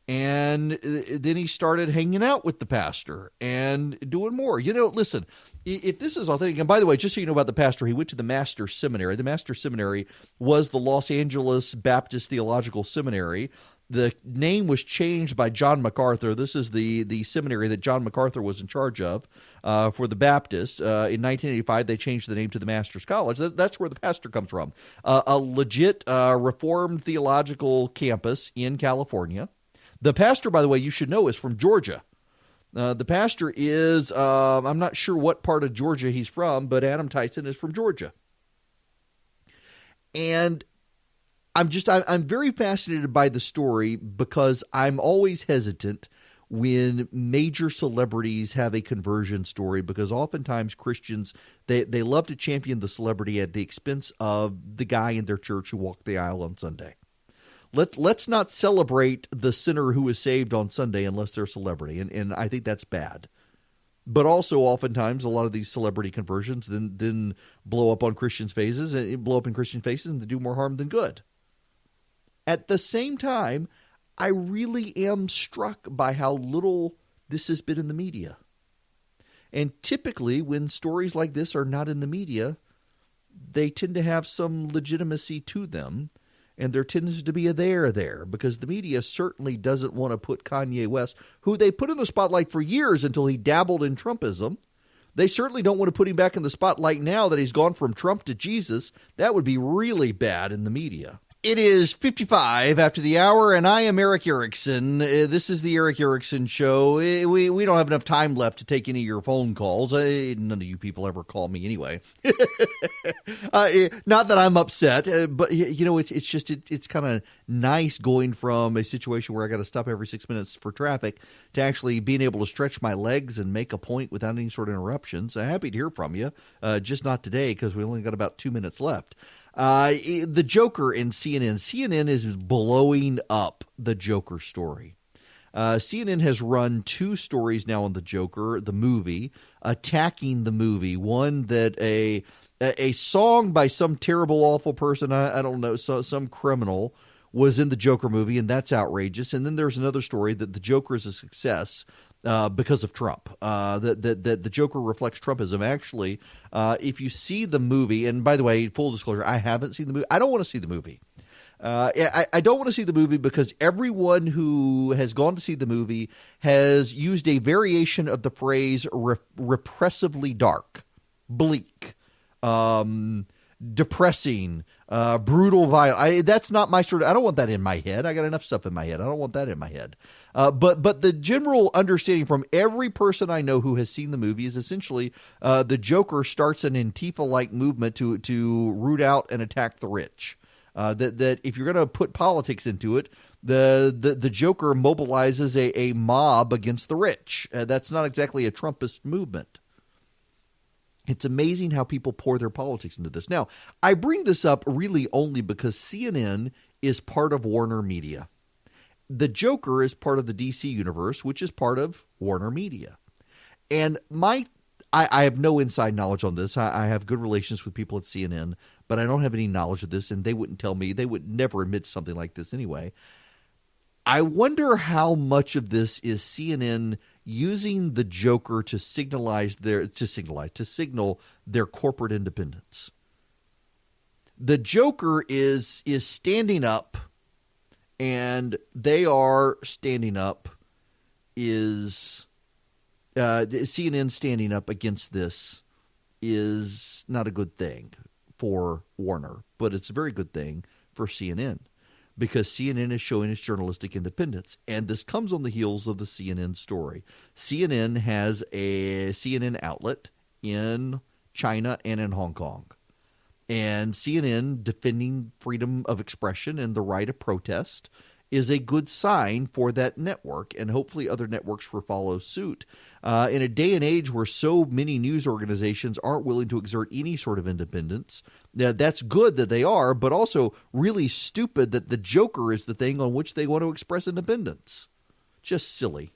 And then he started hanging out with the pastor and doing more. You know, listen, if this is authentic, and by the way, just so you know about the pastor, he went to the Master Seminary. The Master Seminary was the Los Angeles Baptist Theological Seminary. The name was changed by John MacArthur. This is the seminary that John MacArthur was in charge of for the Baptists. In 1985, they changed the name to the Master's College. That's where the pastor comes from. A legit Reformed theological campus in California. The pastor, by the way, you should know, is from Georgia. The pastor is, I'm not sure what part of Georgia he's from, but Adam Tyson is from Georgia. And I'm very fascinated by the story because I'm always hesitant when major celebrities have a conversion story, because oftentimes Christians, they love to champion the celebrity at the expense of the guy in their church who walked the aisle on Sunday. Let's not celebrate the sinner who is saved on Sunday unless they're a celebrity, and I think that's bad. But also, oftentimes, a lot of these celebrity conversions then blow up on Christians' faces, and blow up in Christian faces, and they do more harm than good. At the same time, I really am struck by how little this has been in the media. And typically, when stories like this are not in the media, they tend to have some legitimacy to them. And there tends to be a there because the media certainly doesn't want to put Kanye West, who they put in the spotlight for years until he dabbled in Trumpism. They certainly don't want to put him back in the spotlight now that he's gone from Trump to Jesus. That would be really bad in the media. It is 55 after the hour, and I am Eric Erickson. This is the Eric Erickson Show. We don't have enough time left to take any of your phone calls. None of you people ever call me anyway. Not that I'm upset, but you know, it's kind of nice going from a situation where I got to stop every 6 minutes for traffic to actually being able to stretch my legs and make a point without any sort of interruptions. I'm happy to hear from you, just not today because we only got about 2 minutes left. The Joker in CNN. CNN is blowing up the Joker story. CNN has run 2 stories now on the Joker, the movie, attacking the movie. One that a song by some terrible, awful person, I don't know, some criminal, was in the Joker movie, and that's outrageous. And then there's another story that the Joker is a success. because of Trump. That the Joker reflects Trumpism. Actually, if you see the movie, and by the way, full disclosure, I haven't seen the movie. I don't want to see the movie. I don't want to see the movie because everyone who has gone to see the movie has used a variation of the phrase repressively dark, bleak, depressing, brutal, violent. That's not my sort of – I don't want that in my head. I got enough stuff in my head. I don't want that in my head. But the general understanding from every person I know who has seen the movie is essentially the Joker starts an Antifa-like movement to root out and attack the rich. That if you're going to put politics into it, the Joker mobilizes a mob against the rich. That's not exactly a Trumpist movement. It's amazing how people pour their politics into this. Now, I bring this up really only because CNN is part of Warner Media. The Joker is part of the DC universe, which is part of Warner Media. And I have no inside knowledge on this. I have good relations with people at CNN, but I don't have any knowledge of this, and they wouldn't tell me. They would never admit something like this anyway. I wonder how much of this is CNN using the Joker to signal their corporate independence. The Joker is standing up, and they are standing up. CNN standing up against this is not a good thing for Warner, but it's a very good thing for CNN because CNN is showing its journalistic independence. And this comes on the heels of the CNN story. CNN has a CNN outlet in China and in Hong Kong. And CNN defending freedom of expression and the right of protest is a good sign for that network, and hopefully other networks will follow suit. In a day and age where so many news organizations aren't willing to exert any sort of independence, that's good that they are, but also really stupid that the Joker is the thing on which they want to express independence. Just silly.